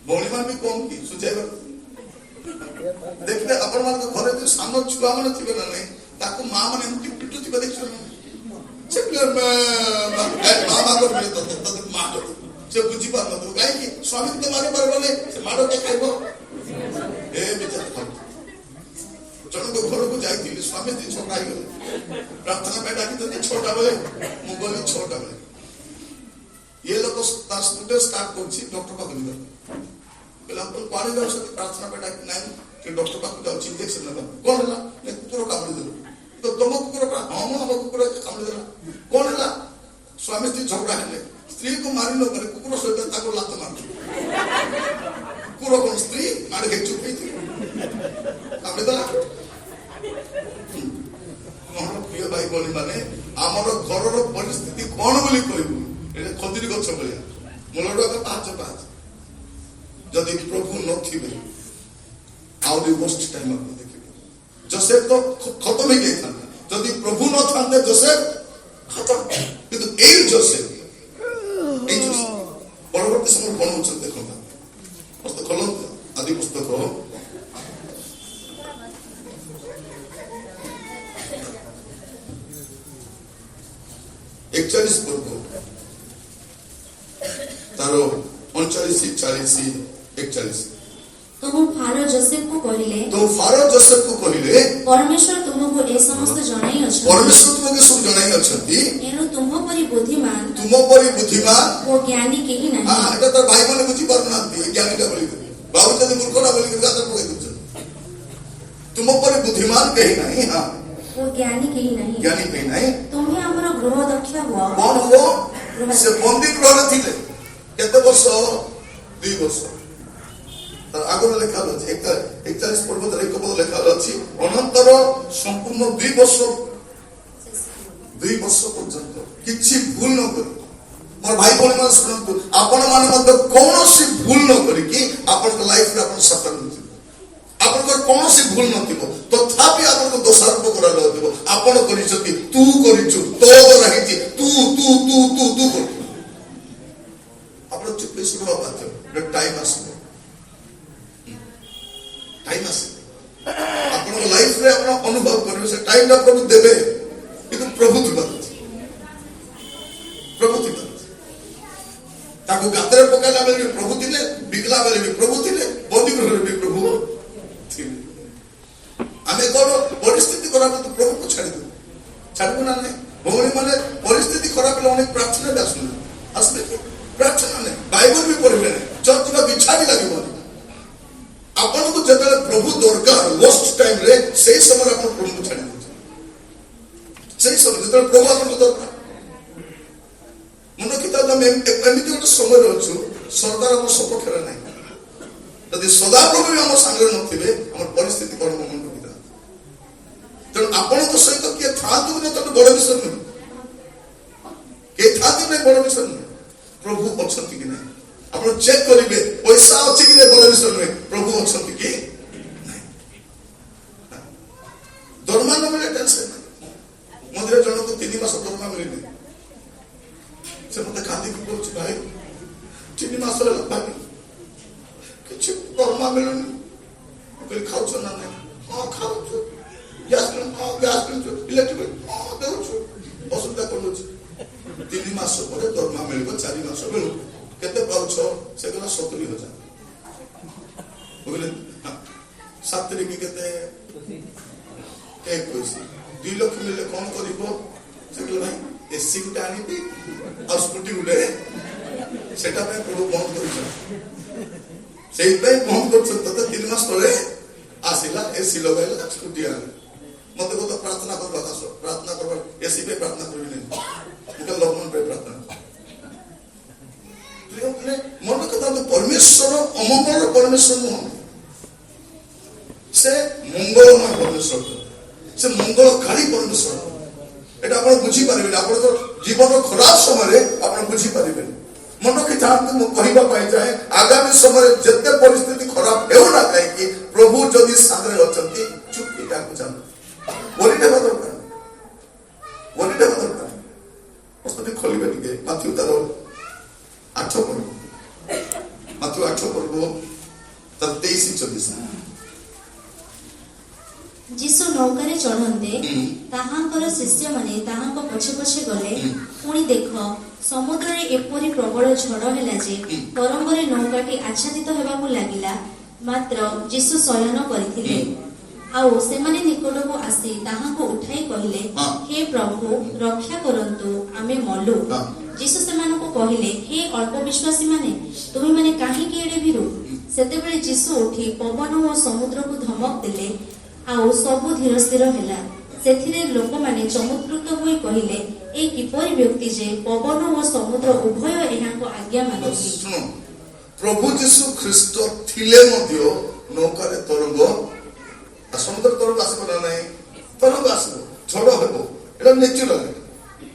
ଭଉଣୀ ମାନେ ବି କମ କି ସୁଝେଇବା। ଦେଖିଲେ ଆପଣ ମାନଙ୍କ ଘରେ ଯୋଉ ସାନ ଛୁଆ ମାନେ ଥିବେ ନା ନାଇଁ, ତାକୁ ମା ମାନେ ଏମିତି ପିଟୁଥିବେ ଦେଖିବେ ନା, ସେ ସେ ବୁଝିପାରୁନଥିବ, କାହିଁକି ସ୍ୱାମୀ ତ ମାରି ପାରିବନି, ସେ ମାଡ଼ କେ ଖାଇବ। ଏ ବିଚାର ଜଣଙ୍କ ଘରକୁ ଯାଇଥିଲି, ସ୍ୱାମୀ ସ୍ତ୍ରୀ ଝଗଡା ହେଇଗଲେ, ପ୍ରାର୍ଥନା ପାଇଁ ଡାକିଛନ୍ତି 6ଟା ବେଳେ, ମୁଁ ଗଲି 6ଟା ବେଳେ। ଇଏ ଲୋକ ତାର ସ୍କୁଟର ଷ୍ଟାର୍ଟ କରୁଛି, ଡକ୍ଟର ପାଖକୁ ଯିବା କହିଲେ ଆପଣ କୁଆଡେ ଯାଉଛନ୍ତି, ପ୍ରାର୍ଥନା ପାଇଁ ଡାକି ନାହିଁ, ଡକ୍ଟର ପାଖକୁ ଯାଉଛି ଇଞ୍ଜେକ୍ସନ ନେବା। କଣ ହେଲା, କୁକୁର କାମୁଡି ଦେଲ, ତ ତମ କୁକୁର, ହଁ ଆମ କୁକୁର କାମୁଡି ଦେଲା। କଣ ହେଲା, ସ୍ୱାମୀ ସ୍ତ୍ରୀ ଝଗଡା ହେଲେ, ସ୍ତ୍ରୀକୁ ମାରି ନ ପାରେ କୁକୁର ସହିତ ତାକୁ ଲାତ ମାରୁ, କୁକୁର କଣ ସ୍ତ୍ରୀ ମାରି ଚୁପ ହେଇଥିବ, କାମୁଡି ଦେଲା। କଣ ପ୍ରିୟ ଭାଇ ଭଉଣୀ ମାନେ, ଆମର ଘରର ପରିସ୍ଥିତି କଣ ବୋଲି କହିବୁ, ଏଇଟା ଖଦିରି ଗଛ ଭଳିଆ, ମୂଳଟା ପାହାଚ। ଯଦି ପ୍ରଭୁ ନଥିବେ वर्स्ट टाइम आप देखिए जोसेफ तो खत्म ही गया था यदि प्रभु न था जोसेफ खत्म किंतु ए जोसेफ परवर्ती समय कौन हो देखो पुस्तक खोलो आदि पुस्तक हो 41 पर्व तारो 39 40 41 तो फारो जोसेफ को कहले परमेश्वर तुमको ए समस्त जणाई अछि परमेश्वर तुमको सब जणाई अछंती एनु तुम परि बुद्धिमान ओ ज्ञानी केही नाही हां एटा तो भाई माने बुझी पारना ज्ञानी का बोली बाबू जदी मूर्खरा बोली के गातर पकई दछ तुम परि बुद्धिमान केही नाही हां ओ ज्ञानी केही नाही तुम्हें हमर गृह दक्ष हुआ कौन हो से बंदी गृह थिले केते वर्ष 2 वर्ष तर आगुन लेखा अछि 41 पर्व तर एक पद लेखा अछि अनंतर संपूर्ण 2 वर्ष पर्यंत किछि भूल न करी मोर भाई बोले मन सुनतु आपण मान मत कोनोसी भूल न करी कि आपण लाइफ रे आपण सफल होती आपण कोनोसी भूल नथिबो तथापि आपण को दोषारोप करा लागथिबो आपण करिसति तू करिछु तो रहिति तू कर आपण चुप सुनवा बात टाइम आसीबो आपण लाइफ रे आपण अनुभव करबे से टाइम ना प्रभु देबे किंतु प्रभु थी ताको गातरे पकाला बेले प्रभु थिले बिगला बेले भी प्रभु थिले बंदी गृह भी प्रभु थिले आमे कोन परिस्थिति खराब तो प्रभु को छाड़बो ना नहीं भगवान माने परिस्थिति खराब ले अनेक प्रार्थना भी आसले प्रार्थना नहीं बाइबल भी पढ़बे नहीं चर्च का बिछा भी लागबो आपण को जतले प्रभु दरकार वर्स्ट टाइम रे सही समय आपण प्रभु को छाड़ी दे सही समय जतले प्रभु आपण को दरकार मन किता हम एमिति गोटे समय रहछु सरदार हम सपक्ष रे नहीं यदि सदा प्रभु हम संग रे नथिबे हमर परिस्थिति कोन मन किता त आपण को सहित के थातु न त बड़ विषय नहीं के थातु नहीं बड़ विषय नहीं प्रभु अछंती कि नहीं आपण चेक करिवे पैसा अछि कि बड़ विषय नहीं प्रभु अछंती कि नहीं दरमा न मिले टेंशन मंदिर जन को 3 मास दरमा मिले से मत खादी को बोल भाई 3 मास रे भाई किछ दरमा मिलुन कोई खाउ छ ना नहीं हां खाउ छ गैस इलेक्ट्रिक हां देउ छ असुविधा कोन छ 3 मास पर दरमा मिलबो 4 मास मिलु केते पाउछ से गला 70000 बोले 7 तारिख केते एक पैसा 2 लाख मिले कौन करिबो से गला भाई एसी गुटा आनिबी और स्कूटी गुटे सेटा पे प्रभु बंद कर सेई पे बंद कर त 3 मास तले आसिला एसी लगाइला स्कूटी आन मते को तो प्रार्थना करबा कासो प्रार्थना करबा एसी पे प्रार्थना करबी नहीं मुके लॉकडाउन पे प्रार्थना मन कथा तो परमेश्वर अमंगल परमेश्वर नुह से मंगलमय परमेश्वर से मंगलकारी परमेश्वर एटा आपण बुझी पारिबे आपण तो जीवन खराब समय रे आपण बुझी पारिबे मन के जानते मु कहिबा पाई जाए आगामी समय जते परिस्थिति खराब हेउ ना काई कि प्रभु जदी सागरे अछंती चुप इटा को जान बोलिते बदरकार पुस्तक खोलिबे टिके माथ्यू तारो 8 पर्व माथ्यू 8 पर्व तर 23-24 जीसु नौकारे चढ़ंदे ताहांकर शिष्य माने ताहांक पछे पछे गले पुणी देख समुद्र रे एपरी प्रबल झड़ हैला जे तरंगरे नौकाटी आच्छादित हेबाकु लागिला मात्र जीसु शयन करिथिले आउ सेमाने निकटको आसी ताहांको उठाई कहिले हे प्रभु रक्षा करंतु आमे मलु जीसु सेमानको कहिले हे अल्प विश्वासी माने तुमे माने काहे के एडे भिरु सेते बेले जीसु उठी पवन ओ समुद्र को धमक देले आउ सबु धीर स्थिर हैला सेथिरे लोक माने चमत्कृत होई कहिले ए किपरि व्यक्ति जे पवन ओ समुद्र उभय एहाको आज्ञा मानथि सुनो प्रभु यीशु ख्रीष्ट थिले मध्य नौकारे तरंग समुद्र तरंग आसबो ना नहीं तरंग आसबो झड़ हेबो एटा नेचुरल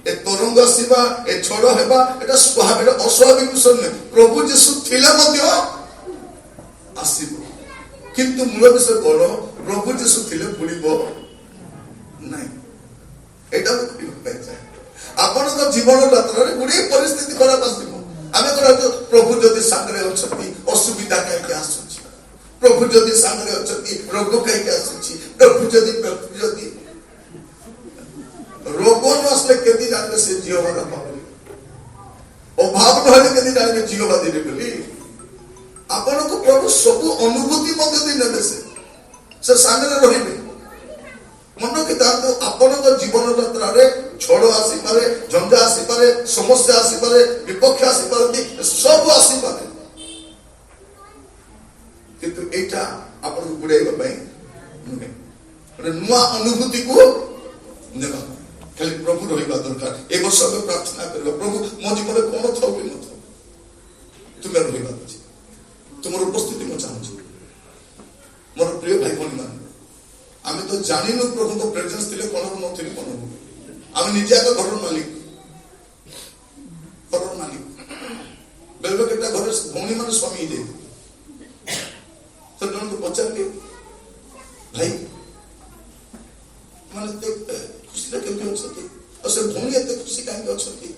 ए तरंग आसीबा ए झड़ हेबा एटा स्वाभाविक अस्वाभाविक विषय नहीं प्रभु यीशु थिले मध्य आसीबो কিন্তু মূল বিষয় কোন প্রভু যিশু ଥିଲେ ବୁଡ଼ିବ ନାହିଁ। ଏଇଟା ମୁଁ କହିବା ପାଇଁ ଚାହେଁ। ଆପଣଙ୍କ ଜୀବନ ଯାତ୍ରାରେ ଗୁଡ଼ିଏ ପରିସ୍ଥିତି ଖରାପ ଆସିବ। ଆମେ କହିବା ପ୍ରଭୁ ଯଦି ସାଙ୍ଗରେ ଅଛନ୍ତି ଅସୁବିଧା କାହିଁକି ଆସୁଛି, ପ୍ରଭୁ ଯଦି ସାଙ୍ଗରେ ଅଛନ୍ତି ରୋଗ କାହିଁକି ଆସୁଛି, ପ୍ରଭୁ ଯଦି ରୋଗ ନ ଆସିଲେ କେମିତି ଜାଣିବେ ସେ ଜିହ୍ବା ପାବନି, ଅଭାବ ନହେଲେ କେମିତି ଜାଣିବେ ଜିହ୍ବା ଦେବେ ବୋଲି। ଆପଣଙ୍କୁ ପ୍ରଭୁ ସବୁ ଅନୁଭୂତି ମଧ୍ୟ ଦେଇ ନେବେ, ସେ ସାଙ୍ଗରେ ରହିବେ। ମନେ ରଖିଥାନ୍ତୁ, ଆପଣଙ୍କ ଜୀବନ ଯାତ୍ରାରେ ଝଡ଼ ଆସିପାରେ, ଝଞ୍ଜା ଆସିପାରେ, ସମସ୍ୟା ଆସିପାରେ, ବିପକ୍ଷ ଆସିପାରନ୍ତି, ସବୁ ଆସିପାରେ, କିନ୍ତୁ ଏଇଟା ଆପଣଙ୍କୁ ବୁଡ଼େଇବା ପାଇଁ ନୁହେଁ, ଗୋଟେ ନୂଆ ଅନୁଭୂତିକୁ ନେବା ପାଇଁ ଖାଲି ପ୍ରଭୁ ରହିବା ଦରକାର। ଏ ବର୍ଷ ଆମେ ପ୍ରାର୍ଥନା କରିବା, ପ୍ରଭୁ ମୋ ଜୀବନରେ କଣ ଥାଉ କି ନଥାଉ ତୁମେ ରହିବା ଅଛି, ତୁମର ଉପସ୍ଥିତି ମୁଁ ଚାହୁଁଛି। ମୋର ପ୍ରିୟ ଭାଇ ଭଉଣୀ ମାନେ, ଆମେ ତ ଜାଣିନୁ ପ୍ରଭୁଙ୍କ ପ୍ରେଜେନ୍ସ ଥିଲେ କଣ ନଥିଲେ କଣ ହବ। ଆମେ ନିଜେ ଆଗ ଘରର ମାଲିକ, ବେଳେବେଳେ କେତେ ଘରେ ଭଉଣୀ ମାନେ ସ୍ୱାମୀ ହେଇଯାଇଥିଲେ, ତ ଜଣକୁ ପଚାରିଲେ ଭାଇ ମାନେ ଏତେ ଖୁସିରେ କେମିତି ଅଛନ୍ତି, ଆଉ ସେ ଭଉଣୀ ଏତେ ଖୁସି କାହିଁକି ଅଛନ୍ତି,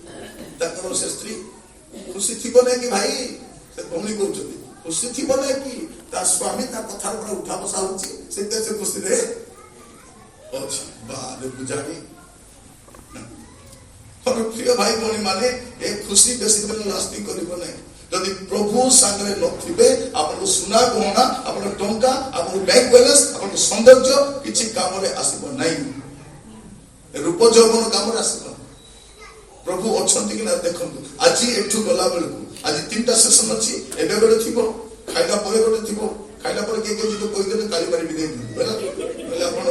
ତାଙ୍କର ସେ ସ୍ତ୍ରୀ ଖୁସି ଥିବ ନାହିଁ କି ଭାଇ, ସେ ଭଉଣୀ କହୁଛନ୍ତି ଖୁସି ଥିବ ନାହିଁ କି ତା ସ୍ୱାମୀ ତା କଥାର ପୁରା ଉଠା ବସା ହଉଛି, ସେଇଟା ସେ ଖୁସିରେ ଅଛି। ବାରେ ବୁଝାଣି ପ୍ରିୟ ଭାଇ ଭଉଣୀ ମାନେ, ଏ ଖୁସି ବେଶୀ ଦିନ ଲାଷ୍ଟିଂ କରିବ ନାହିଁ। ଯଦି ପ୍ରଭୁ ସାଙ୍ଗରେ ନଥିବେ ଆପଣଙ୍କ ସୁନା ଗହଣା, ଆପଣଙ୍କ ଟଙ୍କା, ଆପଣଙ୍କ ବ୍ୟାଙ୍କ ବାଲାନ୍ସ, ଆପଣଙ୍କ ସୌନ୍ଦର୍ଯ୍ୟ କିଛି କାମରେ ଆସିବ ନାହିଁ, ରୂପ ଯୌବନ କାମରେ ଆସିବ। ପ୍ରଭୁ ଅଛନ୍ତି କି ନା ଦେଖନ୍ତୁ। ଆଜି ଏଠୁ ଗଲା ବେଳକୁ ଆଜି 3ଟା ସେସନ ଅଛି, ଏବେ ଗୋଟେ ଥିବ, ଖାଇଲା ପରେ ଗୋଟେ ଥିବ, ଖାଇଲା ପରେ କିଏ କିଏ ଯଦି କହିଦେଲେ କାଲି ପାରି ବିଦାୟ ଦିଅନ୍ତୁ ବୋଲେ ଆପଣ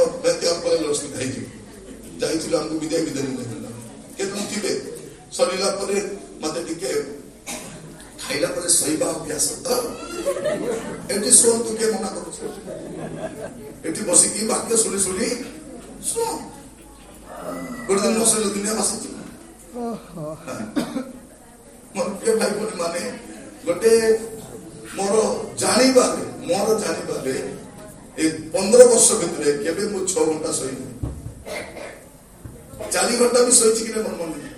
ପଳେଇଲେ ଅସୁବିଧା ହେଇଯିବ। ଯାଇଥିଲୁ ଆମକୁ ବିଦାୟ ନେଇଗଲା, କେତେ ଥିବେ ସରିଲା ପରେ ମତେ ଟିକେ ଖାଇଲା ପରେ ଶୋଇବା ଅଭ୍ୟାସ ତ ଏଠି ଶୁଣନ୍ତୁ, କିଏ ମନା କରୁଛ, ଏଠି ବସିକି ବାକ୍ୟ ଶୁଣି ଶୁଣି ଶୁଣ, ଗୋଟେ ଦିନ ବସିଲେ ଦୁନିଆ ଭାସିଯିବ। ମୋର ପ୍ରିୟ ଭାଇ ଭଉଣୀ ମାନେ, ଗୋଟେ ମୋର ଜାଣିବାରେ ଏ 15 ବର୍ଷ ଭିତରେ କେବେ ମୁଁ 6 ଘଣ୍ଟା ଶୋଇନି, 4 ଘଣ୍ଟା ବି ଶୋଇଛି କି ନା ମୋର ମନେ ନାହିଁ,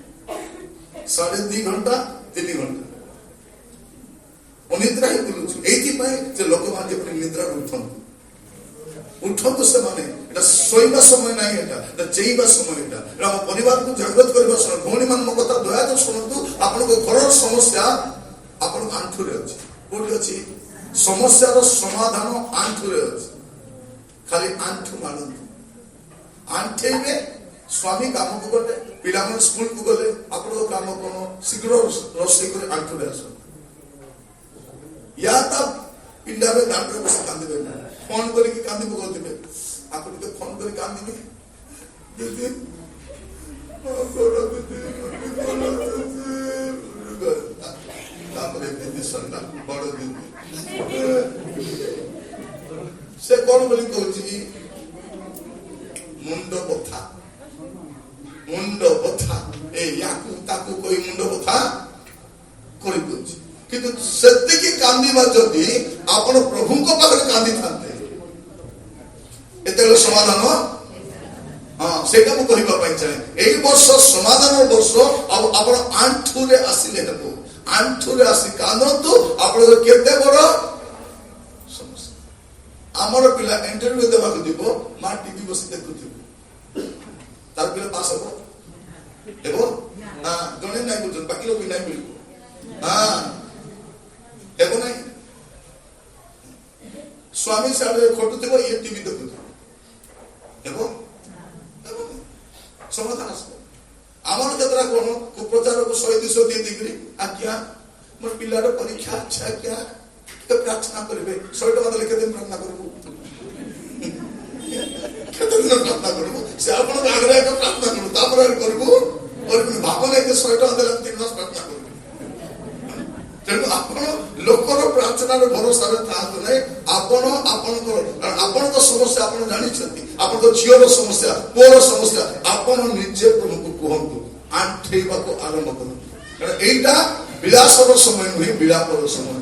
2.5 ଘଣ୍ଟା 3 ଘଣ୍ଟା ଅନିଦ୍ରା ହିଁ ବୁଲୁଛୁ। ଏଇଥିପାଇଁ ଯେ ଲୋକମାନେ ଯେପରି ନିଦ୍ରାରୁ ଉଠନ୍ତୁ ସେମାନେ, ଏଟା ଶୋଇବା ସମୟ ନାହିଁ, ଏଟା ଚେଇଁବା ସମୟ, ଏଟା ଆମ ପରିବାରକୁ ଜାଗ୍ରତ କରିବା ସମୟ। ଭଉଣୀ ମାନେ ମୋ କଥା ଦୟାକରି ଶୁଣନ୍ତୁ, ଆପଣଙ୍କ ଘରର ସମସ୍ୟା ଆପଣଙ୍କ ଆଣ୍ଠୁରେ ଅଛି। କୋଉଠି ଅଛି? ସମସ୍ୟାର ସମାଧାନ ଆଣ୍ଠୁରେ ଅଛି। ଖାଲି ଆଣ୍ଠୁ ମାରନ୍ତୁ, ଆଣ୍ଠେଇବେ। ସ୍ୱାମୀ କାମକୁ ଗଲେ, ପିଲାମାନେ ସ୍କୁଲକୁ ଗଲେ, ଆପଣଙ୍କ କାମ କଣ? ଶୀଘ୍ର ରୋଷେଇ କରି ଆଣ୍ଠୁରେ ଆସନ୍ତୁ। ୟା ତା ପିଣ୍ଡାରେ ଦାଣ୍ଡରେ ବସି କାନ୍ଦିବେ, ଫୋନ କରିକି କାନ୍ଦି ପକାଉଥିବେ, ଆପଣ ଟିକେ ଫୋନ କରି କାନ୍ଦିବେ, ଦିଦି ତାପରେ ଦିଦି ସରିଲା, ବଡ ଦିଦି ସେ କଣ ବୋଲି କହୁଛି, ମୁଣ୍ଡ ବଥା, ୟାକୁ ତାକୁ କହି ମୁଣ୍ଡ ବଥା କରିଦଉଛି। କିନ୍ତୁ ସେତିକି କାନ୍ଦିବା ଯଦି ଆପଣ ପ୍ରଭୁଙ୍କ ପାଖରେ କାନ୍ଦିଥାନ୍ତେ, ଏତେବେଳେ ସମାଧାନ, ସେଇଟା ମୁଁ କହିବା ପାଇଁ ଚାହେଁ। ଏଇ ବର୍ଷ ସମାଧାନର ବର୍ଷ, ଆଉ ଆପଣ ଆଣ୍ଠୁରେ ଆସିଲେ ହେବ, ଆଣ୍ଠୁରେ ଆସି କାନ୍ଦନ୍ତୁ। ଆପଣଙ୍କର କେତେ ବଡ ସମସ୍ୟା। ଆମର ପିଲା ଇଣ୍ଟରଭ୍ୟୁ ଦେବାକୁ ଯିବ, ମା ଟିଭି ବସି ଦେଖୁଥିବ, ତାର ପିଲା ପାସ୍ ହବ ନା ଜଣେ ନାଇଁ ବୁଝୁଛନ୍ତି, ବାକି ଲୋକ ନାଇଁ ମିଳିବ, ହେବ ନାହିଁ। ସ୍ୱାମୀ ସାଡେ ଖଟୁଥିବ, ଇଏ ଟିଭି ଦେଖୁଥିବ, ହେବ ସମାଧାନ ଆସିବ। ଆମର ଯାତ୍ରା କଣ? କୁପ୍ରଚାରକୁ 100-200 ଦେଇକରି ଆଜ୍ଞା ମୋର ପିଲାର ପରୀକ୍ଷା ଅଛି, ଆଜ୍ଞା ପ୍ରାର୍ଥନା କରିବେ। 100 ଟଙ୍କା ଦେଲେ କେତେ ଦିନ ପ୍ରାର୍ଥନା କରିବୁ? କେତେ ଦିନ ପ୍ରାର୍ଥନା କରିବୁ? ସେ ଆପଣଙ୍କ ଆଗରେ ଏକ ପ୍ରାର୍ଥନା କରିବୁ, ତାପରେ କରିବୁ। ଭାବ ନାହିଁ ଯେ 100 ଟଙ୍କା ଦେଲେ 3 ମାସ ପ୍ରାର୍ଥନା କରିବୁ। ତେଣୁ ଆପଣ ଲୋକର ପ୍ରାର୍ଥନାର ଭରସାରେ ଥାଆନ୍ତୁ ନାହିଁ। ଆପଣଙ୍କ ସମସ୍ୟା ଆପଣ ଜାଣିଛନ୍ତି, ଆପଣଙ୍କ ଝିଅର ସମସ୍ୟା, ପୁଅର ସମସ୍ୟା, ଆପଣ ନିଜେ ପ୍ରଭୁଙ୍କୁ କୁହନ୍ତୁ, ଆଣ୍ଠେଇବାକୁ ଆରମ୍ଭ କରନ୍ତୁ। କାରଣ ଏଇଟା ବିଳାସର ସମୟ ନୁହେଁ, ବିଳାପର ସମୟ।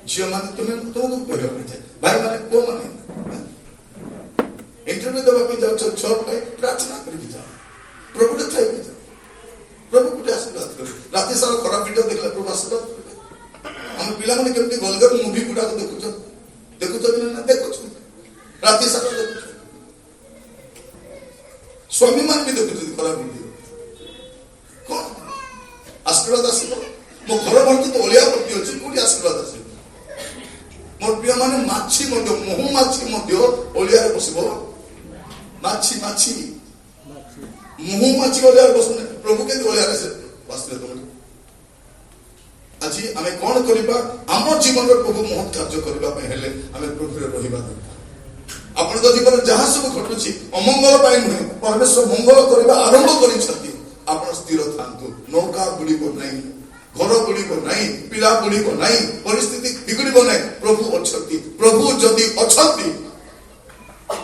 झील मैंने तुम्हें तुमको कहवा भाई मैंने को मैंने इंटरव्यू देवा जाओ जॉब पे प्रार्थना करके जाओ प्रभु ने थाई जाओ प्रभु को आशीर्वाद करो रात सारा खराब वीडियो देखला प्रभु आशीर्वाद करो हम पिला माने केमती गलगर मूवी गुडा को देखुछ ना देखुछ रात सारा देखुछ स्वामी मान भी देखुछ खराब वीडियो कौन आशीर्वाद आसीबो मो घर भर्ती तो ओलिया भर्ती अछि कोडी आशीर्वाद आसीबो मोर प्रिय माने माछी मध्य मोह माछी मध्य ओलिया रे बसिबो माछी मुहु माछी ओलिया रे बसने प्रभु के ओलिया रे से बसले तुम আজি আমি কোন করিবা আমার জীবনের প্রভু মহৎ কার্য করিবা পে হেলে আমি প্রভুরে রহিবা দরকার আপনার জীবনে যাহা সব ঘটুছি অমঙ্গল পাই নহে পরমেশ্বর মঙ্গল করিবা আরম্ভ করিছতি আপনার স্থির থাকতু নৌকা বুড়িব নাই ঘর বুড়িব নাই পিলা বুড়িব নাই পরিস্থিতি বিগড়িব নাই প্রভু অছতি প্রভু যদি অছতি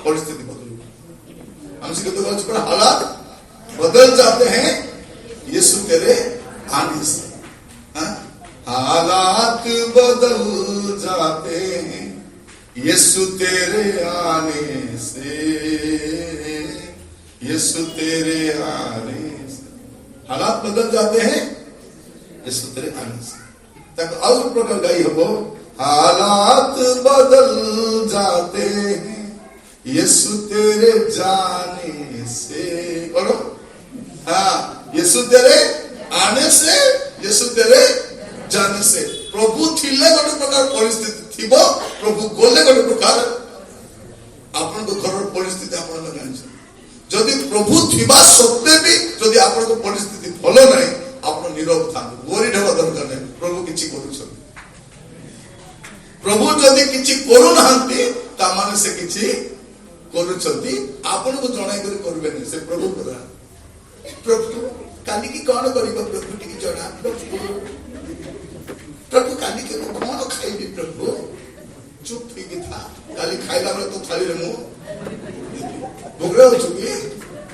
परिस्थिति बदल हमसे कहते हैं पर हालात बदल जाते हैं यीशु तेरे आने से हालात बदल जाते हैं यीशु तेरे आने से यीशु तेरे आने से हालात बदल जाते हैं यीशु तेरे आने से तक और प्रकार गाई हो हालात बदल जाते हैं यीशु तेरे जाने से करो हाँ यीशु तेरे आने से यीशु तेरे जाने से प्रभु थिले गोटे प्रकार परिस्थिति थिबो प्रभु गोले गोटे प्रकार आपन को घर परिस्थिति आपन लगान जदि प्रभु थिबा सत्ते भी जदि आपन को परिस्थिति भलो नाही आपन नीरव था गोरी ढवा दरकार नाही प्रभु किछि करू छ प्रभु जदि किछि करू नाहंती ता माने से किछि करूछंती आपन को जणाई करी करबे नै से प्रभु करा प्रभु काली की कौन करिबो प्रभु टिकी जणा प्रभु काली के कौन खाइबी प्रभु चुप थी था काली खाइला बेले तो थाली रे मु भोगरे होछुकी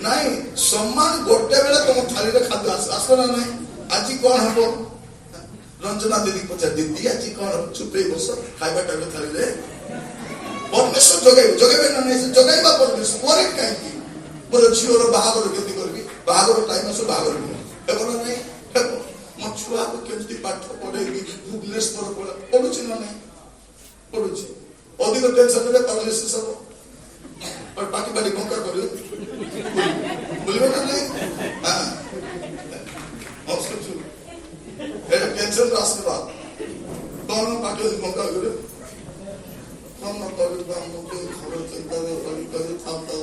नाही सम्मान गोटे बेले तुम थाली रे खाद्य आसला नाही आजी कौन हबो रंजना दीदी पचा दीदी आजी कौन चुपे बस खाइबा टाइम थाली रे परमेश्वर जगेबे ना नहीं जगेबा परमेश्वर कोरे काई की बोलो झियोर बाहागर केति करबी बाहागर टाइम आसो बाहागर हेबो नहीं हेबो मो छुआ को केति पाठ पढेबी भुवनेश्वर पढुछि ना नहीं पढुछि अधिक टेंशन रे पैरालिसिस हो और बाकी बाकी बंका करियो बोलिबो ना नहीं हां औसो छु ए टेंशन रास्ते बात दोनों बाकी बंका करियो हम करू हम को खबर चिंता करी थाता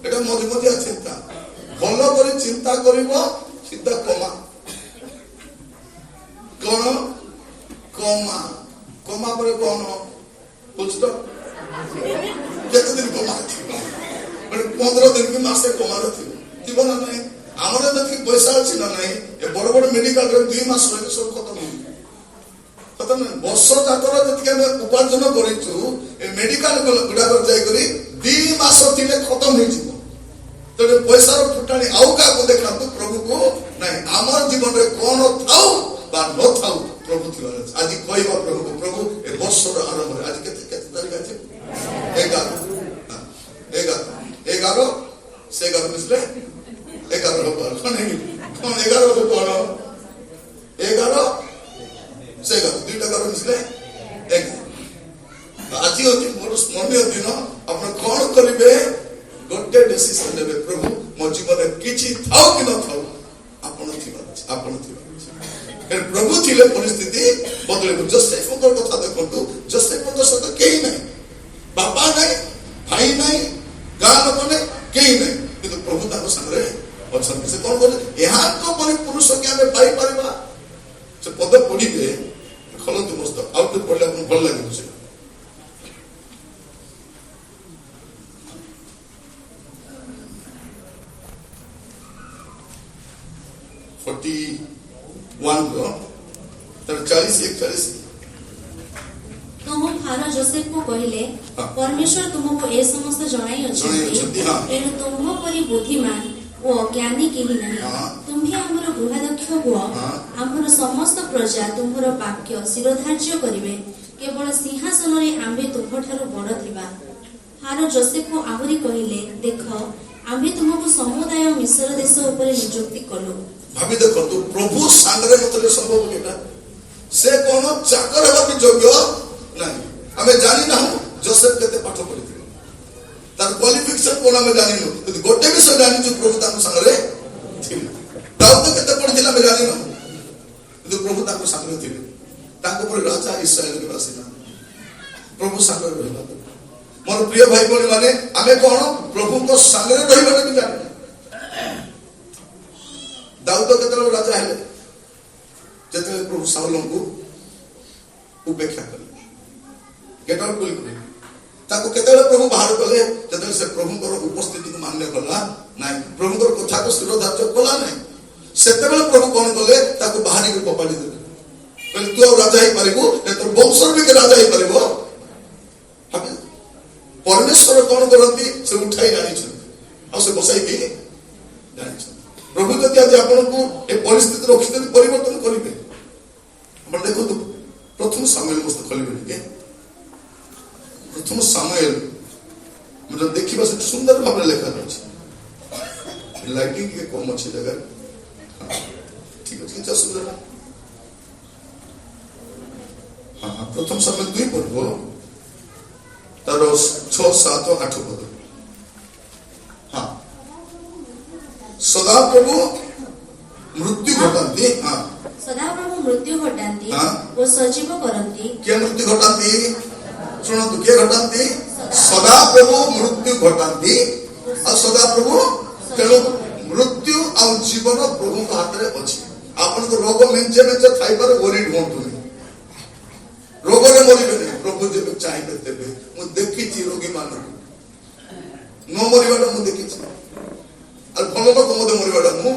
এটা মধ্যে মধ্যে চিন্তা ভালো করে চিন্তা করিব চিন্তা কমা কোন কমা কমা পরে কোন বুঝতো কেতে দিন কমা মানে 15 দিন কি মাসে কমা রথিব জীবন নাই আমাদের দেখি পয়সা আছে না নাই এ বড় বড় মেডিকেল রে 2 মাস হইলে সব খতম হই खत्म वर्ष जाकर जति हम उपार्जन करिछु ए मेडिकल गुडा कर जाय करी 2 मास थिले खत्म होई जिवो तो पैसा रो फुटाणी आउ का को देखा तो प्रभु को नहीं हमर जीवन रे कोन थाउ बा न थाउ प्रभु थिवा आज कहबा प्रभु को प्रभु ए वर्ष रो आरंभ आज केते तारीख আছে 11 से 11 मिसले 11 हो कोन 11 हो कोन 11 से दुईटा कर मिसले एक आज होती मोर स्मरणीय दिन अपन कौन करिवे गोटे डिसीजन लेबे प्रभु मो जीवन किछि थाउ कि न थाउ अपन थिबा फिर प्रभु थिले परिस्थिति बदलेबो जोसेफ को कथा देखंतु जोसेफ को सत केही नहीं बापा नहीं भाई नहीं गां लोक नहीं केही नहीं किंतु प्रभु ताको संगे अछन से कोन बोले यहां को परि पुरुष के हमें पाई परबा से पद पढ़िबे खलंतु मस्त आउट पढ़ले अपन भल लागे से 41 रो तर 40 तो हम फारा जोसेफ को कहले परमेश्वर तुमको ए समस्त जणाई अछि एनु तुम परि बुद्धिमान ଓ ଜ୍ଞାନୀ କେହି ନାହିଁ। ହଁ। ତୁମ୍ଭେ ଆମର ଗୃହାଧ୍ୟକ୍ଷ ହୁଅ। ହଁ। ଆମର ସମସ୍ତ ପ୍ରଜା ତୁମ୍ଭର ବାକ୍ୟ ଶିରୋଧାର୍ଯ୍ୟ କରିବେ। କେବଳ ସିଂହାସନରେ ଆମ୍ଭେ ତୁମ୍ଭଠାରୁ ବଡ଼ ଥିବା। ଫାରୋ ଯୋସେଫକୁ ଆହୁରି କହିଲେ, ଦେଖ, ଆମ୍ଭେ ତୁମକୁ ସମୁଦାୟ ମିଶ୍ର ଦେଶ ଉପରେ ନିଯୁକ୍ତି କଲୁ। ଭାବି ଦେଖନ୍ତୁ ପ୍ରଭୁ ସାଙ୍ଗରେ ନଥିଲେ ସମ୍ଭବ କେଟା ସେ କଣ ଚାକର ହେବାକୁ ଯୋଗ୍ୟ ନାହିଁ। ଆମେ ଜାଣିନାହୁଁ ଯୋସେଫ କେତେ ପାଠ ପଢିଥିଲେ, ତାର କ୍ୱାଲିଫିକେସନ କଣ ଆମେ ଜାଣିନୁ, କିନ୍ତୁ ଗୋଟେ ବିଷୟ ଜାଣିଛୁ ପ୍ରଭୁ ତାଙ୍କ ସାଙ୍ଗରେ ଥିଲେ। ଦାଉଦ କେତେ ପଢିଥିଲା ଆମେ ଜାଣିନାହୁଁ, କିନ୍ତୁ ପ୍ରଭୁ ତାଙ୍କ ସାଙ୍ଗରେ ଥିଲେ। ତାଙ୍କ ପରେ ରାଜା ଇସ୍ରାଏଲକୁ ଆସିଲା, ପ୍ରଭୁ ସାଙ୍ଗରେ ରହିଲା। ମୋର ପ୍ରିୟ ଭାଇ ଭଉଣୀ ମାନେ ଆମେ କଣ ପ୍ରଭୁଙ୍କ ସାଙ୍ଗରେ ରହିବାଟା ବି ଜାଣିନେ। ଦାଉଦ କେତେବେଳେ ରାଜା ହେଲେ, ଯେତେବେଳେ ପ୍ରଭୁ ସାଉଲଙ୍କୁ ଉପେକ୍ଷା କଲେ, ଗେଟ୍ ଆଉଟ୍ କଲେ। ତାକୁ କେତେବେଳେ ପ୍ରଭୁ ବାହାର କଲେ, ଯେତେବେଳେ ସେ ପ୍ରଭୁଙ୍କର ଉପସ୍ଥିତିକୁ ମାନ୍ୟ କଲା ନାହିଁ, ପ୍ରଭୁଙ୍କର କଥାକୁ ଶିରୋଧାର୍ଯ୍ୟ କଲା ନାହିଁ। ସେତେବେଳେ ପ୍ରଭୁ କଣ କଲେ, ତାକୁ ବାହାରିକି ଫୋପାଡ଼ି ଦେଲେ। କହିଲେ ତୁ ଆଉ ରାଜା ହେଇପାରିବୁ, ତୋର ବଂଶର ବି ରାଜା ହେଇପାରିବ। ପରମେଶ୍ୱର କଣ କରନ୍ତି, ସେ ଉଠାଇ ଜାଣିଛନ୍ତି ଆଉ ସେ ବସାଇକି ଜାଣିଛନ୍ତି। ପ୍ରଭୁ ଯଦି ଆଜି ଆପଣଙ୍କୁ ଏ ପରିସ୍ଥିତି ରଖିଛନ୍ତି, ପରିବର୍ତ୍ତନ କରିବେ। ଆପଣ ଦେଖନ୍ତୁ ପ୍ରଥମ ସାମୁଏଲ ପୁସ୍ତକ ଖୋଲିବେ ଟିକେ। ପ୍ରଥମ ସାମୁଏଲ ଦେଖିବା ସେଠି ସୁନ୍ଦର ଭାବରେ ଲେଖା ଅଛି। ଲାଇଟିଂ ଟିକେ କମ ଅଛି ଜାଗାରେ, ଠିକ ଅଛି, କିଛି ଅସୁବିଧା ନାହିଁ। ପ୍ରଥମ ସାମୁଏଲ 2 ପର୍ବ ତାର 6, 7, 8 ପଦ। ସଦାପ୍ରଭୁ ମୃତ୍ୟୁ ଘଟାନ୍ତି। ସଦାପ୍ରଭୁ ମୃତ୍ୟୁ ଘଟାନ୍ତି ହଁ। ଓ ସଜୀବ କରନ୍ତି। କିଏ ମୃତ୍ୟୁ ଘଟାନ୍ତି? ଶୁଣନ୍ତୁ, କିଏ ଘଟାନ୍ତି? ସଦାପ୍ରଭୁ ମୃତ୍ୟୁ ଘଟାନ୍ତି ଆଉ ସଦାପ୍ରଭୁ। ତେଣୁ ମୃତ୍ୟୁ ଆଉ ଜୀବନ ପ୍ରଭୁଙ୍କ ହାତରେ ଅଛି। ଆପଣଙ୍କ ରୋଗ ମେଞ୍ଚେ ମେଞ୍ଚେ ଥାଇପାରେ, ଓରିଡ୍ ହୁଅନ୍ତୁନି, ରୋଗରେ ମରିବେନି। ପ୍ରଭୁ ଯେବେ ଚାହିଁବେ ତେବେ। ମୁଁ ଦେଖିଛି ରୋଗୀ ମାନଙ୍କୁ ନ ମରିବାଟା ମୁଁ ଦେଖିଛି, ଆଉ ଭଲ ଲୋକ ମଧ୍ୟ ମରିବାଟା ମୁଁ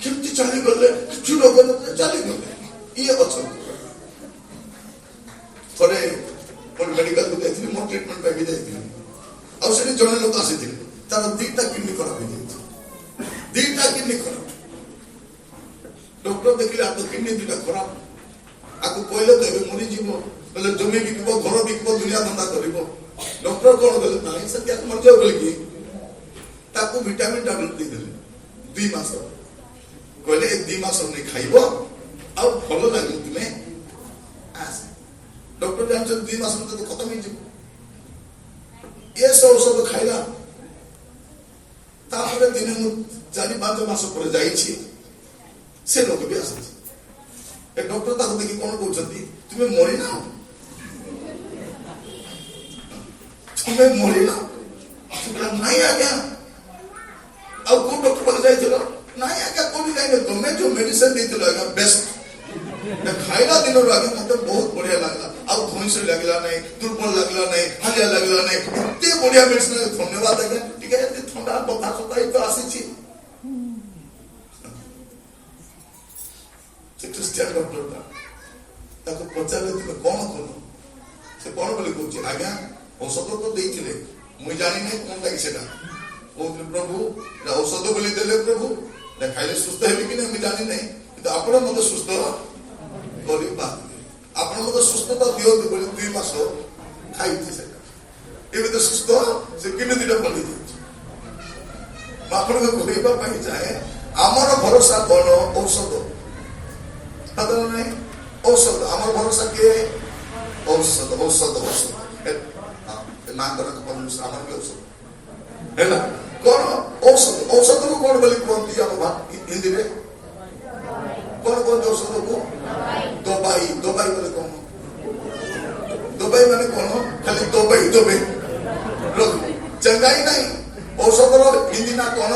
କେମିତି ଚାଲିଗଲେ, କିଛି ରୋଗ ନଥିଲେ ଚାଲିଗଲେ, ଇଏ ଅଛନ୍ତି। ଥରେ ମେଡିକାଲକୁ ଯାଇଥିଲି, ମୋ ଟ୍ରିଟମେଣ୍ଟ ପାଇଁ ବି ଯାଇଥିଲି, ଆଉ ସେଠି ଜଣେ ଲୋକ ଆସିଥିଲେ, ତାର 2ଟା କିଡନୀ ଖରାପ ହେଇଯାଇଛି। 2ଟା କିଡନୀ ଖରାପ। ଡକ୍ଟର ଦେଖିଲେ ଆଗ କିଡନୀ 2ଟା ଖରାପ, ଆକୁ କହିଲେ ତ ଏବେ ମରିଯିବ, କହିଲେ ଜମି ବିକିବ, ଘର ବିକିବ, ଦୁନିଆ ଧନ୍ଦା କରିବ। ଡକ୍ଟର କଣ କଲେ, ନାହିଁ ସେଠି ଆକୁ ମରିଯାଉ ବୋଲିକି ତାକୁ ଭିଟାମିନ ଟାବଲେଟ ଦେଇଦେଲେ 2 ମାସ। କହିଲେ ଏ 2 ମାସ ନେଇ ଖାଇବ, ଆଉ ଭଲ ଲାଗିବ ତୁମେ ଆସ। ଡକ୍ଟର ଜାଣିଛନ୍ତି 2 ମାସ ଭିତରେ ଖତମ ହେଇଯିବ। ଏ ସବୁ ଔଷଧ ଖାଇଲା। ତାପରେ ଦିନେ ମୁଁ 4-5 ମାସ ପରେ ଯାଇଛି, ସେ ଲୋକ ବି ଆସିଛି। ଏ ଡକ୍ଟର ତାକୁ ଦେଖି କଣ କହୁଛନ୍ତି, ତୁମେ ମରିନା, ତୁମେ ମରିନା? ନାଇଁ ଆଜ୍ଞା। ଆଉ କୋଉ ଡକ୍ଟର ପାଖେ ଯାଇଥିଲ? ନାଇଁ ଆଜ୍ଞା କୋଉଠି ଯାଇନି, ତମେ ଯୋଉ ମେଡିସିନ ଦେଇଥିଲ ଆଜ୍ଞା ବେଷ୍ଟ, ଖାଇଲା ଦିନରୁ ଆଜ୍ଞା ମତେ ବହୁତ ବଢିଆ ଲାଗିଲା, ଆଉ ଧଇଁସଇ ଲାଗିଲା ନାହିଁ, ଦୁର୍ବଳ ଲାଗିଲା ନାହିଁ, ହାଲିଆ ଲାଗିଲା ନାହିଁ, ଏତେ ବଢିଆ ମେଡିସିନ। ଧନ୍ୟବାଦ ଆଜ୍ଞା, ଟିକେ ଏମିତି ଥଣ୍ଡା କଥା ସତା ତ ଆସିଛି। ସେ ଖ୍ରୀଷ୍ଟିଆନ ଡକ୍ଟରଟା, ତାକୁ ପଚାରିଲେ ତୁମେ କଣ କଲ? ସେ କଣ ବୋଲି କହୁଛି, ଆଜ୍ଞା ଔଷଧ ତ ଦେଇଥିଲେ, ମୁଁ ଜାଣିନି କଣ ଲାଗି ସେଟା। କହୁଥିଲି ପ୍ରଭୁ ଔଷଧ ବୋଲି ଦେଲେ, ପ୍ରଭୁ ଖାଇଲେ ସୁସ୍ଥ ହେବି କି ନାହିଁ ମୁଁ ଜାଣିନାହିଁ, କିନ୍ତୁ ଆପଣ ମତେ ସୁସ୍ଥ କରିବା, ଆପଣ ମତେ ସୁସ୍ଥତା ଦିଅନ୍ତୁ ବୋଲି 2 ମାସ ଖାଇଛି ସେଟା। ଏବେ ତ ସୁସ୍ଥ, ସେ କିଡନୀ 2ଟା ଭଲ ହେଇଯାଉଛି। ମୁଁ ଆପଣଙ୍କୁ କହିବା ପାଇଁ ଚାହେଁ, ଆମର ଭରସା କଣ? ଔଷଧ ନାହିଁ, ଔଷଧ। ଆମର ଭରସା କିଏ? ଔଷଧ, ଔଷଧ, ଔଷଧ। ମାଙ୍କର ଆମର ବି ଔଷଧ ହେଲା। କଣ ଔଷଧ? ଔଷଧକୁ କଣ ବୋଲି କୁହନ୍ତି ଆମ ହିନ୍ଦୀରେ? କଣ କୁହନ୍ତି ଔଷଧକୁ? ଦବାଇ। ଦବାଇ ମାନେ କଣ? ଦବାଇ ମାନେ କଣ? ଖାଲି ଦବାଇ ଦବାଇ ଚଙ୍ଗାଇ ନାହିଁ। ଔଷଧର ହିନ୍ଦୀ ନା କଣ?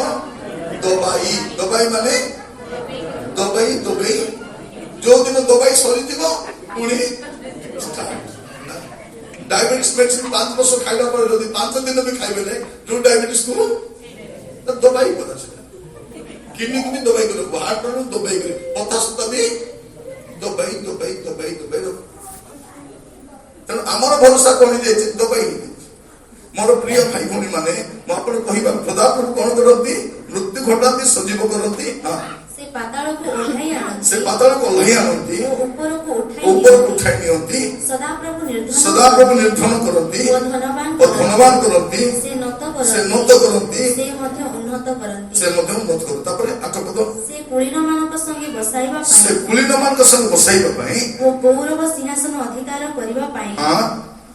ଦବାଇ। ଦବାଇ ମାନେ ଦବାଇ ଦବାଇ। ଯୋଉଦିନ ଦବାଇ ସରିଯିବ ପୁଣି डायबिटीज मेडिसिन 5 वर्ष खाइला पर यदि 5 दिन भी खाइबे नहीं, जो डायबिटीज को तो दवाई पता चले, किडनी को भी दवाई करो, हार्ट को दवाई करो, पता सुता भी दवाई दवाई दवाई दवाई। तेणु आमर भरोसा कौन जाए? दवाई। मोर प्रिय भाई भौणी माने, मैं आपको कहवा, सदाप्रभु कौन करती? मृत्यु ଘଟାନ୍ତି ସଜୀବ କରନ୍ତି ସେ ପାତାଳକୁ ଓହ୍ଲାଇ ଆଣନ୍ତି ସେ ପାତାଳକୁ ଓହ୍ଲାଇ ଆଣନ୍ତି ଓ ଉପରକୁ ଉପରକୁ ଉଠାଇ ନିଅନ୍ତି ସଦାପ୍ରଭୁ ସଦାପ୍ରଭୁ ନିର୍ଦ୍ଧନ କରନ୍ତି ଓ ଧନବାନ ଓ ଧନବାନ କରନ୍ତି ସେ ନତ ସେ କରନ୍ତି ନତ କରନ୍ତି ସେ ମଧ୍ୟ ଉନ୍ନତ କରନ୍ତି ସେ ମଧ୍ୟ ଉନ୍ନତ କରନ୍ତି। ତାପରେ 8 ପଦ ସେ କୁଳୀନମାନଙ୍କ ସଙ୍ଗେ ବସାଇବା ସେ ପାଇଁ କୁଳୀନମାନଙ୍କ ସହ ବସାଇବା ପାଇଁ ଓ ଗୌରବ ସିଂହାସନ ଅଧିକାର କରିବା ପାଇଁ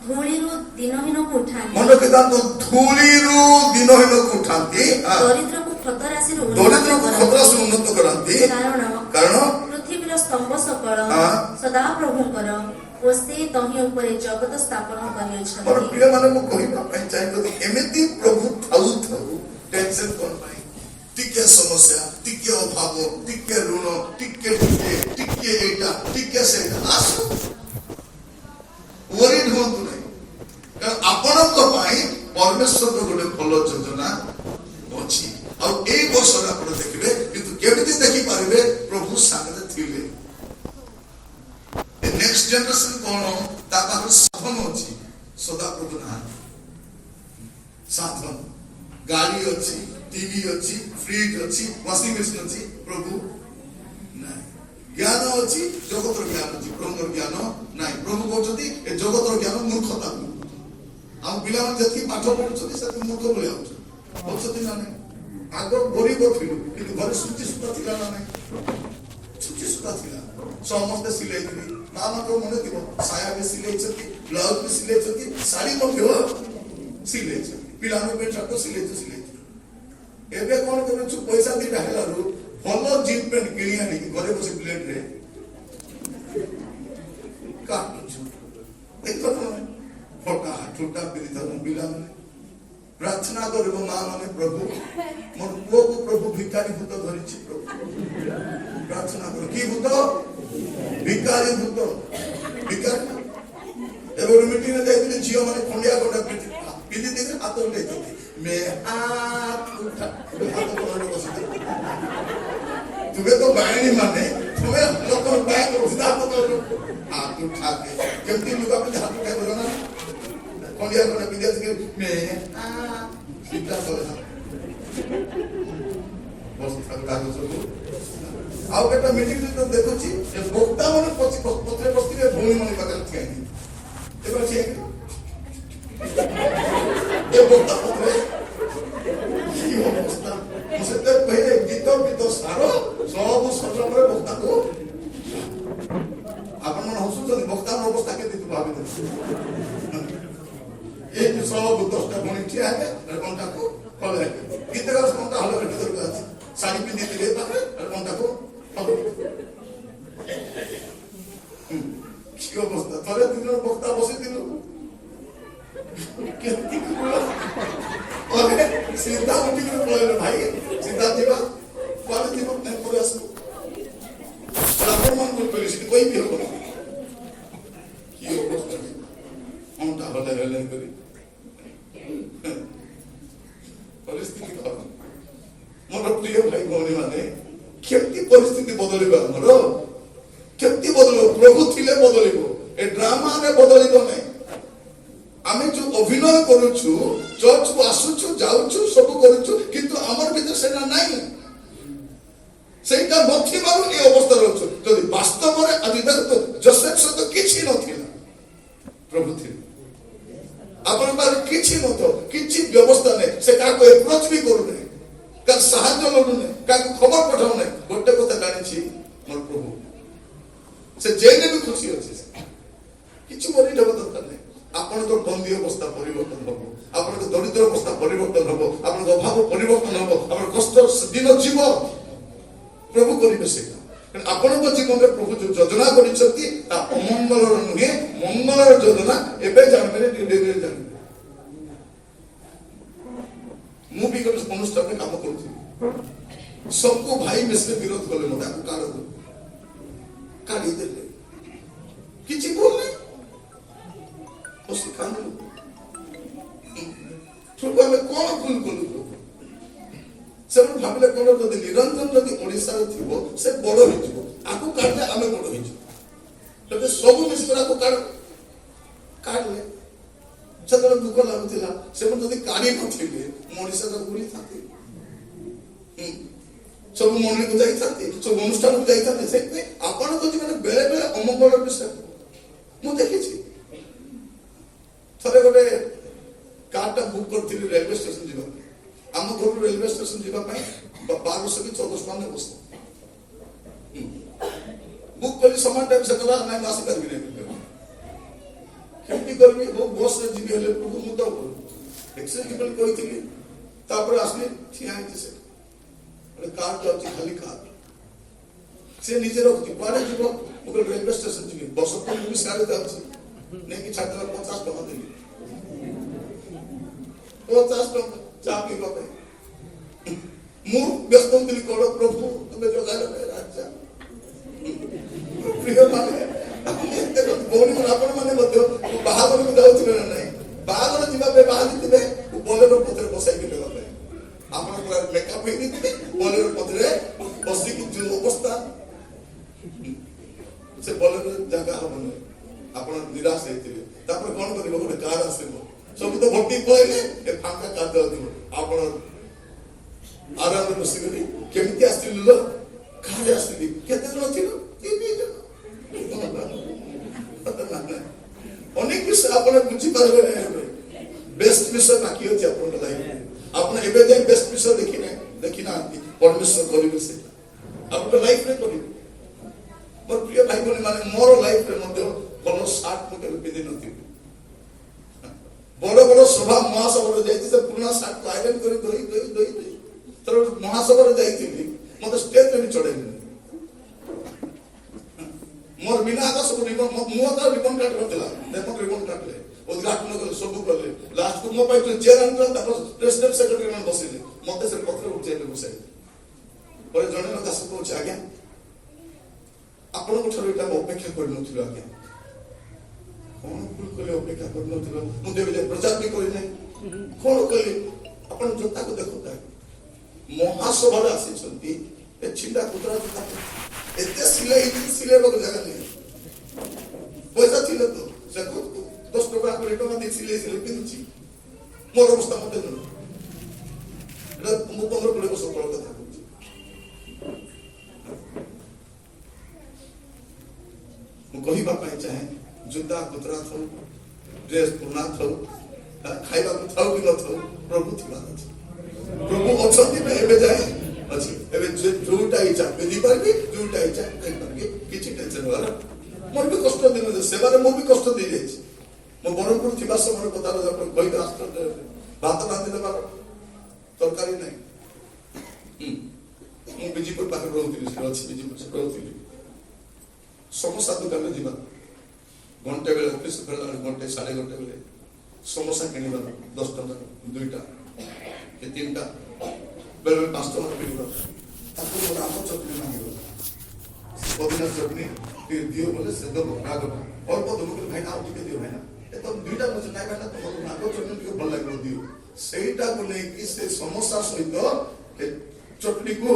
ଧୂଳିରୁ ଦିନହୀନକୁ ଉଠାନ୍ତି ମନେ ରଖିଥାନ୍ତୁ ଧୂଳିରୁ ଦିନହୀନକୁ ଉଠାନ୍ତି ଦରିଦ୍ରକୁ କ୍ଷତରାଶିରୁ ଦରିଦ୍ରକୁ ଖତରାଶିରୁ ଉନ୍ନତ କରାନ୍ତି କାରଣ ପୃଥିବୀର ସ୍ତମ୍ଭ ସକଳ ସଦାପ୍ରଭୁଙ୍କର ଓ ସେ ତହିଁ ଉପରେ ଜଗତ ସ୍ଥାପନ ମୋର କରିଅଛନ୍ତି। ପ୍ରିୟମାନଙ୍କୁ କହିବା ପାଇଁ ଚାହିଁ ଯଦି ଏମିତି ପ୍ରଭୁ ଥାଉ ଥାଉ ଟେନସନ କଣ ପାଇଁ ଟିକେ ସମସ୍ୟା ଟିକେ ଅଭାବ ଟିକେ ଋଣ ଟିକେ ଏଇଟା ଟିକେ ସେଇଟା ଆସୁ ୱରିଡ ହୁଅନ୍ତୁ ନାହିଁ କାରଣ ଆପଣଙ୍କ ପାଇଁ ପରମେଶ୍ୱରର ଗୋଟେ ଭଲ ଯୋଜନା ଅଛି। ଆଉ ଏଇ ବର୍ଷରେ ଆପଣ ଦେଖିବେ କିନ୍ତୁ କେମିତି ଦେଖିପାରିବେ ପ୍ରଭୁ ସାଙ୍ଗରେ ଥିଲେ। ନେକ୍ସଟ ଜେନେରେସନ କଣ ତା ପାଖରେ ସାଧନ ଅଛି ସଦାପ୍ରଭୁ ନାହାନ୍ତି। ସାଧନ ଗାଡି ଅଛି টিভি ଅଛି ଫ୍ରିଜ ଅଛି ୱାସିଂ ମେସିନ ଅଛି ପ୍ରଭୁ ନାହିଁ। ଜ୍ଞାନ ଅଛି ଜଗତର ଜ୍ଞାନ ଅଛି ପ୍ରଭୁଙ୍କର ଜ୍ଞାନ ନାହିଁ। ପ୍ରଭୁ କହୁଛନ୍ତି ଏ ଜଗତର ଜ୍ଞାନ ମୂର୍ଖତା। ଆମ ପିଲାମାନେ ଯେତିକି ପାଠ ପଢୁଛନ୍ତି ସେତିକି ମୂର୍ଖ ଭଳିଆ ହଉଛନ୍ତି ନା ନାହିଁ। ଆଗ ଗରିବ ଥିଲୁ କିନ୍ତୁ ଘରେ ସୂଚି ସୂତା ଥିଲା ନା ନାହିଁ। ସୂଚି ସୂତା ଥିଲା ସମସ୍ତେ ସିଲେଇଥିଲି ମା ମାନଙ୍କର ମନେ ଥିବ ସାୟା ବି ସିଲେଇଛନ୍ତି ବ୍ଲାଉଜ ବି ସିଲେଇଛନ୍ତି ଶାଢୀ ମଧ୍ୟ ସିଲେଇଛନ୍ତି ପିଲାମାନଙ୍କ ପାଇଁ ଟ୍ରାକ୍ଟର ସିଲେଇଛନ୍ତି। ଏବେ କଣ କରୁଛୁ ପଇସା ଦିଟା ହେଲାରୁ ଭଲ ଜିନ୍ ପ୍ୟାଣ୍ଟ କିଣି ଆଣିକି ଘରେ ବସି ପ୍ଲେଟରେ କାଟୁଛୁ। ଫଟା ଠୁଟା ପିନ୍ଧିଥାଉ ପିଲାମାନେ ପ୍ରାର୍ଥନା କରିବ ମା ମାନେ ପ୍ରଭୁ ମୋର ପୁଅକୁ ପ୍ରଭୁ ଭିକାରୀ ଭୂତ ଧରିଛି ପ୍ରଭୁ ପ୍ରାର୍ଥନା କର କି ଭୂତ ଭିକାରୀ ଭୂତ ଭିକାରୀ। ଏବେ ଗୋଟେ ମିଟିଂରେ ଯାଇଥିଲେ ଝିଅ ମାନେ ଖଣ୍ଡିଆ ଖଣ୍ଡା ପିନ୍ଧି ଦେଇଥିଲେ ହାତ ଉଠେଇଛନ୍ତି तुमे तो बायणी माने तुमे लोक बाय करो सीधा हाथ उठा के केमती लुगा पे हाथ उठा करो ना कोंडिया कोने पिदिया के मैं सीधा चले ना बस था सब आउ केटा मीटिंग तो देखो छी ए बोक्ता माने पत्रे पत्रे भूमि माने पाकर थिया नहीं एबा छी ए बोक्ता पत्रे मुझे पहले गीत सार सब सजन बक्ता को आपण मन हसुଛନ୍ତି बक्ता अवस्था के भावी ये सब 10टा बणी ठिया है घंटा को फले गीत का घंटा हल भीतर को আছে শাড়ি পিন্ধি দিলে তাহলে ঘন্টা को ফলে কি অবস্থা তবে তিনজন বক্তা বসে দিল কেমতি अरे सीधा उठी के बोले भाई सीधा जीवा क्वालिटी जीवा नहीं पूरा सब रापर मान को पहले से कोई भी हो कि अवस्था हम ता बता रहले करी परिस्थिति का मोर प्रिय भाई भौणी माने केमती परिस्थिति बदलिबा हमरो केमती बदलो प्रभु थिले बदलिबो ए ड्रामा रे बदलिबो नहीं। आमे जो अभिनय करूछु चर्च को आसुछु जाउछु सब करूछु किंतु हमर भीतर सेना नाही सेटा नथिबारु ए अवस्था रहछु जदि वास्तव रे आदि देखतो जोसेफ से तो किछि नथिला प्रभु थि अपन पर किछि नथो किछि व्यवस्था नै से का को अप्रोच भी करू नै का सहायता लडू नै का को खबर पठाउ नै गोटे कथा जानि मोर प्रभु से जेने भी खुशी अछि किछि मोरी डब दरकार नै। आपनको बंदी अवस्था परिवर्तन हम आपनको दरिद्र अवस्था परिवर्तन हम आपनको अभाव परिवर्तन हम आपन कष्ट दिन जीव प्रभु करिबे से आपनको जीवन में प्रभु जो योजना करिसथि ता अमंगल नुहे मंगल योजना एबे जानबे धीरे धीरे जानबे। मु भी कोन अनुष्ठान में काम करथि सबको भाई मिसले विरोध करले मता काढी देले किछि बोलले सिखाने में कौन भूल कलु से भाविले कौन जदि निरंजन जदि ओडिसा थिबो से बड़ हिजो आकु काढले आमे बड़ हिजो तबे सब मिसरा को काढले सेतरे दुख लागुतिला से जदि काढी नथिले ओडिसा तो बुली थाते ସବୁ ମଣ୍ଡଳୀକୁ ଯାଇଥାନ୍ତି, ସବୁ ଅନୁଷ୍ଠାନକୁ ଯାଇଥାନ୍ତି। ସେଥିପାଇଁ ଆପଣଙ୍କ ଜୀବନରେ ବେଳେ ବେଳେ ଅମଙ୍ଗଳ ବିଷୟ ମୁଁ ଦେଖିଛି। ଥରେ ଗୋଟେ କାରଟା ବୁକ୍ କରିଥିଲି ରେଲୱେ ଷ୍ଟେସନ ଯିବା ପାଇଁ। ଆମ ଘରୁ ରେଲୱେ ଷ୍ଟେସନ ଯିବା ପାଇଁ 1200 କି 1400 ଟଙ୍କା ବସ୍ତା ବୁକ୍ କଲି। ସମାନ ଟାଇମ୍ ସେ କହିଲା ନାଇଁ ମୁଁ ଆସିପାରିବି ନାହିଁ। କେମିତି କରିବି? ବସ୍ରେ ଯିବି ହେଲେ ମୁଁ ତ ଏକ୍ସଚେଞ୍ଜ ବୋଲି କହିଥିଲି। ତାପରେ ଆସିଲି, ଠିଆ ହେଇଛି ସେ ଗୋଟେ କାର୍ ଯାଉଛି, ଖାଲି କାର୍। ସେ ନିଜେ ରଖୁଛି, କୁଆଡେ ଯିବ? ମୁଁ କହିଲି ରେଲୱେ ଷ୍ଟେସନ ଯିବି। ବସ ମୁଁ ବି ସିଆଡେ ଯାଉଛି, ନେଇକି ଛାଡ଼ିଦେଲା। 50 ଟଙ୍କା ଦେଲି, 50 ଟଙ୍କା ଚା ପିଇବା ପାଇଁ। ମୁଁ ବ୍ୟସ୍ତ ହଉଥିଲି, କଣ ପ୍ରଭୁ ତମେ ଯୋଗାଇ ରାଜା। ପ୍ରିୟ ମାନେ ଭଉଣୀ ଆପଣ ମାନେ ମଧ୍ୟ ବାହାଘରକୁ ଯାଉଥିବେ ନା ନାହିଁ? ବାହାଘର ଯିବା ପାଇଁ ବାହାରିଥିବେ, ବୋଲେରୋ ପଥରେ ବସାଇକି ନେବା ପାଇଁ। ଆପଣ ପୁରା ମେକଅପ୍ ହେଇଥିବେ, ବୋଲେରୋ ପଥରେ ବସିକି ଯୋଉ ଅବସ୍ଥା, ସେ ବୋଲେରୋ ଜାଗା ହବନି। ଆପଣ ନିରାଶ ହେଇଥିବେ। ତାପରେ କଣ କରିବ? ଗୋଟେ କାର ଆସିବ, ସବୁ ତ ଭର୍ତ୍ତି ପଳେଇଲେ, ଏ ଫାଙ୍କା କାର ଯାଉଥିବ। ଆପଣ ଆରାମରେ ବସିଗଲି। କେମିତି ଆସିଲି ଲୋ? କାରେ ଆସିଲି। କେତେ ଜଣ ছিল? 3 ଜଣ। ଅନେକ ବିଷୟ ଆପଣ ବୁଝିପାରିବେ ନାହିଁ। ବେଷ୍ଟ ବିଷୟ ବାକି ଅଛି ଆପଣଙ୍କ ଲାଇଫରେ। ଆପଣ ଏବେ ଯାଇ ବେଷ୍ଟ ବିଷୟ ଦେଖିନାହାନ୍ତି। ପରମେଶ୍ୱର କରିବେ ସେ ଆପଣଙ୍କ ଲାଇଫରେ କରିବେ। ମୋର ପ୍ରିୟ ଭାଇ ଭଉଣୀ ମାନେ, ମୋର ଲାଇଫରେ ମଧ୍ୟ ଭଲ ସାର୍ଟ ମୁଁ କେବେ ପିନ୍ଧି ନଥିଲି। ବଡ ବଡ ସଭା ମହାସଭାରେ ଯାଇଛି, ସେ ପୁରୁଣା ସାର୍ଟକୁ ଆଇରନ୍ କରି ଧୋଇ ମହାସଭାରେ ଯାଇଥିଲି। ମତେ ଷ୍ଟେଜରେ ବି ଚଢେଇଲେନି। ମୋର ବିନା ଆଗ ସବୁ ରିବନ, ମୁଁ ତ ରିବନ କାଟିବାର ଥିଲା। ଦେଖ ରିବନ କାଟିଲେ, ଉଦ୍ଘାଟନ କଲେ, ସବୁ କଲେ। ଲାଷ୍ଟକୁ ମୋ ପାଇଁ ଚେୟାର ଆଣିଥିଲା। ତାପରେ ପ୍ରେସିଡେଣ୍ଟ ସେକ୍ରେଟାରୀ ମାନେ ବସିଲେ, ମତେ ସେ ପତ୍ର ଉଠେଇଲେ, ବସାଇଲେ। ପରେ ଜଣେ ଦାସ କହୁଛି, ଆଜ୍ଞା ଆପଣଙ୍କ ଠାରୁ ଏଇଟା ମୁଁ ଅପେକ୍ଷା କରିନଥିଲି। ଆଜ୍ଞା କଣ ଭୁଲ କଲେ? ଅପେକ୍ଷା କରିନଥିଲ? ମୁଁ ଦେବି ଯାଇ ପ୍ରଚାର ବି କରିନାହିଁ। କଣ କଲି? ଆପଣ ଜୋତାକୁ ଦେଖୁଥା, ମହାସଭାରେ ଆସିଛନ୍ତି, ଏ ଛିଣ୍ଡା କୁତରା ଜୋତା ଏତେ ସିଲେଇବାକୁ ଜାଗା ନାହିଁ। ପଇସା ଥିଲେ ତ ସେ 10 ଟଙ୍କା 20 ଟଙ୍କା ଦେଇ ସିଲେଇ ପିନ୍ଧୁଛି। ମୋର ଅବସ୍ଥା ମତେ ଜଣା। ଏଟା ମୁଁ 15-20 ବର୍ଷ ତଳ କଥା କହୁଛି। ମୁଁ କହିବା ପାଇଁ ଚାହେଁ, ଜୋତା କୁତରା ଥାଉ, ଡ୍ରେସ ପୁରୁଣା ଥାଉ, ଖାଇବାକୁ ଥାଉ କି ନଥାଉ, ପ୍ରଭୁ ଥିବାର ଅଛି। ପ୍ରଭୁ ଅଛନ୍ତି ନା ଏବେ ଯାଏ ଅଛି। ଏବେ ଯୋଉଟା ଇଚ୍ଛା ପିନ୍ଧିପାରିବି, ଯୋଉଟା ଇଚ୍ଛା ଖାଇପାରିବି, କିଛି ଟେନସନ ହବାର। ମୋର ବି କଷ୍ଟ ଦିନ ସେବାରେ ମୁଁ ବି କଷ୍ଟ ଦେଇଯାଇଛି। ମୁଁ ବ୍ରହ୍ମପୁର ଥିବା ସମୟରେ କଥା କହିଲେ ଆଶ୍ଚର୍ଯ୍ୟ, ଭାତ ରାନ୍ଧି ଦେବାର ତରକାରୀ ନାହିଁ। ମୁଁ ବିଜିପୁର ପାଖରେ ରହୁଥିଲି, ଅଛି ବିଜିପୁର ରହୁଥିଲି। ସମୋସା ଦୋକାନରେ ଯିବା, ଘଣ୍ଟେ ବେଳେ ଅଫିସ ଫେରିଲା ବେଳେ, 1-1.5 ବେଳେ ସମୋସା କିଣିବା 10 ଟଙ୍କା 2ଟା କି 3ଟା, ବେଳେ ବେଳେ 5 ଟଙ୍କା କିଣିବା। ତାକୁ ରାମ ଚଟଣି ମାଗିବ, ପଦିନା ଚଟଣି ଟିକେ ଦିଅ ବୋଲେ ସେ ଦେବ। ରାଗ ଅଳ୍ପ ଦେବ, ଭାଇ ଆଉ ଟିକେ ଦିଅ ଭାଇନା, ଏ ତ 2ଟା ବଛେ ନାଇଁ ଭାଇନା, ତମର ରାଗ ଚଟଣି ଟିକେ ଭଲ ଲାଗିବ ଦିଅ। ସେଇଟାକୁ ନେଇକି ସେ ସମୋସା ସହିତ ଚଟଣିକୁ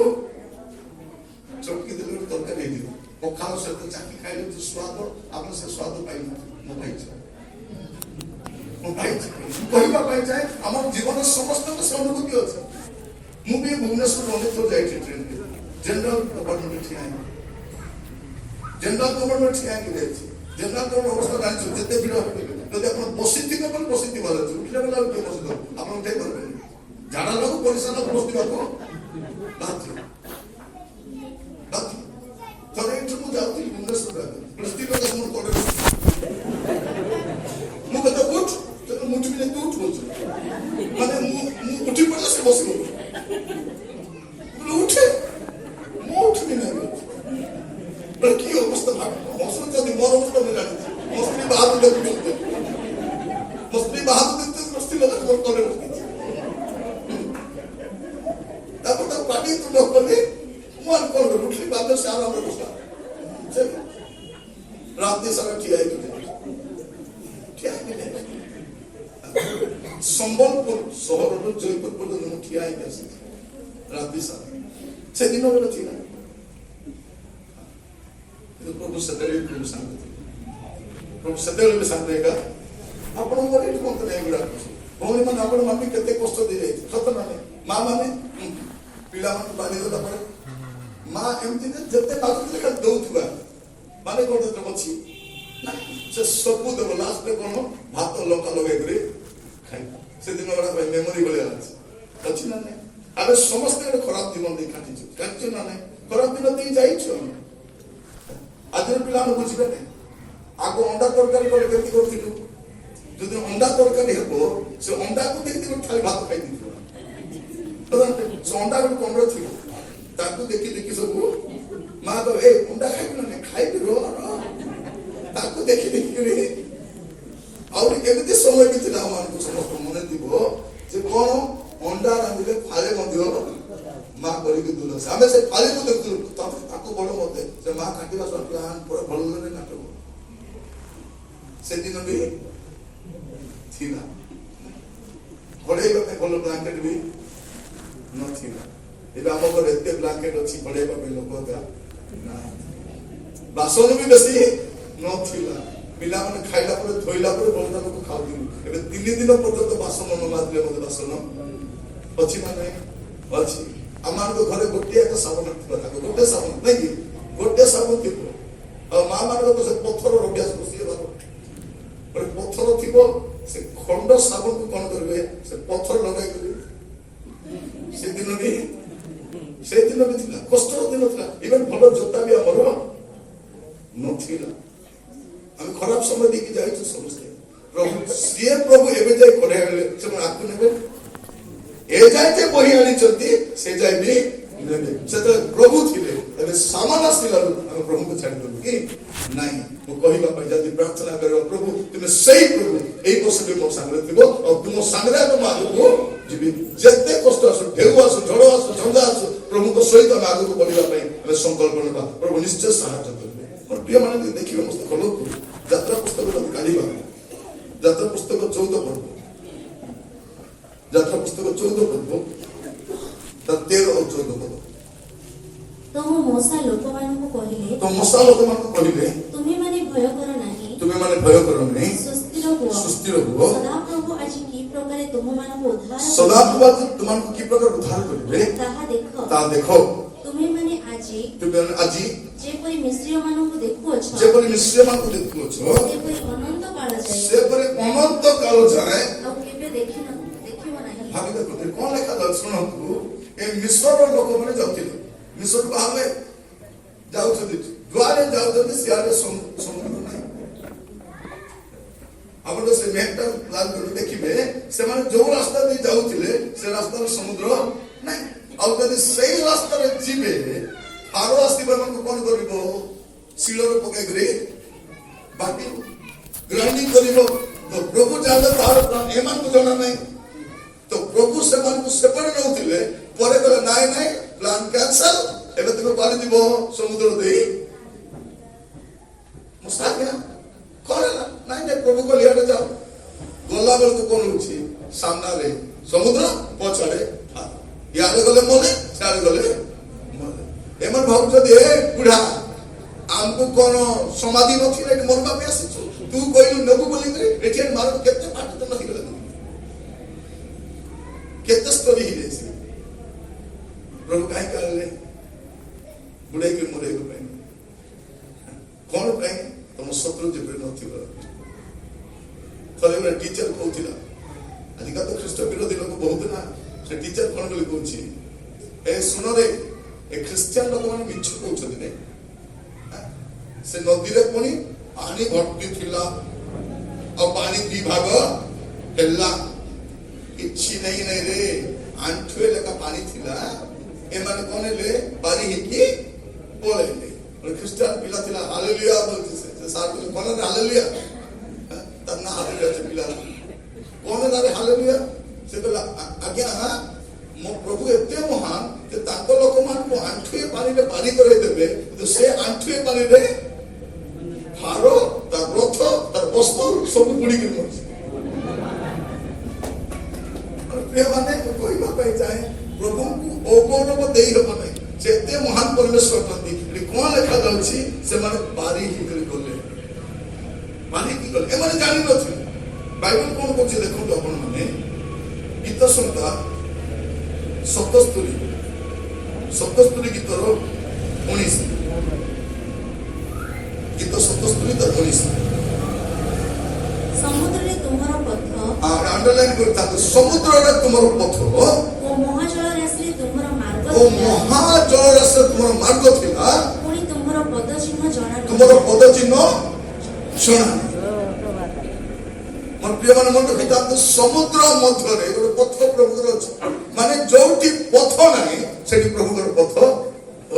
ଚଟକି ଦେଲେ ଗୋଟେ ତରକାରୀ ହେଇଯିବ। ପଖାଳ ସହିତ ଚାକି ଖାଇଲେ ଯୋଉ ସ୍ୱାଦ, ଆପଣ ସେ ସ୍ୱାଦ ପାଇନଥିବେ। ମୁଁ ପାଇଛି। କହିବା ପାଇଁ ଚାହେଁ, ଆମର ଜୀବନରେ ସମସ୍ତଙ୍କ ସେ ଅନୁଭୂତି ଅଛି। ମୁଁ ବି ଭୁବନେଶ୍ୱର ଅନେକ ଥର ଯାଇଛି ଟ୍ରେନରେ, ଜେନେରାଲ କମ୍ପାର୍ଟମେଣ୍ଟରେ ଠିଆ ହେଇକି ଯାଇଛି। ଜେନେରାଲ କମ୍ପାର୍ଟମେଣ୍ଟ ଅବସ୍ଥା ଜାଣିଛୁ, ଯେତେ ଭିଡ଼ ହେବେ, ଯଦି ଆପଣ ବସିଥିବେ ବୋଲି ବସିଥିବାର ଅଛି, ଉଠିଲା ବେଳେ ଆଉ କିଏ ବସିଥିବ, ଆପଣ ଉଠାଇ ପାରିବେନି। ଝାଡ଼ା ଲାଗୁ ପରିଶ୍ରା ଲାଗୁ ବସିଥିବାକୁ ବାଧ୍ୟ। ଥରେ ଏଠୁ ମୁଁ ଯାଉଥିଲି ଭୁବନେଶ୍ୱର, ସ୍ତ୍ରୀ ଲୋକ ମୋର କଡ଼େ, ମୁଁ କଥା ଉଠ, ମୁଁ ଉଠିବି ନାହିଁ, ତୁ ଉଠ ବଲୁଛୁ। ମାନେ ମୁଁ ଉଠି ପଡ଼ିଲେ ସେ ବସିବ, ଉଠେ, ମୁଁ ଉଠିବି ନାହିଁ। କି ଅବସ୍ଥା ହସୁଛନ୍ତି, ମୋର ଅବସ୍ଥା ମୁଁ ଜାଣିଛି। ମୋ ସ୍ତ୍ରୀ ବାହାରୁ ଦେଖୁଛନ୍ତି, ମୋ ସ୍ତ୍ରୀ ବାହାରୁ ଦେଖୁଛନ୍ତି, ମୋ ସ୍ତ୍ରୀ ଲୋକ ମୋର କଡ଼େ ବସିଛି। ତାପରେ ତାକୁ ପାଟି ତୁ ନ କଲି, ମୁଁ ଆଉ କଣ ଉଠିଲି, ବାଧ୍ୟ ସେ ଆରାମରେ ବସିଲା। ରାତି ସାରା ଠିଆ ହେଇକି ସମ୍ବଲପୁର ସହରରୁ ଜୟପୁର ପର୍ଯ୍ୟନ୍ତ ମୁଁ ଠିଆ ହେଇକି ଆସିଛି ରାତି ସାରା। ସେଦିନ ଗୋଟେ ଥିଲା, ପ୍ରଭୁ ସେତେବେଳେ ବି ପ୍ରଭୁ ସାଙ୍ଗ ଥିଲେ। ପ୍ରଭୁ ସେତେବେଳେ ବି ସାଙ୍ଗ ଏକା ଆପଣଙ୍କର ଏଇଠି କଣ ଏଗୁଡ଼ାକ ଭଉଣୀ ମାନେ ଆପଣ ମାନେ କେତେ କଷ୍ଟ ଦେଇଯାଇଛି। ସତ ମାନେ ମା ମାନେ ପିଲାମାନଙ୍କୁ ବାନ୍ଧି ଦେଲା ପରେ ମା ଏମିତି ଯେତେ ମାଗୁଥିଲେ ଖାଲି ଦଉଥିବା ମାନେ କଣ ଅଛି ନା ସେ ସବୁ ଦେବ ଲାଷ୍ଟରେ କଣ ଭାତ ଲଙ୍କା ଲଗେଇକରି ଖାଇବା ସେଦିନ ଗୁଡା ପାଇଁ ମେମୋରି ଭଳିଆ ଅଛି ନା ନାଇଁ ଆମେ ସମସ୍ତେ ଗୋଟେ ଖରାପ ଜୀବନ ଦେଇ କାଟିଛୁ ଜାଣିଛୁ ନା ନାଇଁ ଖରାପ ଦିନ ଦେଇ ଯାଇଛୁ ଆମେ ଆଜିର ପିଲାମାନେ ବୁଝିବେ ନାହିଁ ଆଗ ଅଣ୍ଡା ତରକାରୀ କଲେ କେମିତି କରୁଥିଲୁ ଯଦି ଅଣ୍ଡା ତରକାରୀ ହେବ ସେ ଅଣ୍ଡାକୁ ଦେଖିଥିବ ଖାଲି ଭାତ ଖାଇଦେଇଥିବ ସେ ଅଣ୍ଡା ଗୋଟେ କମରେ ଥିବ ତାକୁ ଦେଖି ଦେଖି ସବୁ ମା ତ ଏ ଅଣ୍ଡା ଖାଇବି ନା ଖାଇବି ତାକୁ ଦେଖି ଦେଖିକିରି ଆହୁରି ଏମିତି ସମୟ ବି ଥିଲା ଆମମାନଙ୍କୁ ସମସ୍ତ ମନେ ଥିବ ଯେ କଣ ଅଣ୍ଡା ରାନ୍ଧିଲେ ଫାଳେ ମଧ୍ୟ ମା କରିକି ଦୂର ଆମେ ସେ ଫାଳିକୁ ଦେଖୁଥିଲୁ ତାକୁ ବଡ ମତେ ସେ ମା କାଟିବା ପୁରା ଭଲ କାଟିବ ସେଦିନ ବି ଥିଲା ଘୋଡେଇବା ପାଇଁ ଭଲ ବ୍ଲାଙ୍କେଟ ବି ନଥିଲା ଏବେ ଆମ ଘରେ ଏତେ ବ୍ଲାଙ୍କେଟ ଅଛି ଘୋଡେଇବା ପାଇଁ ଲୋକ ବାସନ ବି ବେଶୀ ନଥିଲା ପିଲାମାନେ ଖାଇଲା ପରେ ଧୋଇଲା ପରେ ବଳକା ଲୋକ ଖାଉଥିଲୁ ଏବେ 3 ଦିନ ପର୍ଯ୍ୟନ୍ତ ବାସନ ନ ମାଜିଲେ ମତେ ବାସନ ଅଛି ନା ନାଇଁ ଅଛି ଆମମାନଙ୍କ ଘରେ ଗୋଟିଏ ଏକ ସାବୁନ ଥିବ ତାକୁ ଗୋଟେ ସାବୁନ ନାଇଁ କି ଗୋଟେ ସାବୁନ ଥିବ ଆଉ ମା ମାନଙ୍କ ତ ସେ ପଥର ଅଭ୍ୟାସ ବସିଗଲା ଗୋଟେ ପଥର ଥିବ ସେ ଖଣ୍ଡ ସାବୁନକୁ କଣ କରିବେ ସେ ପଥର ଲଗାଇକରି ସେଦିନ ବି ଥିଲା କଷ୍ଟର ଦିନ ଥିଲା ଇଭେନ ଭଲ ଜୋତା ବି ଆମର ନଥିଲା ଆମେ ଖରାପ ସମୟ ଦେଇକି ଯାଇଛୁ ସମସ୍ତେ ପ୍ରଭୁ ସିଏ ପ୍ରଭୁ ଏବେ ଯାଇ କଢେଇ ଆଣିଲେ ସେମାନେ ଆଗକୁ ନେବେ ଏ ଯାଏ ଯେ ବହି ଆଣିଛନ୍ତି ସେ ଯାଏ ବି ନେବେ ସେତେବେଳେ ପ୍ରଭୁ ଥିଲେ ଏବେ ସାମାନ ଆସିଲାରୁ ଆମେ ପ୍ରଭୁଙ୍କୁ ଛାଡ଼ିଦେବୁ କି ନାଇଁ ମୁଁ କହିବା ପାଇଁ ଯଦି ପ୍ରାର୍ଥନା କରିବ ପ୍ରଭୁ ତୁମେ ସେଇ ପ୍ରଭୁ ଏଇ ବର୍ଷ ବି ମୋ ସାଙ୍ଗରେ ଥିବ ଆଉ ତୁମ ସାଙ୍ଗରେ ଆମେ ଆଗକୁ ଯିବି ଯେତେ କଷ୍ଟ ଆସୁ ଢେଉ ଆସୁ ଝଡ଼ ଆସୁ ଝଞ୍ଜା ଆସୁ ପ୍ରଭୁଙ୍କ ସହିତ ଆମେ ଆଗକୁ ବଢିବା ପାଇଁ ଆମେ ସଂକଳ୍ପ ନେବା ପ୍ରଭୁ ନିଶ୍ଚୟ ସାହାଯ୍ୟ କରିବେ ମୋର ପ୍ରିୟ ମାନେ ଦେଖିବେ ମସ୍ତ ଖୋଲନ୍ତୁ ଯାତ୍ରା ପୁସ୍ତକ ଯଦି କାଢିବା ଯାତ୍ରା ପୁସ୍ତକ 14 ପର୍ବ ଯାତ୍ରା ପୁସ୍ତକ 14 ପର୍ବ ତା 13 ଆଉ 14 ପଦ ତ ମୁଁ ମୂଷା ଲୋକମାନଙ୍କୁ କହିଲେ ତୁମେମାନେ ଭୟ କର ନାହିଁ ସୁସ୍ଥିର ହୁଅ ସଦାପ୍ରଭୁ ଆଜି କି ପ୍ରକାରେ ତୁମମାନଙ୍କୁ ଉଦ୍ଧାର କରିବେ ତାହା ଦେଖ ତୁମେମାନେ ଆଜି ଯେପରି ମିଶ୍ରୀୟମାନଙ୍କୁ ଦେଖୁଅଛ ସେପରି ଅନନ୍ତ କାଳ ଯାଏ ଆଉ କେବେ ଦେଖିବ ନାହିଁ ଭାବି ଦେଖନ୍ତୁ କଣ ଲେଖାଯାଉଛି ଶୁଣନ୍ତୁ ଏ ମିଶ୍ରର ଲୋକମାନେ ଯାଉଥିଲେ ମିଶ୍ରକୁ ବାହାରେ ଯାଉଛନ୍ତି ଯୁଆଡେ ଯାଉଛନ୍ତି ସିଆଡେ ସମୁଦ୍ର ନାହିଁ ଆପଣ ସେ ମ୍ୟାପଟା ପ୍ଲାନ୍ କରି ଦେଖିବେ ସେମାନେ ଯୋଉ ରାସ୍ତା ଦେଇ ଯାଉଥିଲେ ସେ ରାସ୍ତାରେ ସମୁଦ୍ର ନାହିଁ ଆଉ ଯଦି ସେଇ ରାସ୍ତାରେ ଯିବେ ଫାରୋ ଆସିବା ମାନଙ୍କୁ କଣ କରିବ ଶିଳରେ ପକେଇକରି ବାଟି ଗ୍ରାଇଣ୍ଡିଂ କରିବ ତ ପ୍ରଭୁ ଜାଣିଲେ ତାହାର ପ୍ଲାନ୍ ଏମାନଙ୍କୁ ଜଣା ନାହିଁ ତ ପ୍ରଭୁ ସେମାନଙ୍କୁ ସେପଟେ ନେଉଥିଲେ ପରେ କହିଲେ ନାଇଁ ପ୍ଲାନ୍ କ୍ୟାନ୍ସଲ ଏବେ ତୁମେ ପାରି ଯିବ ସମୁଦ୍ର ଦେଇ କଣ ହେଲା ନାଇଁ ପ୍ରଭୁ କହିଲେ ଇଆଡେ ଯାଅ ଗଲା ବେଳକୁ କଣ ହଉଛି ସାମ୍ନାରେ ସମୁଦ୍ର ପଛରେ ଇଆଡେ ଗଲେ ମଲେ ସିଆଡେ ଗଲେ ମଲେ ଏମାନେ ଭାବୁଛନ୍ତି ଏ ବୁଢା ଆମକୁ କଣ ସମାଧି ନଥିଲା ଏଠି ମରିବା ପାଇଁ ଆସିଛୁ ତୁ କହିଲୁ ନେବୁ ବୋଲିକିରି ଏଠି ମାର କେତେ ପାଠ ତ ହେଇଗଲା କେତେ ସ୍ତରୀ ହେଇଯାଇଛି ପ୍ରଭୁ କାହିଁକି ଆଣିଲେ ବୁଢେଇକି ମରେଇବା ପାଇଁ କଣ ପାଇଁ ତମ ଶତ୍ରୁ ଯେପରି ନଥିବ ଥରେ ଗୋଟେ ଟିଚର କହୁଥିଲା ଆଜିକା ତ ଖ୍ରୀଷ୍ଟ ବିରୋଧୀ ଲୋକ ବହୁତ ନା ସେ ଟିଚର କଣ ବୋଲି କହୁଛି ଏ ଶୁଣରେ ଏ ଖ୍ରୀଷ୍ଟିଆନ ଲୋକମାନେ ମିଛ କହୁଛନ୍ତି ନାଇଁ ସେ ନଦୀରେ ପୁଣି ପାଣି ଭର୍ତ୍ତି ଥିଲା ଆଉ ପାଣି 2 ଭାଗ ହେଲା କିଛି ନାଇଁ ରେ ଆଣ୍ଠୁଏ ଲେଖା ପାଣି ଥିଲା ଏମାନେ କଣ ହେଲେ ପାରି ହେଇକି ପଳେଇଲେ ଖ୍ରୀଷ୍ଟିଆନ ପିଲା ଥିଲା ହାଲେଲୁୟା ବୋଲଛି ସେ ସାର୍ କଣ ହାଲେଲୁୟା ତାର ନା ହାଲେଲୁୟା ସେ ପିଲା କଣ ନାରେ ହାଲେଲୁୟା ସେ କହିଲା ଆଜ୍ଞା ମୋ ପ୍ରଭୁ ଏତେ ମହାନ ଯେ ତାଙ୍କ ଲୋକମାନଙ୍କୁ ଆଣ୍ଠୁଏ ପାଣିରେ ପାରି କରେଇ ଦେବେ କିନ୍ତୁ ସେ ଆଣ୍ଠୁଏ ପାଣିରେ ଫାରୋ ତାର ରଥ ତାର ବସ୍ତ୍ର ସବୁ ବୁଡିକି ମରିଛି ପ୍ରିୟମାନେ କହିବା ପାଇଁ ଚାହେଁ ପ୍ରଭୁଙ୍କୁ ଅଗୌରବ ଦେଇ ହେବ ନାହିଁ ସେ ଏତେ ମହାନ ପରିବେଶ ଅଟନ୍ତି ଏଠି କଣ ଲେଖାଯାଉଛି ସେମାନେ ପାରି ହେଇକରି ଗଲେ ଏମାନେ ଜାଣିନଥିଲେ ବାଇବଲ କଣ କହୁଛି ଦେଖନ୍ତୁ ଆପଣ ମାନେ ଗୀତ ସଂହିତା 77 ଗୀତର 19 ଗୀତ 77 ତାର 19 ସମୁଦ୍ରରେ ତୁମର ପଥ अंडरलाइन करता है समुद्र रे तुमर पथ ଓ ମହାଜଳ ରାଶିରେ ତୁମର ମାର୍ଗ ओ ଥିଲା। महाजल रस तुमर मार्ग थिला ପୁଣି ତୁମର ପଦଚିହ୍ନ ଜଣା तुमर पद चिन्ह सुना मन प्रिय मन मन रखिता समुद्र मध्य रे गोटे पथ प्रभुर अछि माने जोठी पथ नाही सेठी प्रभुर पथ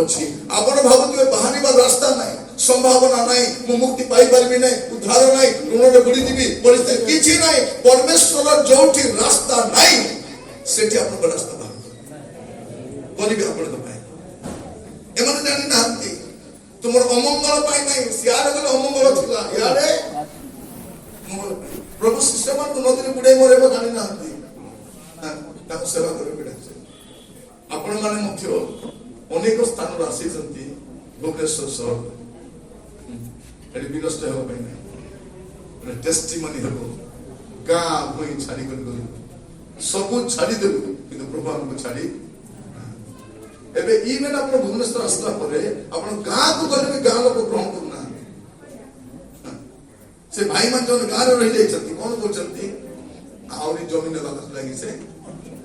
अछि आपण भाबुते बाहरीबा रास्ता नाही संभावना नहीं मु मुक्ति पाई परबी नहीं उद्धार नहीं ऋण बुड़ी जीवी परिस्थिति किछि नहीं परमेश्वर जोठी रास्ता नहीं सेठी आपण रास्ता बाहर करिबे आपण तो पाए एमन जानि नाहंती तुमर अमंगल पाई नहीं सियार गले अमंगल थिला यारे प्रभु शिष्य मान नदी बुड़े मरेबो जानि नाहंती ताको सेवा करे बिडा आपण माने मुख्य अनेक स्थान राशि जंती भुवनेश्वर शहर एडी विनष्ट हो पाई नहीं टेस्टिमनी हो गाँ भई छाड़ी कर सब छाड़ी देबु किंतु प्रभु हमको छाड़ी एबे ई मेन अपन भुवनेश्वर आसला परे अपन गाँ को गले भी गाँ लोक ग्रहण करना से भाई मान जन गाँ रे रहि जाई छथि कोन बोलछथि आउरी जमीन बात लागि से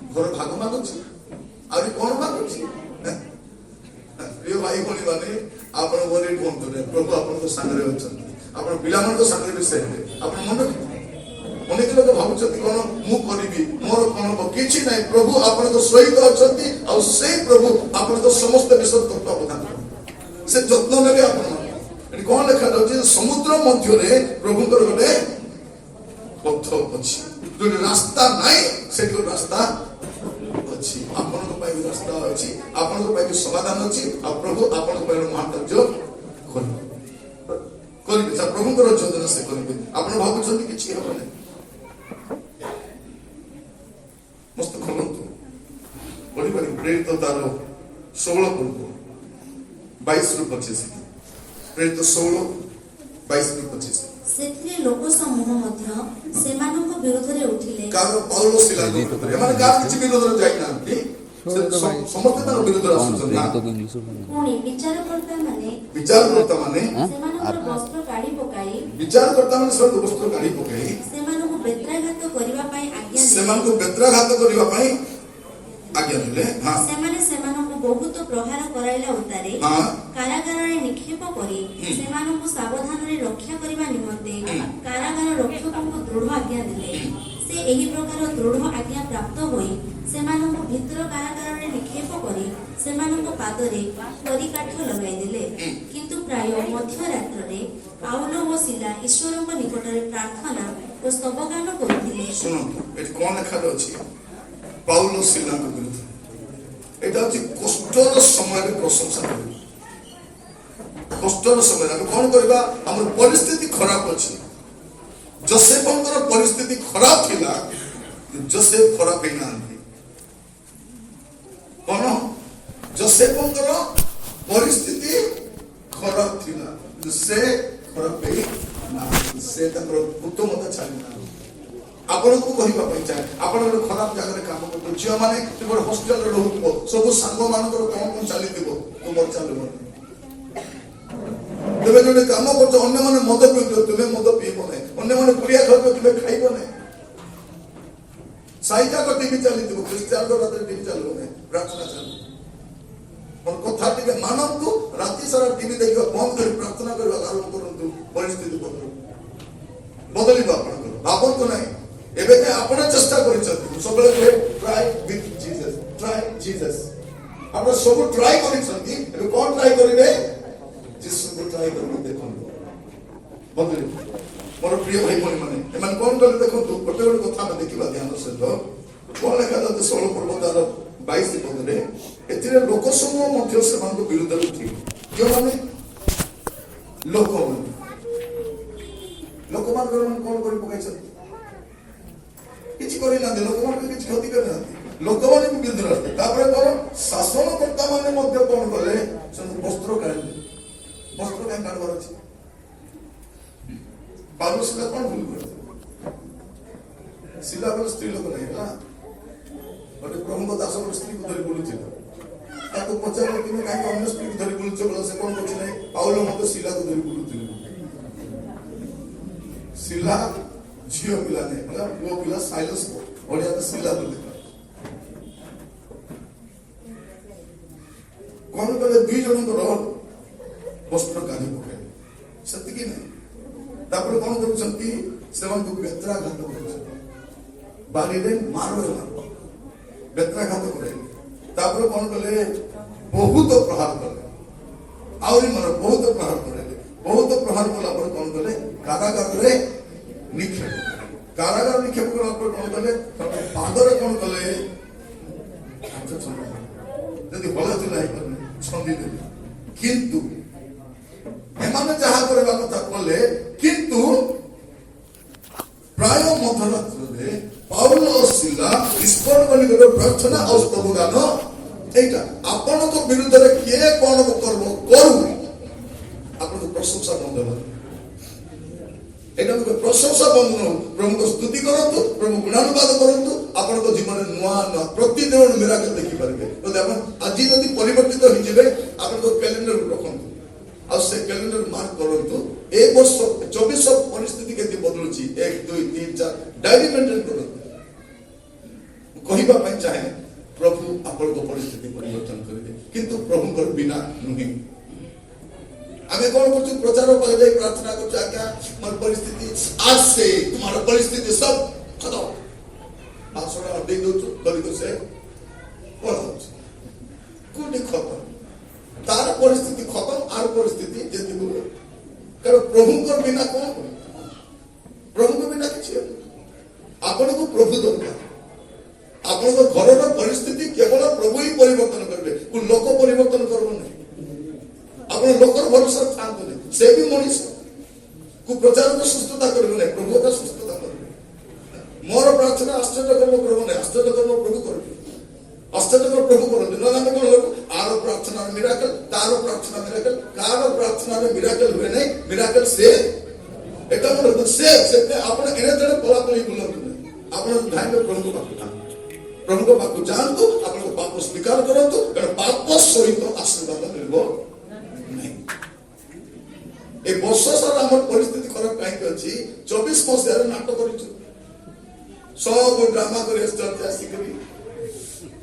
घर भाग मागुछि आउरी कोन मागुछि प्रिय भाई भणी माने आपण वरी फोन करे प्रभु आपण को संगरे अछंती आपण पिलामन को संगरे भी से आपण मन अनेक लोग भाबुछथि कोन मु करिबी मोर कोन किछि नै प्रभु आपण को सहित अछंती आ से प्रभु आपण को समस्त विषय तत्वावधान से जत्न नेबे आपण एनी कोन लेखा रहछि समुद्र मध्य रे प्रभु कर गले पथ अछि जो रास्ता नै से रास्ता अछि आपण को पाई रास्ता अछि आपण को पाई समाधान अछि आ प्रभु आपण को पाई महाकार्य करिबे सा प्रभु को योजना से करिबे आपण भाबुछथि किछि हेबो नै मस्त खोलंतु बड़ी बड़ी प्रेरित तार 16 पूर्व 22 रु 25 प्रेरित 16 22 रु 25 ସେଥିରେ ଲୋକ ସମୂହ ମଧ୍ୟ ସେମାନଙ୍କ ବିରୁଦ୍ଧରେ ଉଠିଲେ। कारण पौल सिला एमाने का किछि विरोधरे जाई नांती समस्त तार विरोधरे आसुछन ना ପୁଣି ବିଚାରକର୍ତ୍ତା ମାନେ विचारकर्ता माने ସେମାନଙ୍କର ବସ୍ତ୍ର କାଢି ପକାଇ विचारकर्ता माने सब वस्त्र काढी पकाई ସେମାନଙ୍କୁ ବେତ୍ରାଘାତ କରିବା ପାଇଁ ଆଜ୍ଞା ଦେଲେ। सेमानको बेत्राघात करिवा पई आज्ञा देले हां ସେମାନେ ସେମାନଙ୍କୁ ବହୁତ ପ୍ରହାର କରାଇଲା ଉତ୍ତାରେ हां କାରାଗାରରେ ନିକ୍ଷେପ କରି ସେମାନଙ୍କୁ ସାବଧାନରେ ରକ୍ଷା କରିବା ନିମନ୍ତେ କାରାଗାର ରକ୍ଷକଙ୍କୁ ଦୃଢ ଆଜ୍ଞା ଦେଲେ। ସେ ଏହି ପ୍ରକାର ଦୃଢ ଆଜ୍ଞା ପ୍ରାପ୍ତ ହୋଇ ସେମାନଙ୍କୁ ଭିତର କାରାଗାରରେ ନିକ୍ଷେପ କରି ସେମାନଙ୍କ ପାଦରେ କରିକାଠ ଲଗାଇଦେଲେ। କିନ୍ତୁ ପ୍ରାୟ ମଧ୍ୟରାତ୍ରରେ ପାଉଲ ଓ ସିଲା ଈଶ୍ୱରଙ୍କ ନିକଟରେ ପ୍ରାର୍ଥନା ଓ ସ୍ତବଗାନ କରୁଥିଲେ। सुनो एठी कोन लेखा अछि पाउल सिला को विरुद्ध एटा अछि कष्टर समय रे प्रशंसा करू कष्टर समय रे कोन करबा हमर परिस्थिति खराब अछि जोसेफंकर परिस्थिति खराब थिला जोसेफ खराब हे नांती कोन जोसेफंकर परिस्थिति खराब थिला से खराब हे ना से तकर उत्तमता छाडी ना आपण को कहिबा पई चाहे आपण एक खराब जगह रे काम करतो जियो माने गोटे हॉस्टल रे रहउतबो सब संग मानकर कोन चली दिबो तुमर चलबो तबे जोने काम करतो अन्य माने मद पियो तुमे मद पिबो नै अन्य माने पुरिया खाइबो तुमे खाइबो नै साइजा को टीवी चली दिबो क्रिश्चियन को रात टीवी चलबो नै प्रार्थना चलबो और कथा टिके मानव को राति सारा टीवी देखिबा बंद कर प्रार्थना करबा आरंभ करंतु परिस्थिति बदलिबा आपण भाबो तो नै एबे ते आपण चेष्टा करिसथि सबले कहे ट्राई विथ जीसस आपण सब ट्राई करिसथि एबे कोन ट्राई करिवे जीसस को ट्राई करबो देखन बदली मोर प्रिय भाई भनी माने एमान कोन करे देखन तू गोटे गोटे कथा में देखिबा ध्यान से तो कोन लेखा त 16 पर्वतार 22 पदरे एथिरे लोक समूह मध्य से मान को विरुद्ध उठी जो माने लोक मान कोन करि पकाइ छथि किछि करि ना दे लोक मान किछि क्षति कर ना लोक मान को विरुद्ध रहते तापर कोन शासन कर्ता माने मध्य कोन कले वस्त्र काढ काढबार अछि पाउल सिला कोन भूल कर सिला बल स्त्री लोक नै ना बटे प्रभु दास को स्त्री को धरि बोलु छिला ତାକୁ ପଚାରିଲେ ତୁମେ କାହିଁକି ଅନ୍ୟ ସ୍ତ୍ରୀକୁ ଧରି ବୁଲୁଛ ବୋଲେ ସେ କଣ କରୁଛି ନାହିଁ, ପାଉଲ ମଧ୍ୟ ଶିଲାକୁ ଧରି ବୁଲୁଥିଲେ। ଶିଲା ଝିଅ ପିଲା ନାହିଁ, ବୋଲେ ପୁଅ ପିଲା ସାଇଲସ୍, ଓଡ଼ିଆରେ ଶିଲା ବୋଲି କଣ କଲେ, ଦୁଇ ଜଣଙ୍କର ବସ୍ତ୍ର କାଢି ପକାଇଲେ, ସେତିକି ନାହିଁ। ତାପରେ କଣ କରୁଛନ୍ତି, ସେମାନଙ୍କୁ ବେତ୍ରାଘାତ କରୁଛନ୍ତି, ବାଲିରେ ମାର ବେତ୍ରାଘାତ କରାଇଲେ। ତାପରେ କଣ କଲେ, ବହୁତ ପ୍ରହାର କଲେ, ଆହୁରି ମାର ବହୁତ ପ୍ରହାର କରାଇଲେ। ବହୁତ ପ୍ରହାର କଲା ପରେ କଣ କଲେ, କାରାଗାରରେ ନିକ୍ଷେପ। କାରାଗାର ନିକ୍ଷେପ କଲା ପରେ କଣ କଲେ, ପାଦରେ କଣ କଲେ, ଯଦି ଭଲ ଥିଲା ହେଇପାରୁନି ଛନ୍ଦି ଦେଲେ। କିନ୍ତୁ ଏମାନେ ଯାହା କରିବା କଥା କଲେ, କିନ୍ତୁ ପ୍ରାୟ ମଧ୍ୟରାତ୍ରରେ ପାଉଲ ଓ ଶିଲା ଈଶ୍ୱରଙ୍କ ନିକଟରେ ପ୍ରାର୍ଥନା ଆଉ ସ୍ତବ ଗାନ, ଏଇଟା ଆପଣଙ୍କ ବିରୁଦ୍ଧରେ କିଏ କଣ କର୍ମ କରୁ, ଆପଣଙ୍କ ପ୍ରଶଂସା ବନ୍ଦ ହେବ। ଏଇଟା ପ୍ରଶଂସା ବନ୍ଦ ନ ହଉ, ପ୍ରଭୁଙ୍କ ସ୍ତୁତି କରନ୍ତୁ, ପ୍ରଭୁ ଗୁଣାନୁବାଦ କରନ୍ତୁ। ଆପଣଙ୍କ ଜୀବନରେ ନୂଆ ନୂଆ ପ୍ରତିଦିନ ମିରାକଲ ଦେଖିପାରିବେ। ଯଦି ଆପଣ ଆଜି ଯଦି ପରିବର୍ତ୍ତିତ ହେଇଯିବେ, ଆପଣଙ୍କ କ୍ୟାଲେଣ୍ଡର ରଖନ୍ତୁ ଆଉ ସେ କ୍ୟାଲେଣ୍ଡର ମାର୍କ କରନ୍ତୁ। ଏ ବର୍ଷ 24 ପରିସ୍ଥିତି କେମିତି ବଦଳୁଛି, 1, 2, 3, 4 ଡାଇରୀ ମେଣ୍ଟେନ କରନ୍ତୁ। କହିବା ପାଇଁ ଚାହେଁ, ପ୍ରଭୁ ଆପଣଙ୍କ ପରିସ୍ଥିତି ପରିବର୍ତ୍ତନ କରିବେ, କିନ୍ତୁ ପ୍ରଭୁଙ୍କର ବିନା ନୁହେଁ। ଆମେ କଣ କରୁଛୁ, ପ୍ରଚାର କରାଯାଇ ପ୍ରାର୍ଥନା କରୁଛୁ, ଆଜ୍ଞା ମୋର ପରିସ୍ଥିତି आज से तुम्हारा परिस्थिति सब खत्म, भाषण देई दउछु करिको से कोन होछ कोडी खत्म, तार परिस्थिति खत्म, आर परिस्थिति जेति बोले कारण प्रभुଙ୍କର बिना कोन, प्रभुଙ୍କ बिना କିଛି ଆପଣଙ୍କୁ प्रभु दरकार। ଆପଣଙ୍କ ଘରର ପରିସ୍ଥିତି କେବଳ ପ୍ରଭୁ ହିଁ ପରିବର୍ତ୍ତନ କରିବେ, କୋ ଲୋକ ପରିବର୍ତ୍ତନ କରିବ ନାହିଁ। ଆପଣ ଲୋକର ଭରସା ଥାଆନ୍ତୁ ନାହିଁ, ସେ ବି ମଣିଷ को प्रचार सुस्थता करेंगे, प्रभु का सुस्थता करेंगे। मोर प्रार्थना आश्चर्य कर्म प्रभु नहीं, आश्चर्य कर्म प्रभु करेंगे, आश्चर्य कर्म प्रभु करेंगे। ना ना कौन लोग आरो प्रार्थना में मिराकल, तारो प्रार्थना मिराकल, कारो प्रार्थना में मिराकल हुए नहीं, मिराकल से एटा मतलब से आपने इने तेरे पला पली बोलते नहीं, आपने ध्यान में प्रभु को पाप प्रभु को पाप जानतो, आपने को पाप स्वीकार करतो, कारण पाप सहित आशीर्वाद मिलबो नहीं। ए वर्ष सारा हमर परिस्थिति खराब काहे अछि, 24 मसिया नाटक करिछु, सब ड्रामा करे चलते आसी करी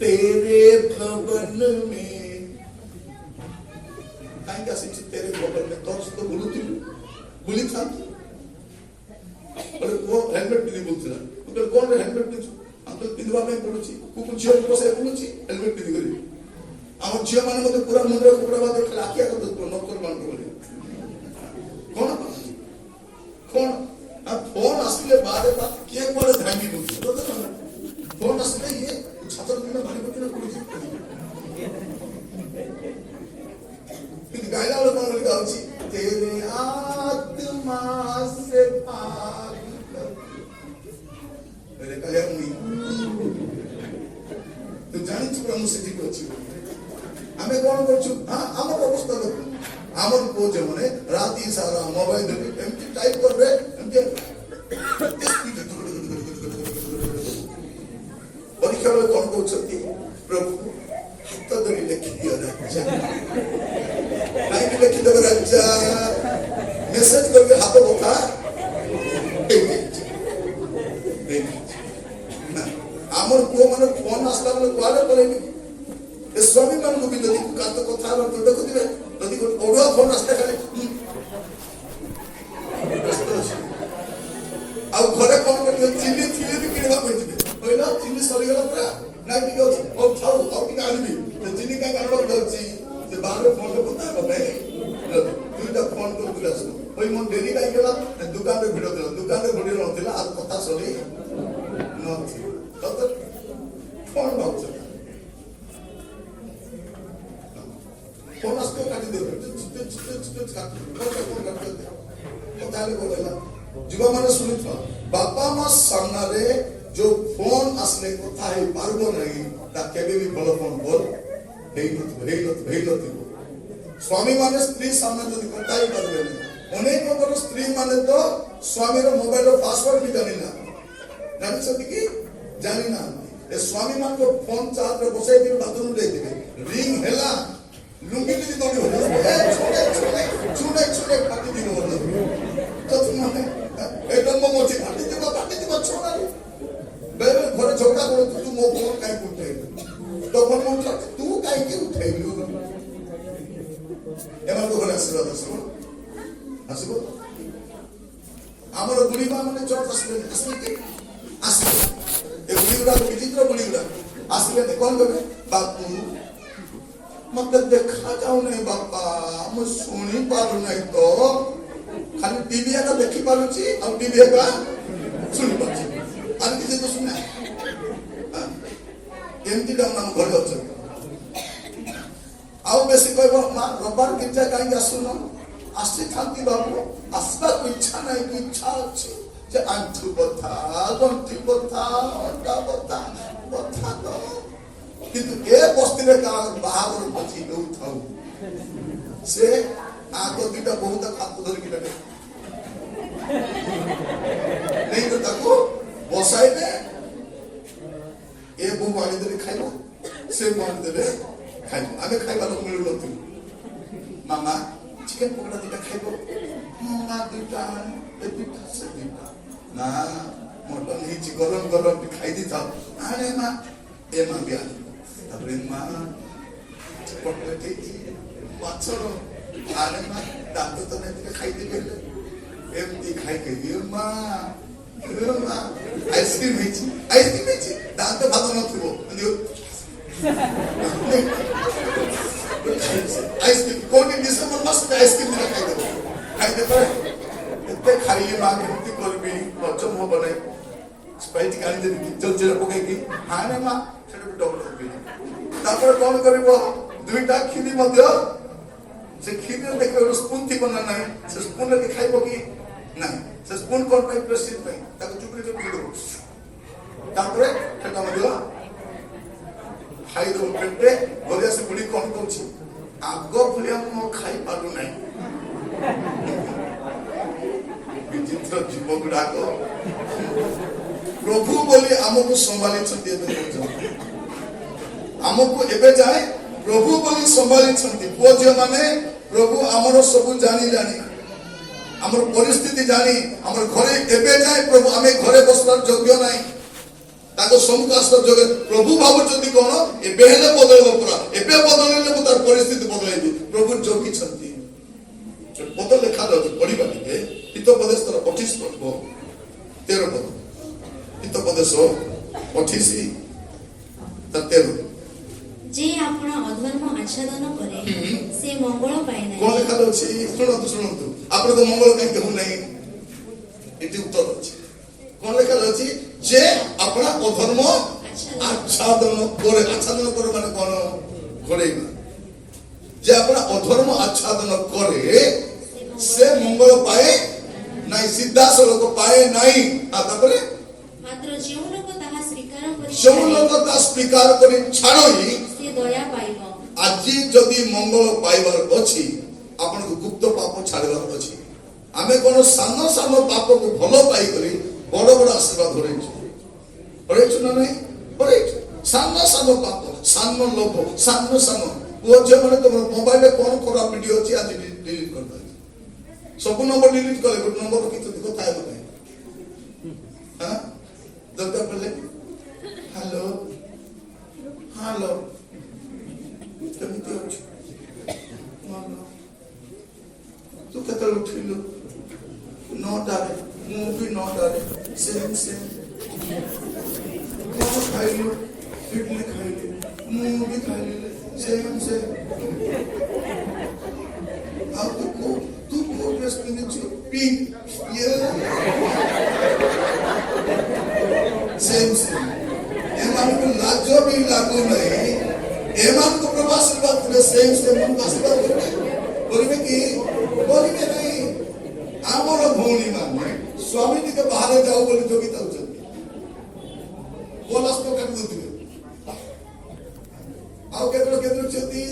तेरे भवन में काहे का सिच तेरे भवन में तो बोलुती बोली था और वो हेलमेट पिनी बोलथिला, तो कोन हेलमेट पिनी अंकल पिनवा में पडुची, कुकु झियो बसे पडुची हेलमेट पिनी करी हमर झियो माने मते पूरा मुंडर कुपड़ा बादे लाकिया कर दो नौकर मान को कौन कौन अब फोन असले बारे बात के कोले धांगी बोलते तो फोन असले ये छतर दिन भारी बच्चे ना पुलिस कि गायला वाला कौन लिखा होची तेरे आत्मा से भाग मेरे कहे मुई तो जानी चुका मुझसे ठीक होची हमें कौन करछु हां हमर अवस्था देखो आमर को जमने राती सारा मोबाइल धरि एमटी टाइप करबे एमटी परीक्षा में कौन कहउछती प्रभु तो धरि लिखि दियो राजा काहे कि लिखि देबे राजा मेसेज करके हाथ उठा आमर को माने फोन आसला माने कोआले करेनी ए स्वामी मान को भी जदी कात कथा तो देखो दिबे जदी को ओडा फोन आस्ते खाली आ घरे फोन कर चिल्ली चिल्ली भी किनवा पड़िबे पहिला चिल्ली सरी गला पूरा नाइ बिगो ओ थाउ और कि आनिबी तो चिल्ली का कारण दउची जे बाहर फोन को बता बे दुईटा फोन को दिलास ओई मन डेली काई गेला दुकान रे भिडियो दिला दुकान रे भिडियो नथिला आ कथा सरी नथि तत फोन बाउछ फोन आस्ते काटी दे जीवा माने सुनिथ बापा मां सामने जो फोन आसले कथा हे पारबो नहीं ता केबे भी भलो फोन बोल हेई नथ स्वामी माने स्त्री सामने जदी कथा हे पारबे नहीं अनेक लोकर स्त्री माने तो स्वामी रो मोबाइल रो पासवर्ड भी जानि ना जानि सती की जानि ना ଏ ସ୍ୱାମୀ ମାନଙ୍କ ଫୋନ ଚାର୍ଜ ରେ ବସାଇ ଦିନ ବାଥରୁମ ଯାଇଥିବେ ରିଙ୍ଗ ହେଲା ଲୁଙ୍ଗି ଯଦି ଦୌଡ଼ି ହବ ଛୁଣ୍ଡେ ଫାଟି ଦିନ ତ ତୁମେ ଏଇଟା ମୋ ମଝି ଫାଟିଯିବ ଛୁଣାରେ ବେଳେ ଘରେ ଝଗଡ଼ା କରୁଛୁ ତୁ ମୋ ଫୋନ କାହିଁକି ଉଠେଇଲୁ ତୋ ଫୋନ ତୁ କାହିଁକି ଉଠେଇଲୁ ଏମାନଙ୍କ ଘରେ ଆଶୀର୍ବାଦ ଆସିବ ଆମର ବୁଢ଼ୀ ମା ମାନେ ଚର୍ଚ୍ଚ ଆସିଲେ କି ଆସିବେ ଏ ବୁଢ଼ୀ ଗୁଡାକ ବିଚିତ୍ର ବୁଢ଼ୀ ଗୁଡାକ ଆସିଲେ କଣ କରିବେ ବାପୁ ମତେ ଦେଖା ଯାଉନାହିଁ ବାପା ମୁଁ ଶୁଣି ପାରୁନାହିଁ ତ ଖାଲି ଟିଭି ଏକା ଦେଖି ପାରୁଛି ଆଉ ଟିଭି ଏକା ଶୁଣି ପାରୁଛି ଆଉ କିଛି ତ ଶୁଣେ ଏମିତି ଆମ ଘରେ ଅଛନ୍ତି ଆଉ ବେଶୀ କହିବ ମା ରବିବାର ଗିର୍ଜା କାହିଁକି ଆସୁନ ଆସିଥାନ୍ତି ବାବୁ ଆସିବାକୁ ଇଚ୍ଛା ନାହିଁ କି ଇଚ୍ଛା ଅଛି ଯେ ଆଣ୍ଠୁ ବଥା ଗଣ୍ଠି ବଥା ଅଣ୍ଟା ବଥା ତ କିନ୍ତୁ ଏ ବସ୍ତିରେ ବାହାଘର ଭୋଜି ହେଉଥାଉ ସେ ଆଗ ଦୁଇଟା ବହୁତ ହାତ ଧରିକି ନେଇ ତାକୁ ବସାଇବେ ଏ ବୋଉ ଆଣିଦେଲେ ଖାଇବ ସେ ଆଣିଦେଲେ ଖାଇବ ଆମେ ଖାଇବାର ମିଳୁନଥିଲୁ ମାମା ଚିକେନ ପକୋଡା ଦୁଇଟା ଖାଇବ ମା ଦୁଇଟା ଏ ଦୁଇଟା ସେ ଦୁଇଟା ନା ମଟନ ହେଇଛି ଗରମ ଟିକେ ଖାଇ ଦେଇଥାଉ ଆଣେ ମା ଏ ମା ବି ଆଣିବ ତାପରେ ମା କଟଲେଟ ହେଇଛି ମାଛର ଆଣେ ମା ଦାନ୍ତ ତ ନାହିଁ ଟିକେ ଖାଇଦେବି ହେଲେ ଏମିତି ଖାଇକି ମା ଆଇସ୍କ୍ରିମ ହେଇଛି ଦାନ୍ତ ଭାତ ନଥିବ ଆଇସ୍କ୍ରିମ କୋଉଠି ଡିସେମ୍ବର ମାସରେ ଆଇସ୍କ୍ରିମ ଦିନ ଖାଇଦେବ ଏତେ ଖାଇଲି ମା କେମିତି କରିବି ହଜମ ହବ ନାହିଁ ସ୍ପ୍ରାଇଟ୍ ଆଣିଦେବି ଜଲଜିରା ପକେଇକି ଆଣେ ମା ସେଟା ବି ଡବଲ ପିଇଲି ତାପରେ କଣ କରିବ ଦୁଇଟା କ୍ଷୀରି ମଧ୍ୟ ସେ କ୍ଷୀରିରେ ଦେଖିବ ସ୍ପୁନ ଥିବ ନା ନାହିଁ ସେ ସ୍ପୁନରେ ଖାଇବ କି ନାହିଁ ସେ ସ୍ପୁନ କଣ ପାଇଁ ପ୍ରେସିଡ ପାଇଁ ତାକୁ ଚୁପଡ଼ି ଭିଡ଼ିବ ତାପରେ ସେଟା ମଧ୍ୟ ଖାଇଦବ ପେଟେ ଘରେ ଆସି ବୁଢ଼ୀ କଣ କହୁଛି ଆଗ ଭଳିଆ ମୁଁ ଖାଇପାରୁ ନାହିଁ ବିଚିତ୍ର ଜୀବ ଗୁଡାକ ପ୍ରଭୁ ବୋଲି ଆମକୁ ସମ୍ଭାଳିଛନ୍ତି ଏବେ ଆମକୁ ଏବେ ଯାଏ ପ୍ରଭୁ ବୋଲି ସମ୍ଭାଳିଛନ୍ତି ପୁଅ ଝିଅ ମାନେ ପ୍ରଭୁ ଆମର ସବୁ ଜାଣି ଆମର ପରିସ୍ଥିତି ଜାଣି ଆମର ଘରେ ଏବେ ଯାଏ ପ୍ରଭୁ ଆମେ ଘରେ ବସିବାର ଯୋଗ୍ୟ ନାହିଁ ତାଙ୍କ ସମ୍ମୁଖ ଆସିବାର ଯୋଗ୍ୟ ପ୍ରଭୁ ଭାବୁଛନ୍ତି କଣ ଏବେ ହେଲେ ବଦଳିବ ପୁରା ଏବେ ବଦଳିଲେ ମୁଁ ତାର ପରିସ୍ଥିତି ବଦଳାଇବି ପ୍ରଭୁ ଜଗିଛନ୍ତି ପଦ ଲେଖାଯାଉଛି ପଢିବା ଟିକେ ହିତୋପଦେଶ 28 ପଢିବ 13 ପଦ ହିତୋପଦେଶ 28 13 ଯେ ଆପଣ ଅଧର୍ମ ଆଚ୍ଛାଦନ କରେ ସେ ମଙ୍ଗଳ ପାଏ ନାହିଁ କଣ ଲେଖାଯାଉଛି ଶୁଣନ୍ତୁ ଆପଣଙ୍କ ମଙ୍ଗଳ କାହିଁକି ହଉନାହିଁ ଏଠି ଉତ୍ତର ଅଛି କଣ ଲେଖାଯାଉଛି ଯେ ଆପଣ ଅଧର୍ମ ଆଚ୍ଛାଦନ କରେ ମାନେ କଣ ଘୋଡେଇବା ଯେ ଆପଣ ଅଧର୍ମ ଆଚ୍ଛାଦନ କରେ ସେ ମଙ୍ଗଳ ପାଏ ନାହିଁ ସିଧାସଳଖ ପାଏ ନାହିଁ ତାପରେ ମାତ୍ର ଯେଉଁ ଲୋକ ତାହା ସ୍ୱୀକାର କରି ଛାଡ଼ି ସେ ଦୟା ପାଇବ ଆଜି ଯଦି ମଙ୍ଗଳ ପାଇବାର ଅଛି ଆପଣଙ୍କୁ ଗୁପ୍ତ ପାପ ଛାଡ଼ିବାର ଅଛି ଆମେ କଣ ସାନ ସାନ ପାପକୁ ଭଲ ପାଇକରି ବଡ ବଡ ଆଶୀର୍ବାଦ ହରେଇଛୁ ନା ନାହିଁ ହରେଇଛୁ ସାନ ପାପ ସାନ ଲୋଭ ସାନ ପୁଅ ଝିଅ ମାନେ ତମର ମୋବାଇଲରେ କଣ ଖରାପ ଭିଡିଓ ଅଛି ଆଜି ଡିଲିଟ କରିଦେବେ ସବୁ ନମ୍ବର ଡିଲିଟ କଲେ ଗୋଟେ ନମ୍ବର ରଖିଛନ୍ତି କଥା ହେବ ନାହିଁ ଦରକାର ପଡ଼ିଲେ ହ୍ୟାଲୋ କେମିତି ଅଛୁ ତୁ କେତେବେଳେ ଉଠିଲୁ 9ଟାରେ ମୁଁ ବି 9ଟାରେ ସେମ୍ କଣ ଖାଇଲୁ ଇଡଲି ଖାଇଲି ମୁଁ ବି ଖାଇଲି ସେମ୍ ଆଉ ତୁ କୋଉ ଡ୍ରେସ୍ ପିନ୍ଧିଛୁ ପିଙ୍କ ସେମ୍ ଏମାନଙ୍କୁ ଲାଜ ବି ଲାଗୁନାହିଁ ଏମାନଙ୍କୁ ପ୍ରଭୁ ଆଶୀର୍ବାଦ ଦେଲେ ସେମ୍ ଆଶୀର୍ବାଦ କରିବେ କି କରିବେ ନାହିଁ ଆମର ଭଉଣୀ ମାନେ ସ୍ୱାମୀ ଟିକେ ବାହାରେ ଯାଉ ବୋଲି ଯୋଗୀ ଯାଉଛନ୍ତି ବୋନସ୍ ତ କାଟି ଦଉଥିବେ ଆଉ କେତେବେଳେ ଯଦି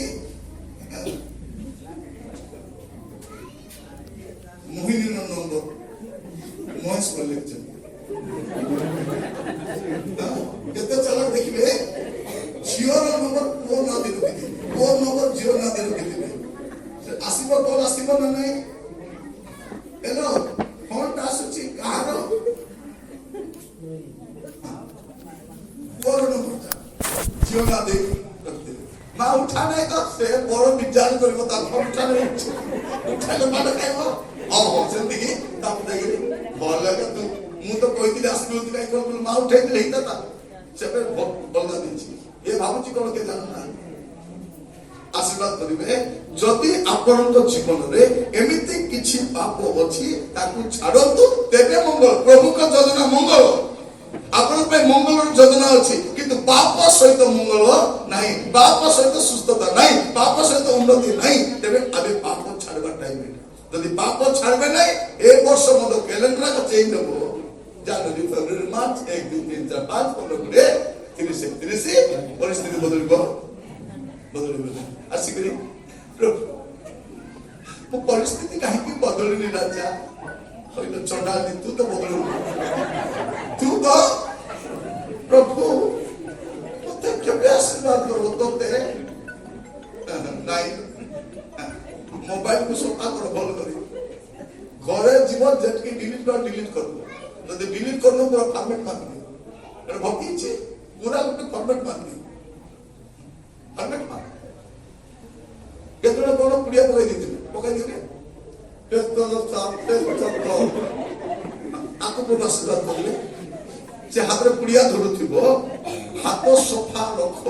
ମୋହିନୀର ନମ୍ବର ମହେଶ ଲେଖିଛନ୍ତି କେତେ ଚାଲାକ ଦେଖିବେ ବଡ଼ ନମ୍ବରଟା ଝିଅ ନା ଦେଇକି ରଖିଦେବେ। ମା ଉଠା ନାହିଁ ତ ସେ ବଡ଼ ବିଚାର କରିବ ତାକୁ ଉଠା ନାହିଁ ଉଠାଇଲେ ମାଡ଼ ଖାଇବ। ହଁ ସେମିତି କି ତାକୁ ଦେଇକିରି ଭଲ ଲାଗେ ତୁ ମୁଁ ତ କହିଥିଲି ଆସିବି କାହିଁ କହିଲି ମା ଉଠେଇଥିଲେ ହେଇଥାନ୍ତା ସେବେ ବଲଗା ଦେଇଛି। ଏ ଭାବୁଛି କଣ କେ ଜାଣୁନାହାନ୍ତି ଆଶୀର୍ବାଦ କରିବେ। ଯଦି ଆପଣଙ୍କ ଜୀବନରେ ଏମିତି କିଛି ପାପ ଅଛି ତାକୁ ଛାଡ଼ନ୍ତୁ, ତେବେ ମଙ୍ଗଳ। ପ୍ରଭୁଙ୍କ ଯୋଜନା ମଙ୍ଗଳ, ଆପଣଙ୍କ ପାଇଁ ମଙ୍ଗଳର ଯୋଜନା ଅଛି, କିନ୍ତୁ ପାପ ସହିତ ମଙ୍ଗଳ ନାହିଁ, ପାପ ସହିତ ସୁସ୍ଥତା ନାହିଁ, ପାପ ସହିତ ଉନ୍ନତି ନାହିଁ। ତେବେ ଆମେ ପାପ ଛାଡ଼ିବା ଟାଇମ୍। ଯଦି ପାପ ଛାଡ଼ିବେ ନାହିଁ ଏ ବର୍ଷ ମଧ୍ୟ କ୍ୟାଲେଣ୍ଡର ଚେଞ୍ଜ ହବ। ଜାନୁଆରୀ ଫେବୃଆରୀ ମାର୍ଚ୍ଚ 1 2 3 4 5 15 20 30 31 ପରିସ୍ଥିତି ବଦଳିବ ଆସିକରି ମୁଁ ପରିସ୍ଥିତି କାହିଁକି ବଦଳିନି ରାଜା କହିଲ ଚଣ୍ଡାଳି ତୁ ତ ବଦଳୁ ତୁ ତ ପ୍ରଭୁ ମତେ କେବେ ଆଶୀର୍ବାଦ କର ତୋତେ ନାଇଁ ମୋବାଇଲକୁ ସଫା କର ଭଲ କରି ଘରେ ଯିବ ଯେତିକି ଡିଲିଟ କରିବ ଯଦି ଡିଲିଟ କରିନ ପୁରା ଫର୍ମାଟ ମାରିଦିଅ ଏଟା ଭକିଛି ପୁରା ଗୋଟେ ଫର୍ମାଟ ମାରିଦିଅ ଫର୍ମାଟ ମାର କେତେବେଳେ କଣ ପୁଡ଼ିଆ ପକାଇ ଦେଇଥିବେ ଆକୁ ବହୁତ ଆଶୀର୍ବାଦ କରିଲେ ସେ ହାତରେ ପୁଡ଼ିଆ ଧରୁଥିବ ହାତ ସଫା ରଖ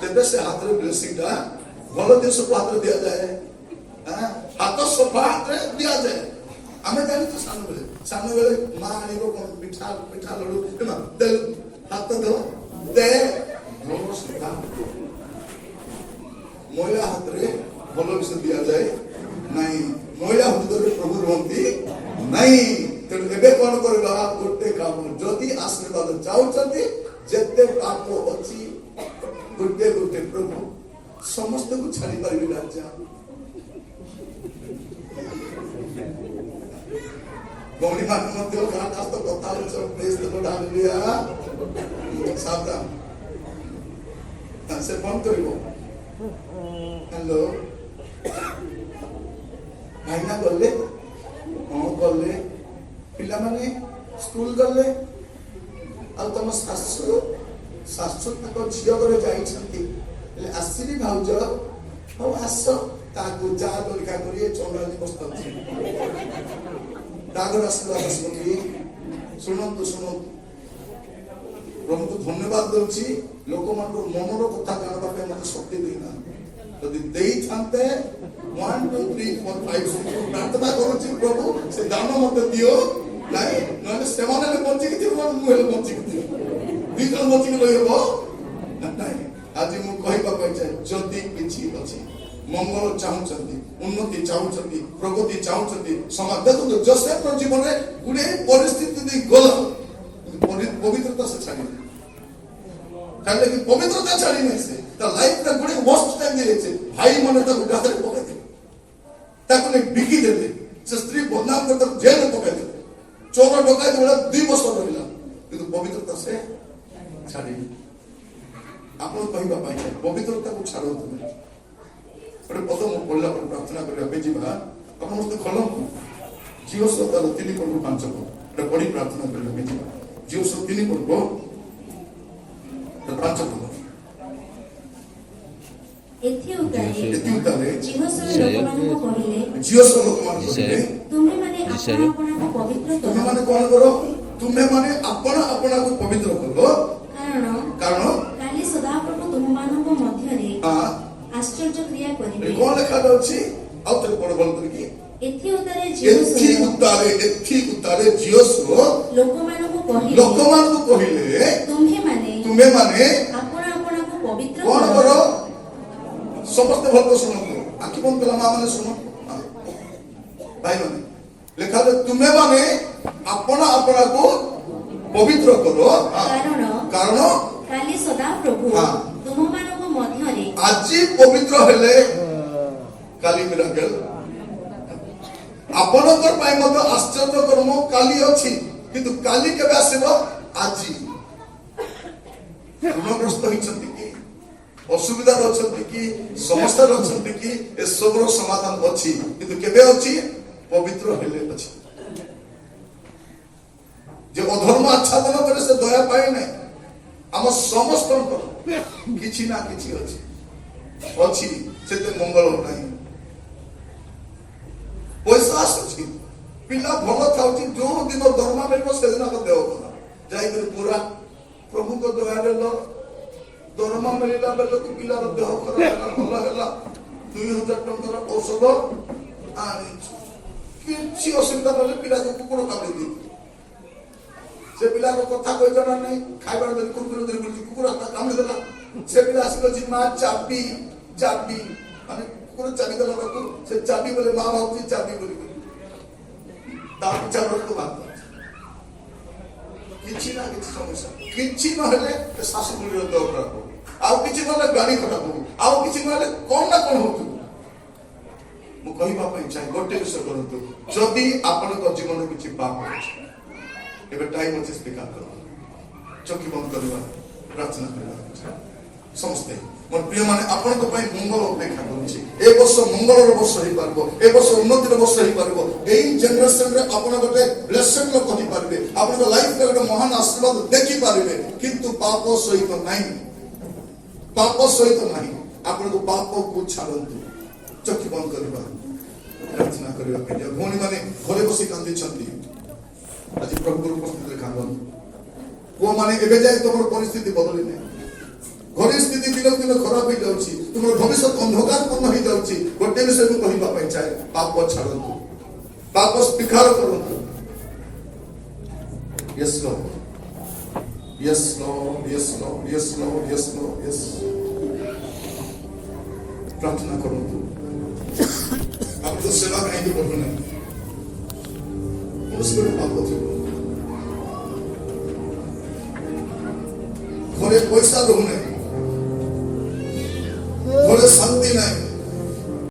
ତେବେ ସେ ହାତରେ ବ୍ଲେସିଂଟା ଭଲ ଜିନିଷକୁ ହାତରେ ଦିଆଯାଏ ହାତ ସଫା ହାତରେ ଦିଆଯାଏ। ଆମେ ଜାଣିଛୁ ସାନବେଳେ ମା ଆଣିବ କଣ ପିଠା ଲଡୁ ହାତ ଦେବ ଦେ ମହିଳା ହାତରେ ଭଲ ବିଷୟ ଦିଆଯାଏ ନାଇଁ, ମହିଳା ହୃଦୟରେ ପ୍ରଭୁ ରୁହନ୍ତି ନାଇଁ। ତେଣୁ ଏବେ କଣ କରିବା ଗୋଟେ କାମ, ଯଦି ଆଶୀର୍ବାଦ ଚାହୁଁଛନ୍ତି ଯେତେ ପାପ ଅଛି ଗୋଟେ ଗୋଟେ ପ୍ରଭୁ ସମସ୍ତଙ୍କୁ ଛାଡି ପାରିବି ରାଜା। ଗୌରୀ ମାନେ ମଧ୍ୟ କାହା ସହିତ କଥା ହଉଛ ସାବଧାନ ସେ ଫୋନ କରିବ ହ୍ୟାଲୋ ଭାଇନା ଗଲେ ହଁ ଗଲେ ପିଲାମାନେ ସ୍କୁଲ ଗଲେ ଆଉ ତମ ଶାଶୁ ତାଙ୍କ ଝିଅ ଘରେ ଯାଇଛନ୍ତି ହେଲେ ଆସିବି ଭାଉଜ ହଉ ଆସ ତାକୁ ଯାହା ପରୀକ୍ଷା କରି ଚଣ୍ଡାଳି ବସିଥାଉଛି ତାଙ୍କର ଆଶୀର୍ବାଦ ଆସିବ କି ଶୁଣନ୍ତୁ ପ୍ରଭୁଙ୍କୁ ଧନ୍ୟବାଦ ଦଉଛି ଲୋକମାନଙ୍କର ମନର କଥା ଜାଣିବା ପାଇଁ ମତେ ଶକ୍ତି ଦେଇନାହାନ୍ତି। ଯଦି ଦେଇଥାନ୍ତେ 1 2 3 4 5 ପ୍ରାର୍ଥନା କରୁଛି ପ୍ରଭୁ ସେ ଦାନ ମତେ ଦିଅ ନାଇଁ ନହେଲେ ସେମାନେ ହେଲେ ବଞ୍ଚିକି ଥିବ ମୁଁ ହେଲେ ବଞ୍ଚିକି ଥିବ ଦି ଜଣ ବଞ୍ଚିକି ରହିବ ନାଇଁ। ଆଜି ମୁଁ କହିବା ପାଇଁ ଚାହେଁ ଯଦି କିଛି ଅଛି ମଙ୍ଗଳ ଚାହୁଁଛନ୍ତି ଉନ୍ନତି ଚାହୁଁଛନ୍ତି ପ୍ରଗତି ଚାହୁଁଛନ୍ତି ସମାଜ ଦେଖନ୍ତୁ ଯୋସେଫର ଜୀବନରେ ଗୁଡିଏ ପରିସ୍ଥିତି ଦେଇ ଗଲା ପବିତ୍ରତା ସେ ଛାଡ଼ିଲେ କାହିଁକି କି ପବିତ୍ରତା ଛାଡ଼ି ନାହିଁ ସେ ତା ଲାଇଫରେ ଗୁଡିଏ ୱର୍ଷ୍ଟ ଟାଇମ୍ ଦେଇছে ଭାଇ ମାନେ ତାକୁ ଗାତରେ ପକାଇଦେଲେ ତାକୁ ନେଇ ବିକି ଦେଲେ ସେ ସ୍ତ୍ରୀ ବଦନାମ କରି ତାକୁ ଜେଲରେ ପକାଇଦେଲେ ଚୋର ଡକାୟତ ବେଳେ 2 ବର୍ଷ ରହିଲା କିନ୍ତୁ ପବିତ୍ରତା ସେ ଛାଡ଼ିନି। ଆପଣ କହିବା ପାଇଁ ପବିତ୍ରତାକୁ ଛାଡ଼ନ୍ତୁ ନାହିଁ। ଗୋଟେ ପଦ ମୁଁ ପଢିଲା ପରେ ପ୍ରାର୍ଥନା କରିବା ପାଇଁ ଯିବା ଆପଣ ମତେ ଖୋଲନ୍ତୁ ଝିଅ ତାର 3 ପର୍ବ 5 ପର୍ବ ଏଟା ପଢି ପ୍ରାର୍ଥନା କରିବା ପାଇଁ ଯିବା ଝିଅ 3 ପର୍ବ 5 ପର୍ବ ଏଥି ଉତ୍ତାରେ ଝିଅ ଲୋକମାନଙ୍କୁ କହିଲେ ତୁମେମାନେ ଆପଣାକୁ ପବିତ୍ର କର। ତୁମେମାନେ କଣ କର ତୁମେମାନେ ଆପଣାକୁ ପବିତ୍ର କର କାରଣ କାଲି ସଦାପ୍ରଭୁ ତୁମମାନଙ୍କ ମଧ୍ୟରେ ଆଶ୍ଚର୍ଯ୍ୟ କ୍ରିୟା କରିବେ। କଣ ଲେଖା ଅଛି ଆଉ ଥରେ ପଢ ଭଲ କରିକି ଏଥି ଉତ୍ତାରେ ଝିଅ ଲୋକମାନଙ୍କୁ କହିଲେ ତୁମେମାନେ ଆପଣାକୁ ପବିତ୍ର କଣ କର ସମସ୍ତେ ଭଲ ଶୁଣନ୍ତୁ ଆଖି ବନ୍ଦ କଲା ମା ମାନେ ଶୁଣ ଭାଇ ମାନେ ଲେଖା ତୁମେମାନେ ଆପଣାକୁ ପବିତ୍ର କର କାରଣ କାଲି ସଦାପ୍ରଭୁ ତୁମମାନଙ୍କ ମଧ୍ୟରେ ଆଜି ପବିତ୍ର ହେଲେ କାଲି ମିରାକଲ ଆପଣଙ୍କର ପାଇଁ ମଧ୍ୟ ଆଶ୍ଚର୍ଯ୍ୟ କର୍ମ କାଲି ଅଛି କିନ୍ତୁ କାଲି କେବେ ଆସିବ ଆଜି। ଋଣଗ୍ରସ୍ତ ହେଇଛନ୍ତି କି ଅସୁବିଧାରେ ଅଛନ୍ତି କି ସମସ୍ୟାରେ ଅଛନ୍ତି କି ଏସବୁର ସମାଧାନ ଅଛି କିନ୍ତୁ କେବେ ଅଛି ପବିତ୍ର ହେଲେ ଅଛି। যে অধর্ম আচ্ছাদন করে সে দয়া পায় নাই ଆମ ସମସ୍ତଙ୍କର କିଛି ନା କିଛି ଅଛି ସେତେ ମଙ୍ଗଳ ନାହିଁ ପଇସା ଆସୁଛି ପିଲା ଭଲ ଥାଉଛି ଯୋଉ ଦିନ ଦରମା ମିଳିବ ସେଦିନ ଦେହ ଖରାପ ଯାଇକରି ପୁରା ପ୍ରଭୁଙ୍କ ଦୟାରେ ଦରମା ମିଳିଲା ବେଳକୁ ପିଲାର ଦେହ ଖରାପ ହେଲା ଭଲ ହେଲା 2000 ଟଙ୍କାର ଔଷଧ ଆଣିଛୁ କିଛି ଅସୁବିଧା ନହେଲେ ପିଲାକୁ କୁକୁର କାମୁଡ଼ି ଦେଇଛି ସେ ପିଲାର କଥା କହି ଜଣା ନାହିଁ ଖାଇବାର ଯଦି କୁକୁର ଧରି ବୁଲୁଛି କୁକୁର କାମୁଡ଼ି ଦେଲା ସେ ପିଲା ଆସିକି ଅଛି ମା ଚାବି ଚାବି ମାନେ କୁକୁର ଚାବି ଦେଲା ତାକୁ ସେ ଚାବି ବୋଲେ ମା ଭାବୁଛି ଚାବି ବୋଲି ତା ପିଛା ରକ୍ତ ବାହାର କିଛି ନା କିଛି ସମସ୍ୟା କିଛି ନହେଲେ ଶାଶୁ ବୁଢ଼ୀର ଦେହ ଖରାପ ହବ ଆଉ କିଛି ନହେଲେ ଗାଡ଼ି ଖରାପ ହବ ଆଉ କିଛି ନହେଲେ କଣ ନା କଣ ହଉଥିବ ମୁଁ କହିବା ପାଇଁ ଚାହେଁ ଗୋଟେ ବିଷୟ କରନ୍ତୁ ଯଦି ଆପଣଙ୍କ ଜୀବନରେ କିଛି ପାପ ଅଛି ଏବେ ଟାଇମ୍ ଅଛି ସ୍ୱୀକାର କର ଚକ୍ଷୁ ବନ୍ଦ କରିବା ପ୍ରାର୍ଥନା କରିବା ସମସ୍ତେ ମୋର ପ୍ରିୟ ମାନେ ଆପଣଙ୍କ ପାଇଁ ମଙ୍ଗଳ ଅପେକ୍ଷା କରୁଛି ଏ ବର୍ଷ ମଙ୍ଗଳର ବର୍ଷ ହେଇପାରିବ ଏ ବର୍ଷ ଉନ୍ନତିର ବର୍ଷ ହେଇପାରିବ ଏଇ ଜେନେରେସନରେ ଆପଣ ଗୋଟେ ବ୍ଲେସିଂ ଲୋକ ହେଇପାରିବେ ଆପଣଙ୍କ ଲାଇଫରେ ଗୋଟେ ମହାନ ଆଶୀର୍ବାଦ ଦେଖିପାରିବେ କିନ୍ତୁ ପାପ ସହିତ ନାହିଁ ଆପଣଙ୍କ ପାପକୁ ଛାଡ଼ନ୍ତୁ ଚକ୍ଷୁ ବନ୍ଦ କରିବା ପ୍ରାର୍ଥନା କରିବା ପାଇଁ ଭଉଣୀ ମାନେ ଘରେ ବସି କାନ୍ଦିଛନ୍ତି ଆଜି ପ୍ରଭୁଙ୍କର ଉପସ୍ଥିତିରେ କାନ୍ଦନ୍ତୁ ପୁଅମାନେ ଏବେ ଯାଏ ତମର ପରିସ୍ଥିତି ବଦଳି ନାହିଁ ଘରେ ସ୍ଥିତି ଦିନକୁ ଦିନ ଖରାପ ହେଇଯାଉଛି ତୁମର ଭବିଷ୍ୟତ ଅନ୍ଧକାରପୂର୍ଣ୍ଣ ହେଇଯାଉଛି ଗୋଟେ ବିଷୟ ମୁଁ କହିବା ପାଇଁ ଚାହେଁ ପାପ ଛାଡ଼ନ୍ତୁ ପାପ ସ୍ୱୀକାର କରନ୍ତୁ Yes Lord Yes Lord Yes Lord Yes Lord Yes Lord Yes ପ୍ରାର୍ଥନା କରନ୍ତୁ ଆପଣ ତ ସେବା କାହିଁକି କରୁନାହିଁ କୌଣସି ଗୋଟେ ପାପ ଥିବ ଘରେ ପଇସା ରହୁନାହିଁ ଘରେ ଶାନ୍ତି ନାହିଁ